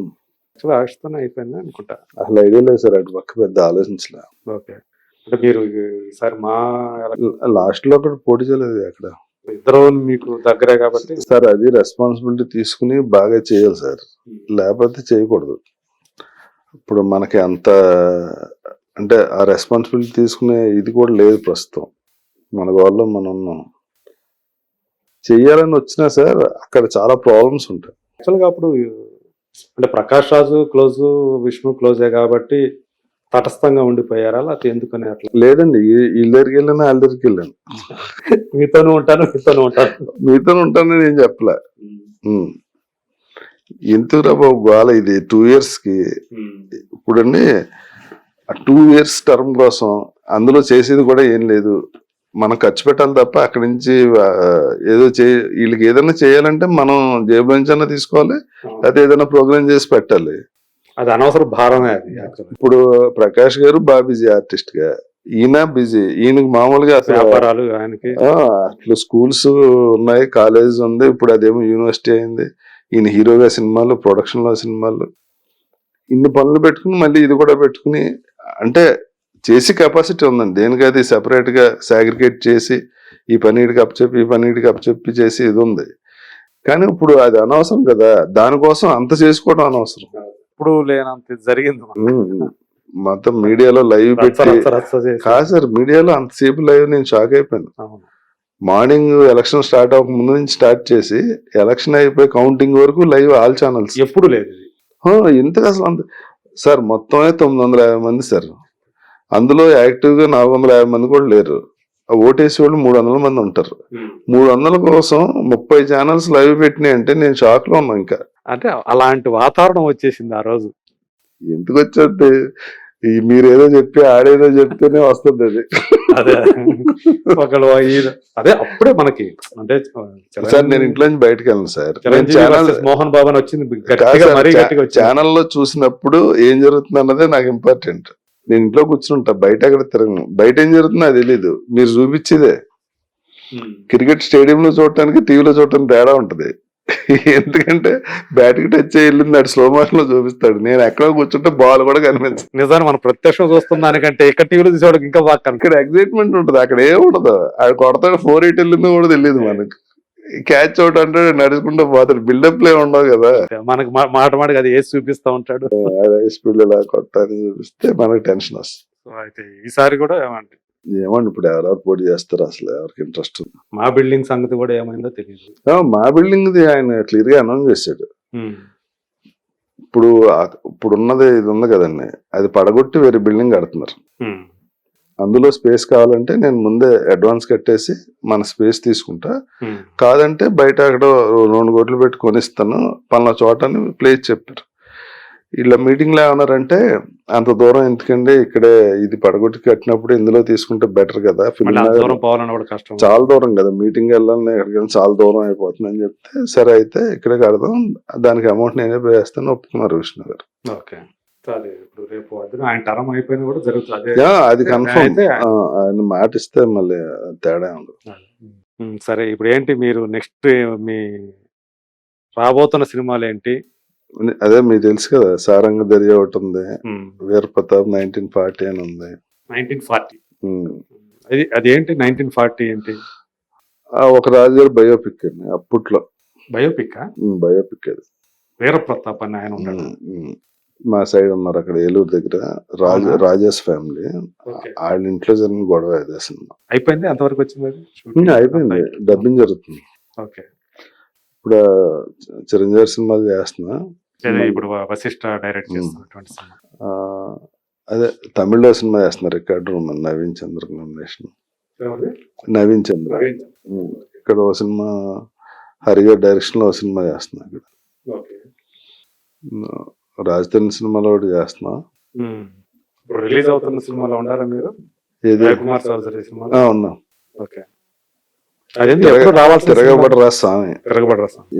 అయిపోయింది అనుకుంటా. అసలు ఐడియా లేదు సార్, అటు పక్క పెద్ద ఆలోచించలే. ఓకే, అంటే మీరు ఈసారి మా లాస్ట్ లో కూడా పోటీ చేయలేదు అక్కడ. ఇద్దరు మీకు దగ్గరే కాబట్టి సార్ అది రెస్పాన్సిబిలిటీ తీసుకుని బాగా చేయాలి సార్, లేకపోతే చేయకూడదు. ఇప్పుడు మనకి అంత అంటే ఆ రెస్పాన్సిబిలిటీ తీసుకునే ఇది కూడా లేదు ప్రస్తుతం. మన వాళ్ళు మనం చెయ్యాలని వచ్చినా సార్ అక్కడ చాలా ప్రాబ్లమ్స్ ఉంటాయి. యాక్చువల్గా అప్పుడు అంటే ప్రకాష్ రాజు క్లోజ్, విష్ణు క్లోజే కాబట్టి తటస్థంగా ఉండిపోయారా, లేకపోతే ఎందుకని అట్లా? లేదండి, వీళ్ళ దగ్గరికి వెళ్ళాను, వాళ్ళ దగ్గరికి వెళ్ళాను. మీతోనూ ఉంటాను నేను చెప్పలే. ఎందుకురా బాబు గోల ఇది 2 years కి. ఇప్పుడండి ఆ 2 years టర్మ్ కోసం అందులో చేసేది కూడా ఏం లేదు. మనం ఖర్చు పెట్టాలి తప్ప అక్కడి నుంచి ఏదో వీళ్ళకి ఏదైనా చేయాలంటే మనం జేబు నుంచి అన్నా తీసుకోవాలి, లేకపోతే ఏదైనా ప్రోగ్రామ్ చేసి పెట్టాలి. అది అనవసరం భారమే అది. ఇప్పుడు ప్రకాష్ గారు బాగా బిజీ ఆర్టిస్ట్ గా, ఈయన బిజీ. ఈయనకి మామూలుగా వ్యాపారాలు, ఆయనకి అట్లా స్కూల్స్ ఉన్నాయి, కాలేజ్ ఉంది, ఇప్పుడు అదేమో యూనివర్సిటీ అయింది. ఈయన హీరోగా సినిమాలు, ప్రొడక్షన్ లో సినిమాలు, ఇన్ని పనులు పెట్టుకుని మళ్ళీ ఇది కూడా పెట్టుకుని, అంటే చేసి కెపాసిటీ ఉందండి. దేనికది సెపరేట్ గా సాగ్రిగేట్ చేసి ఈ పన్నీటికి అప్పచెప్పి ఈ పన్నీటికి అప్పచెప్పి చేసి ఇది ఉంది. కానీ ఇప్పుడు అది అనవసరం కదా, దానికోసం అంత చేసుకోవడం అనవసరం. ఇప్పుడు లేనంత జరిగింది మొత్తం మీడియాలో లైవ్ పెట్టి. కాదు సార్, మీడియాలో అంతసేపు లైవ్ నేను షాక్ అయిపోయాను. మార్నింగ్ ఎలక్షన్ స్టార్ట్ అవ్వక ముందు నుంచి స్టార్ట్ చేసి ఎలక్షన్ అయిపోయి కౌంటింగ్ వరకు లైవ్ ఆల్ ఛానల్స్. ఎప్పుడు లేదు ఎందుకు అసలు అంత సార్? మొత్తమే 950 మంది సార్. అందులో యాక్టివ్ గా 450 మంది కూడా లేరు. ఓటేసి వాళ్ళు 300 మంది ఉంటారు. 300 కోసం 30 ఛానల్స్ లైవ్ పెట్టినాయి అంటే నేను షాక్ లో ఉన్నా. ఇంకా అంటే అలాంటి వాతావరణం వచ్చేసింది ఆ రోజు. ఎందుకు వచ్చేది? మీరేదో చెప్పి ఆడేదో చెప్తేనే వస్తుంది అది. అదే అప్పుడే మనకి అంటే సార్ నేను ఇంట్లో నుంచి బయటకు వెళ్ళను సార్. మోహన్ బాబు అని వచ్చింది ఛానల్లో చూసినప్పుడు ఏం జరుగుతుంది అన్నదే నాకు ఇంపార్టెంట్. నేను ఇంట్లో కూర్చుంటా, బయట ఎక్కడ తిరగను. బయట ఏం జరుగుతుందో అది తెలీదు, మీరు చూపించేదే. క్రికెట్ స్టేడియంలో చూడటానికి టీవీలో చూడటానికి తేడా ఉంటది. ఎందుకంటే బ్యాట్కి టచ్ అయ్యి వెళ్ళింది అటు స్లో మోషన్ లో చూపిస్తాడు. నేను ఎక్కడో కూర్చుంటే బాల్ కూడా కనిపించదు. నిజాన్ని మనం ప్రత్యక్షం చూస్తున్న దానికంటే ఇక్కడ టీవీలో చూసేవాడికి ఇంకా బాగా ఇక్కడ ఎగ్జైట్మెంట్ ఉంటుంది, అక్కడ ఏం ఉండదు. ఆడ కొడతాడు 4-8 వెళ్ళిందో కూడా తెలియదు మనకు. క్యాచ్ అవుట్ అంటే నడుచుకుంటూ పోతాడు, బిల్డప్ లే ఉండవు కదా. మనకి మాట మాటకి అది వేసి చూపిస్తా ఉంటాడు. అదే స్పీడ్ ఇలా కొట్టాలని చూపిస్తే మనకు టెన్షన్ వస్తుంది. సో అయితే ఈసారి కూడా ఏమంటే ఏమండి ఇప్పుడు ఎవరెవరు పోటీ చేస్తారు, అసలు ఎవరికి ఇంట్రెస్ట్ ఉంది? మా బిల్డింగ్ సంగతి కూడా ఏమైందో తెలియదు. మా బిల్డింగ్ ఆయన క్లియర్ గా అనౌన్స్ చేశాడు. ఇప్పుడు ఇప్పుడు ఉన్నది ఇది ఉంది కదండి, అది పడగొట్టి వేరే బిల్డింగ్ కడుతున్నారు. అందులో స్పేస్ కావాలంటే నేను ముందే అడ్వాన్స్ కట్టేసి మన స్పేస్ తీసుకుంటా, కాదంటే బయట అక్కడ 2 కోట్లు పెట్టి కొనిస్తాను పలానా చోట అని ప్లేస్ చెప్పారు. ఇలా మీటింగ్ లో ఏమన్నారంటే అంత దూరం ఎందుకండి, ఇక్కడే ఇది పడగొట్టి కట్టినప్పుడు ఇందులో తీసుకుంటే బెటర్ కదా, చాలా దూరం కదా, మీటింగ్ వెళ్ళాలని ఎక్కడికి చాలా దూరం అయిపోతుంది అని చెప్తే, సరే అయితే ఇక్కడే కడదాం, దానికి అమౌంట్ నేనే పే చేస్తాను ఒప్పుకున్నారు విష్ణు గారు. అది కన్ఫర్మ్, ఆయన మాట ఇస్తే మళ్ళీ తేడా ఉండదు. సరే ఇప్పుడు ఏంటి మీరు నెక్స్ట్ మీ రాబోతున్న సినిమాలు ఏంటి? అదే మీకు తెలుసు కదా, సారంగ దర్యా ఒకటి ఉంది, వీర ప్రతాప్ 1940 అని ఉంది. 1940 అది ఏంటి? 1940 ఏంటి? ఒక రాజుగారు బయోపిక్ అండి అప్పట్లో. బయోపిక్ బయోపిక్ అది. వీర ప్రతాప్ అని ఆయన ఉన్నాడు. మా సైడ్ ఉన్నారు అక్కడ ఏలూరు దగ్గర, రాజేష్ ఫ్యామిలీ, వాళ్ళ ఇంట్లో జరిగిన గొడవ అదే సినిమా. అయిపోయింది అంతవరకు వచ్చింది? అయిపోయింది, డబ్బింగ్ జరుగుతుంది. ఓకే. ఇప్పుడు చిరంజీవి సినిమాలు చేస్తున్నా, ఇప్పుడు వశిష్ఠ డైరెక్ట్ చేస్తున్నటువంటి సినిమా. అదే తమిళ్లో సినిమా చేస్తున్నారు, రికార్డ్ రూమ్, నవీన్ చంద్ర నామినేషన్. నవీన్ చంద్ర ఇక్కడ ఓ సినిమా, హరిగారి డైరెక్షన్ లో సినిమా చేస్తున్నా ఇక్కడ. రాజధాని సినిమాలో ఒకటి చేస్తున్నా. రిలీజ్ అవుతున్న సినిమాలో ఉన్నారా మీరు? ఉన్నా. తిరగబడరా స్వామి,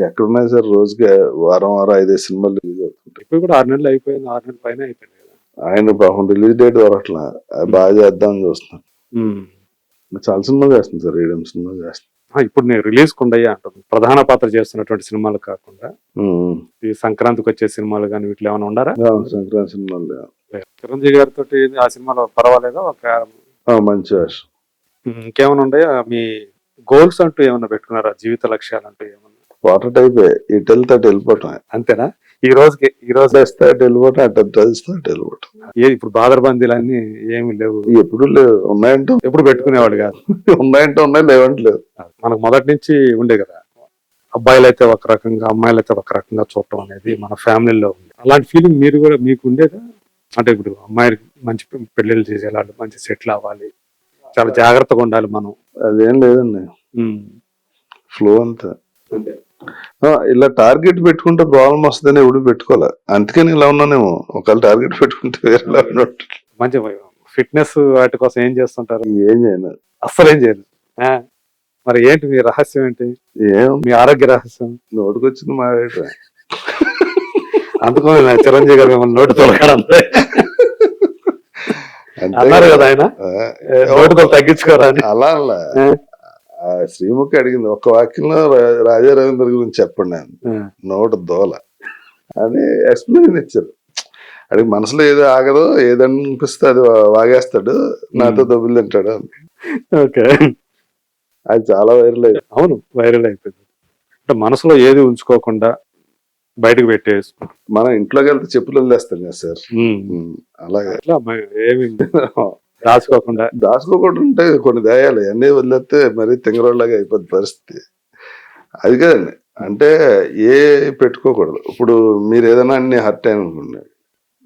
ఎక్కడున్నాయి సార్, రోజుకి వారం 5 సినిమాలు రిలీజ్ అవుతుంటాయి. ఇప్పుడు కూడా 6 నెలలు అయిపోయింది, 6 నెలల పైన అయిపోయింది కదా. ఆయన పాపం రిలీజ్ డేట్ దొరకట్లా, బాగా చేద్దామని చూస్తున్నాను. చాలా సినిమాలు చేస్తుంది సార్, 7 సినిమాలు చేస్తాను. ఇప్పుడు నేను రిలీజ్ కుండయ్యా అంటాను, ప్రధాన పాత్ర చేస్తున్నటువంటి సినిమాలు కాకుండా ఈ సంక్రాంతికి వచ్చే సినిమాలు కానీ వీటిలో ఏమైనా ఉండారా? సంక్రాంతి సినిమాలు చిరంజీవి గారితో ఆ సినిమాలో పర్వాలేదా? ఒక మంచి ఆశ. ఇంకేమైనా ఉన్నాయా మీ గోల్స్ అంటూ ఏమన్నా పెట్టుకున్నారా, జీవిత లక్ష్యాలు అంటూ ఏమన్నా? వాటర్ టైప్, ఇటు వెళ్తే అటు వెళ్ళిపోవటం అంతేనా? ఈ రోజు వేస్తే అటు వెళ్ళిపోవటం, అటు వేస్తే అటు వెళ్ళిపోవటం. ఇప్పుడు బాదరబందీలు అన్ని ఏమి లేవు? ఎప్పుడు లేవు, ఉన్నాయంటే ఎప్పుడు పెట్టుకునేవాడు కాదు. ఉన్నాయంటే ఉన్నాయి, లేవంటే లేవు. మనకు మొదటి నుంచి ఉండే కదా, అబ్బాయిలు అయితే ఒక రకంగా, అమ్మాయిలు అయితే ఒక రకంగా చూడటం అనేది మన ఫ్యామిలీలో ఉంది. అలాంటి ఫీలింగ్ మీరు కూడా మీకు ఉండేదా? అంటే ఇప్పుడు అమ్మాయిలు మంచి పెళ్లిళ్ళు చేసేలాంటి, మంచి సెటిల్ అవ్వాలి, చాలా జాగ్రత్తగా ఉండాలి మనం. అదేం లేదండి, ఫ్లో అంతా. ఇలా టార్గెట్ పెట్టుకుంటే ప్రాబ్లం వస్తుందని ఎప్పుడు పెట్టుకోవాలి, అందుకని ఇలా ఉన్నానేమో. ఒకవేళ టార్గెట్ పెట్టుకుంటే వేరేలా ఉన్నట్టు. మంచి ఫిట్నెస్ వాటి కోసం ఏం చేస్తుంటారు? ఏం చేయను, అస్సలు ఏం చేయను. మరి ఏంటి మీ రహస్యం ఏంటి? మీ ఆరోగ్య రహస్యం? నోటికొచ్చింది మాట్లాడ, అందుకో చిరంజీవి గారు మిమ్మల్ని నోటి తొలగడం అన్నారు కదా, ఆయన నోటితో తగ్గించుకోరా అలా అలా. శ్రీముఖి అడిగింది ఒక్క వాక్యంలో రాజా రవీంద్ర గురించి చెప్పండి, నోటు దోల అని ఎక్స్ప్లెయిన్ ఇచ్చారు. అడిగి మనసులో ఏదో ఆగదో, ఏదనిపిస్తే అది వాగేస్తాడు, నాతో దెబ్బలు తింటాడు. ఓకే, అది చాలా వైరల్ అయిపోయింది. అవును, వైరల్ అయిపోయింది. అంటే మనసులో ఏది ఉంచుకోకుండా బయటకు పెట్టేసుకుంటాం. మనం ఇంట్లోకి వెళ్తే చెప్పులు వదిలేస్తాం కదా సార్, అలాగే ఏమి దాచుకోకుండా ఉంటాయి కొన్ని దయాలు, అన్నీ వదిలేస్తే మరీ తింగరోళ్ళగా అయిపోద్ది పరిస్థితి. అది కదండి, అంటే ఏ పెట్టుకోకూడదు. ఇప్పుడు మీరు ఏదైనా అన్ని హర్ట్ అయిన అనుకోండి,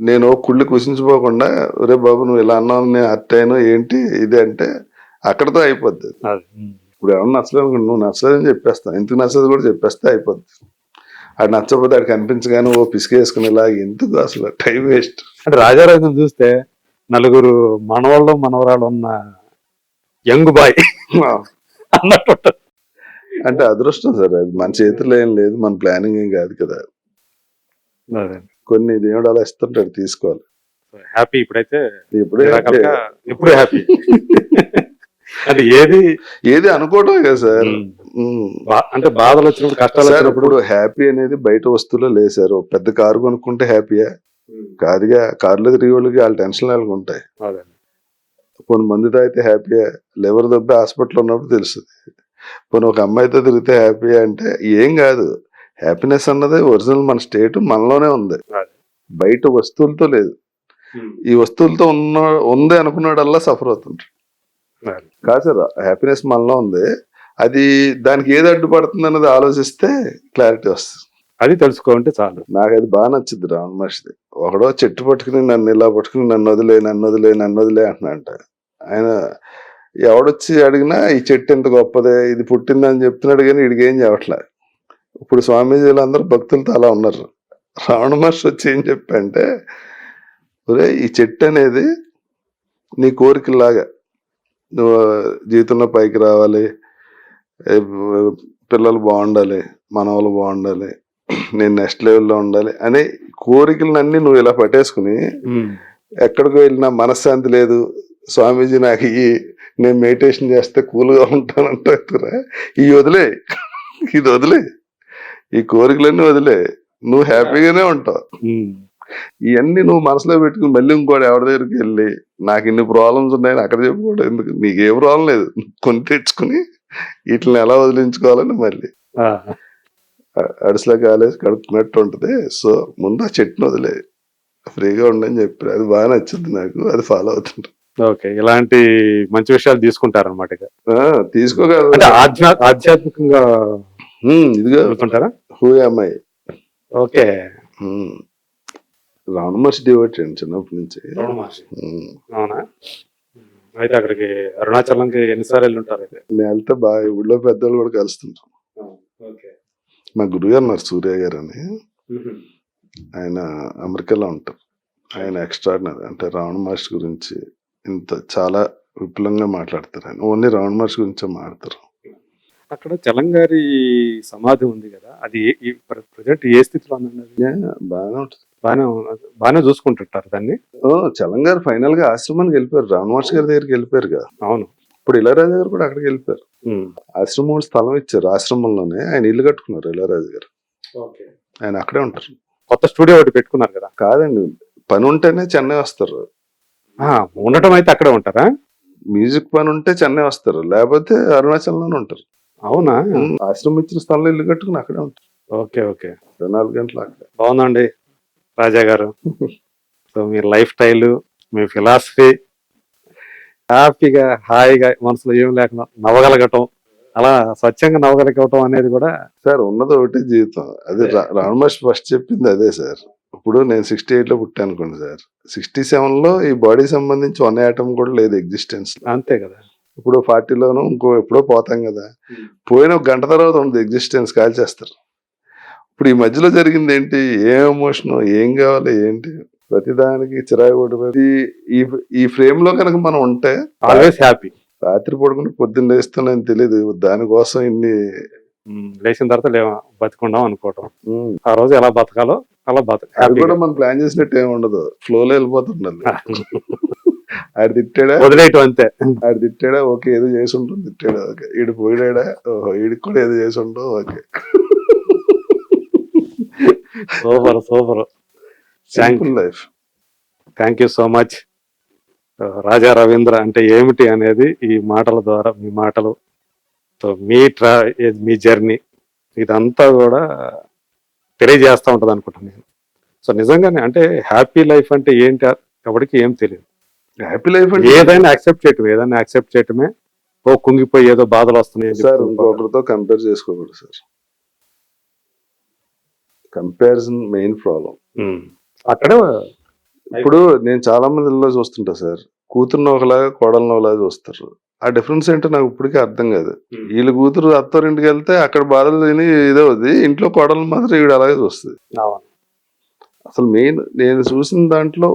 నేను కుళ్ళి కుసించిపోకుండా ఒరే బాబు నువ్వు ఇలా అన్నావు, నేను హర్ట్ అయినా ఏంటి ఇది అంటే అక్కడతో అయిపోద్ది. ఇప్పుడు ఏమన్నా నచ్చలేదు అనుకోండి, నువ్వు నచ్చలేదని చెప్పేస్తాను, ఎందుకు నచ్చలేదు కూడా చెప్పేస్తే అయిపోద్ది. అది నచ్చకపోతే అది కనిపించగానే ఓ పిసికేసుకునేలా ఎందుకు, అసలు టైం వేస్ట్. అంటే రాజారాజుని చూస్తే నలుగురు మనవాళ్ళు మనవరాలు ఉన్న యంగ్ బాయ్ అన్నట్టు. అంటే అదృష్టం సార్, అది మన చేతిలో ఏం లేదు, మన ప్లానింగ్ ఏం కాదు కదా. కొన్ని దేవుడు అలా ఇస్తుంటాడు, తీసుకోవాలి. హ్యాపీ ఇప్పుడైతే, ఎప్పుడు హ్యాపీ. అది ఏది అనుకోవటం కదా సార్. అంటే బాధలు వచ్చినప్పుడు, కష్టాలు సార్ వచ్చినప్పుడు ఇప్పుడు హ్యాపీ అనేది బయట వస్తువులో లేదు సార్. ఓ పెద్ద కారు కొనుక్కుంటే హ్యాపీయా కాదుగా. కారులో తిరిగే వాళ్ళకి వాళ్ళ టెన్షన్ వాళ్ళకి ఉంటాయి. అదే. కొన్ని మంది తాగితే హ్యాపీయా, లివర్ దెబ్బ హాస్పిటల్ ఉన్నప్పుడు తెలుస్తుంది. కొన్ని ఒక అమ్మాయితో తిరిగితే హ్యాపీ అంటే ఏం కాదు. హ్యాపీనెస్ అన్నది ఒరిజినల్ మన స్టేట్ మనలోనే ఉంది, అదే. బయట వస్తువులతో లేదు. ఈ వస్తువులతో ఉంది అనుకున్నాడల్లా సఫర్ అవుతుంటారు. అదే. కాదు సార్, హ్యాపీనెస్ మనలో ఉంది. అది దానికి ఏది అడ్డుపడుతుంది అన్నది ఆలోచిస్తే క్లారిటీ వస్తుంది. అది తెలుసుకోంటే చాలు. నాకు అది బాగా నచ్చింది రావణ మహర్షిది. ఒకడో చెట్టు పట్టుకుని నన్ను ఇలా పట్టుకుని నన్ను వదిలే అంటున్నాడంట. ఆయన ఎవడొచ్చి అడిగినా ఈ చెట్టు ఎంత గొప్పదే, ఇది పుట్టిందని చెప్తున్నాడు, కానీ వీడికి ఏం చెప్పట్లే. ఇప్పుడు స్వామీజీలు అందరూ భక్తులతో అలా ఉన్నారు. రావణ మహర్షి వచ్చి ఏం చెప్పంటే, ఒరే ఈ చెట్టు అనేది నీ కోరికలాగా, నువ్వు జీవితంలో పైకి రావాలి, పిల్లలు బాగుండాలి, మనవాళ్ళు బాగుండాలి, నేను నెక్స్ట్ లెవెల్లో ఉండాలి అనే కోరికలన్నీ నువ్వు ఇలా పట్టేసుకుని ఎక్కడికి వెళ్ళినా మనశ్శాంతి లేదు, స్వామీజీ నాకు నేను మెడిటేషన్ చేస్తే కూల్గా ఉంటానంటారా, ఇది వదిలే, ఈ కోరికలన్నీ వదిలే, నువ్వు హ్యాపీగానే ఉంటావు. ఇవన్నీ నువ్వు మనసులో పెట్టుకుని మళ్ళీ ఇంకోటి ఎవరి దగ్గరికి వెళ్ళి నాకు ఇన్ని ప్రాబ్లమ్స్ ఉన్నాయని అక్కడ చెప్పుకోవడం ఎందుకు? నీకు ఏ ప్రాబ్లం లేదు, కొని తెచ్చుకుని వీటిని ఎలా వదిలించుకోవాలని మళ్ళీ అడిసలా కాలేజ్ కడుక్కున్నట్టు ఉంటది. సో ముందు ఆ చెట్టును వదిలే, ఫ్రీగా ఉండని చెప్పారు. అది బాగా నచ్చింది నాకు, అది ఫాలో అవుతుంటా. ఓకే, ఇలాంటి మంచి విషయాలు తీసుకుంటారనమాట. తీసుకోగలరు అంటే ఆధ్యాత్మికంగా ఇదిగా వెళ్తుంటారా? Who am I. Okay, Ravana Maharshi devoted చిన్నప్పటి నుంచి. అవునా? అయితే అక్కడికి అరుణాచలంకి ఎన్నిసార్లు వెళ్ళి ఉంటారు? అయితే నేను వెళ్తే బాగా ఊళ్ళో పెద్దవాళ్ళు కూడా కలుస్తుంటాం. మా గురుగారు ఉన్నారు సూర్య గారు అని, ఆయన అమెరికాలో ఉంటారు. ఆయన ఎక్స్ట్రాడినరీ, అంటే రావణ మహర్షి గురించి చాలా విపులంగా మాట్లాడతారు. ఆయన ఓన్లీ రావణ మహర్షి గురించే మాట్లాడతారు. అక్కడ చలంగారి సమాధి ఉంది కదా, అది ప్రజెంట్ ఏ స్థితిలో ఉందండి? బాగానే ఉంటుంది, బాగానే చూసుకుంటుంటారు దాన్ని. చలంగారు ఫైనల్ గా ఆశ్రమానికి వెళ్ళిపోయారు, రావణ మహర్షి గారి దగ్గరికి వెళ్ళిపోయారు కదా. అవును, ఇప్పుడు ఇళయరాజు గారు కూడా అక్కడికి వెళ్ళిపోయారు. ఆశ్రమం స్థలం ఇచ్చారు, ఆశ్రమంలోనే ఆయన ఇల్లు కట్టుకున్నారు ఇళయరాజు గారు. ఆయన అక్కడే ఉంటారు. కొత్త స్టూడియో ఒకటి పెట్టుకున్నారు కదా? కాదండి, పని ఉంటేనే చెన్నై వస్తారు. ఉండటం అయితే అక్కడే ఉంటారా? మ్యూజిక్ పని ఉంటే చెన్నై వస్తారు, లేకపోతే అరుణాచలంలోనే ఉంటారు. అవునా? ఆశ్రమం ఇచ్చిన స్థలంలో ఇల్లు కట్టుకుని అక్కడే ఉంటారు. ఓకే ఓకే, 24 గంటలు అక్కడే. బాగుందండి రాజా గారు. సో మీ లైఫ్ స్టైల్, మీ ఫిలాసఫీ, హ్యాపీగా హాయిగా మనసులో ఏం లేకుండా నవ్వగలగటం, అలా స్వచ్ఛంగా నవ్వగలగటం అనేది కూడా సార్ ఉన్నది ఒకటి జీవితం. అదే రావణ మహర్షి ఫస్ట్ చెప్పింది అదే సార్. ఇప్పుడు నేను 68లో పుట్టాను అనుకోండి సార్, 67లో ఈ బాడీ సంబంధించి 1 ఆటం కూడా లేదు ఎగ్జిస్టెన్స్. అంతే కదా. ఇప్పుడు 40లోనూ ఇంకో ఎప్పుడో పోతాం కదా, పోయిన 1 గంట తర్వాత ఉండదు ఎగ్జిస్టెన్స్, కాల్ చేస్తారు. ఇప్పుడు ఈ మధ్యలో జరిగింది ఏంటి? ఏం ఎమోషన్, ఏం కావాలి, ఏంటి, ప్రతిదానికి చిరాకు పడిపోయి ఈ ఫ్రేమ్ లో కనుక మనం ఉంటే ఆల్వేస్ హ్యాపీ. రాత్రి పడుకుని పొద్దున్న లేస్తున్నాను తెలియదు, దానికోసం ఇన్ని లేచిన తర్వాత బతుకుందాం అనుకోవటం, ఆ రోజు ఎలా బతకాలో అలా అది కూడా మనం ప్లాన్ చేసినట్టు ఏమి ఉండదు, ఫ్లోలో వెళ్ళిపోతుండాలి. ఆడు తిట్టాడా వదిలేయటం అంతే. ఆడు తిట్టాడా ఓకే, ఏదో చేసి ఉంటుంది, తిట్టాడా ఓకే, ఈడు పోయినాడా ఓహో, ఈడికి కూడా ఏదో చేసి ఉండవు okay. Super super, simple life. Thank you so much. Raja Ravindra అంటే ఏమిటి అనేది ఈ మాటల ద్వారా, మీ మాటలు, సో మీ జర్నీ ఇదంతా కూడా తెలియజేస్తూ ఉంటుంది అనుకుంటాను నేను. సో నిజంగానే అంటే హ్యాపీ లైఫ్ అంటే ఏంటి ఎవరికి ఏం తెలియదు. హ్యాపీ లైఫ్ అంటే ఏదైనా యాక్సెప్ట్ చేయటమే. ఓ కుంగిపోయి ఏదో బాధలు వస్తున్నాయి సార్, ఇంకొకరితో కంపేర్ చేసుకోకూడదు సార్. కంపారిజన్ మెయిన్ ప్రాబ్లం అక్కడే. ఇప్పుడు నేను చాలా మంది ఇళ్ళలో చూస్తుంటా సార్, కూతురుని ఒకలాగా కోడలను ఒకలాగా చూస్తారు. ఆ డిఫరెన్స్ ఏంటో నాకు ఇప్పటికీ అర్థం కాదు. వీళ్ళ కూతురు అత్తవారింటికి వెళ్తే అక్కడ బాధలు తిని ఇదే అవుతుంది, ఇంట్లో కోడలు మాత్రం ఈవిడ అలాగే చూస్తుంది. అసలు మెయిన్ నేను చూసిన దాంట్లో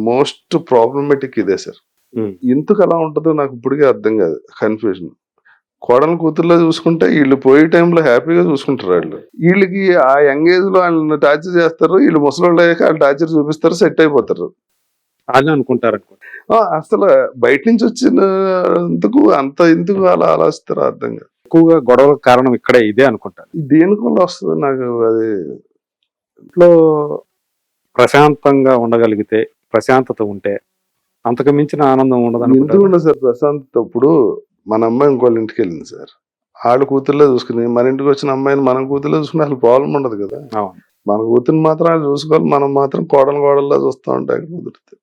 మోస్ట్ ప్రాబ్లమేటిక్ ఇదే సార్. ఎందుకు అలా ఉంటుందో నాకు ఇప్పటికీ అర్థం కాదు, కన్ఫ్యూజన్. కోడలు కూతుర్లో చూసుకుంటే వీళ్ళు పోయే టైంలో హ్యాపీగా చూసుకుంటారు. వీళ్ళకి ఆ యంగ్ ఏజ్ లో వాళ్ళని టార్చర్ చేస్తారు, వీళ్ళు ముసలి అయ్యాక వాళ్ళు టార్చర్ చూపిస్తారు, సెట్ అయిపోతారు అని అనుకుంటారు. అసలు బయట నుంచి వచ్చినందుకు ఎందుకు అలా ఆలోచిస్తారో అర్థం కాదు. ఎక్కువగా గొడవలకు కారణం ఇక్కడే ఇదే అనుకుంటాను. దేనివల్ల వస్తుంది నాకు అది. ఇంట్లో ప్రశాంతంగా ఉండగలిగితే, ప్రశాంతత ఉంటే అంతకు మించిన ఆనందం ఉండదు ఎందుకు అనుకుంటాను. ఉండదు సార్ ప్రశాంతత? ఇప్పుడు మన అమ్మాయి ఇంకోళ్ళ ఇంటికి వెళ్ళింది సార్, వాళ్ళ కూతుర్లే చూసుకుని మన ఇంటికి వచ్చిన అమ్మాయిని మనం కూతుర్లే చూసుకుని అసలు ప్రాబ్లం ఉండదు కదా. అవును. మన కూతుర్ని మాత్రం వాళ్ళు చూసుకోవాలి, మనం మాత్రం కోడల్లా చూస్తూ ఉంటాయి కుదిరితే.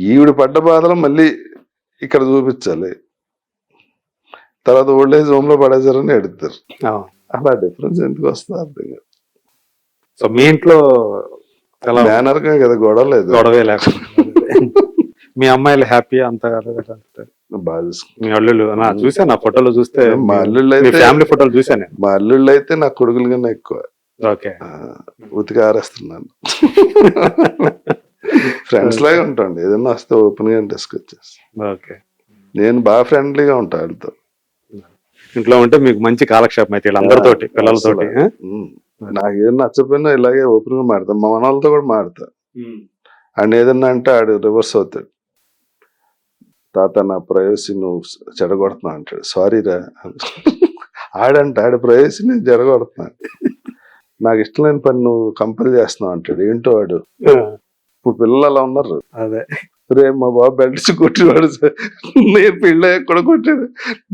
ఈవిడ పడ్డ బాధలు మళ్ళీ ఇక్కడ చూపించాలి, తర్వాత ఓల్డ్ ఏజ్ హోమ్ లో పడేసారని ఎడుతారు. అవును. అలా డిఫరెన్స్ ఎందుకు వస్తుంది అర్థం కాదు. సో మీ ఇంట్లో ఎలా మేనర్గా కదా, గొడవ లేదు. గొడవే లేకుండా మీ అమ్మాయిలు హ్యాపీ అంతా బాగా చూసుకుంటారు. మీ అల్లుళ్ళు చూసాను ఆ ఫోటోలు చూస్తే, మా అల్లుళ్ళు మీ అయితే ఫ్యామిలీ ఫోటోలు చూసాను. మా అల్లుళ్ళు అయితే నా కొడుకుల కన్నా ఎక్కువ. ఓకే. ఉతికి ఆరేస్తున్నాను. ఫ్రెండ్స్ లాగా ఉంటాండి, ఏదైనా వస్తే ఓపెన్ గా డిస్కస్ చేస్తాను. ఓకే. నేను బాగా ఫ్రెండ్లీగా ఉంటా వాళ్ళతో. ఇంట్లో ఉంటే మీకు మంచి కాలక్షేపం అయితే వీళ్ళందరితోటి, పిల్లలతోటి. నాకు ఏదైనా నచ్చపోయినా ఇలాగే ఓపెన్ గా మాడతాను, మా మనవాళ్ళతో కూడా మాడతా. అండ్ ఏదన్నా అంటే ఆడు రివర్స్ అవుతాడు, తాత నా ప్రైవసీ నువ్వు చెడగొడుతున్నావు అంటాడు. సారీ రా ఆడంట, ఆడి ప్రైవసీ నేను చెడగొడుతున్నాను, నాకు ఇష్టం లేని పని నువ్వు కంపెల్ చేస్తున్నావు అంటాడు. ఏంటో వాడు. ఇప్పుడు పిల్లలు అలా ఉన్నారు. అదే రే మా బాబు బెల్ట్స్ కొట్టివాడు సార్, నేను పిల్ల కూడా కొట్టాడు.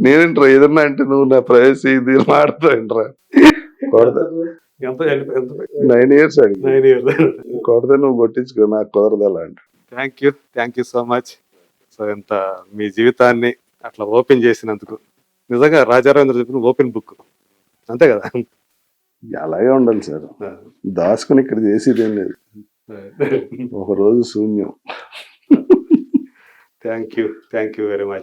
నేనేంట్రా ఏదన్నా అంటే నువ్వు నా ప్రైవసీ ఇది మాడతాంట్రా. 9 years అడిగి కొడితే నువ్వు కొట్టించుకో, నాకు కుదరదు అలా అంటే. Thank you so much. So ఇంత మీ జీవితాన్ని అట్లా ఓపెన్ చేసినందుకు నిజంగా రాజారావేంద్ర చెప్పిన ఓపెన్ బుక్ అంతే కదా. అలాగే ఉండాలి సార్, దాచుకుని ఇక్కడ చేసేది ఏం లేదు, ఒక రోజు శూన్యం. Thank you very much.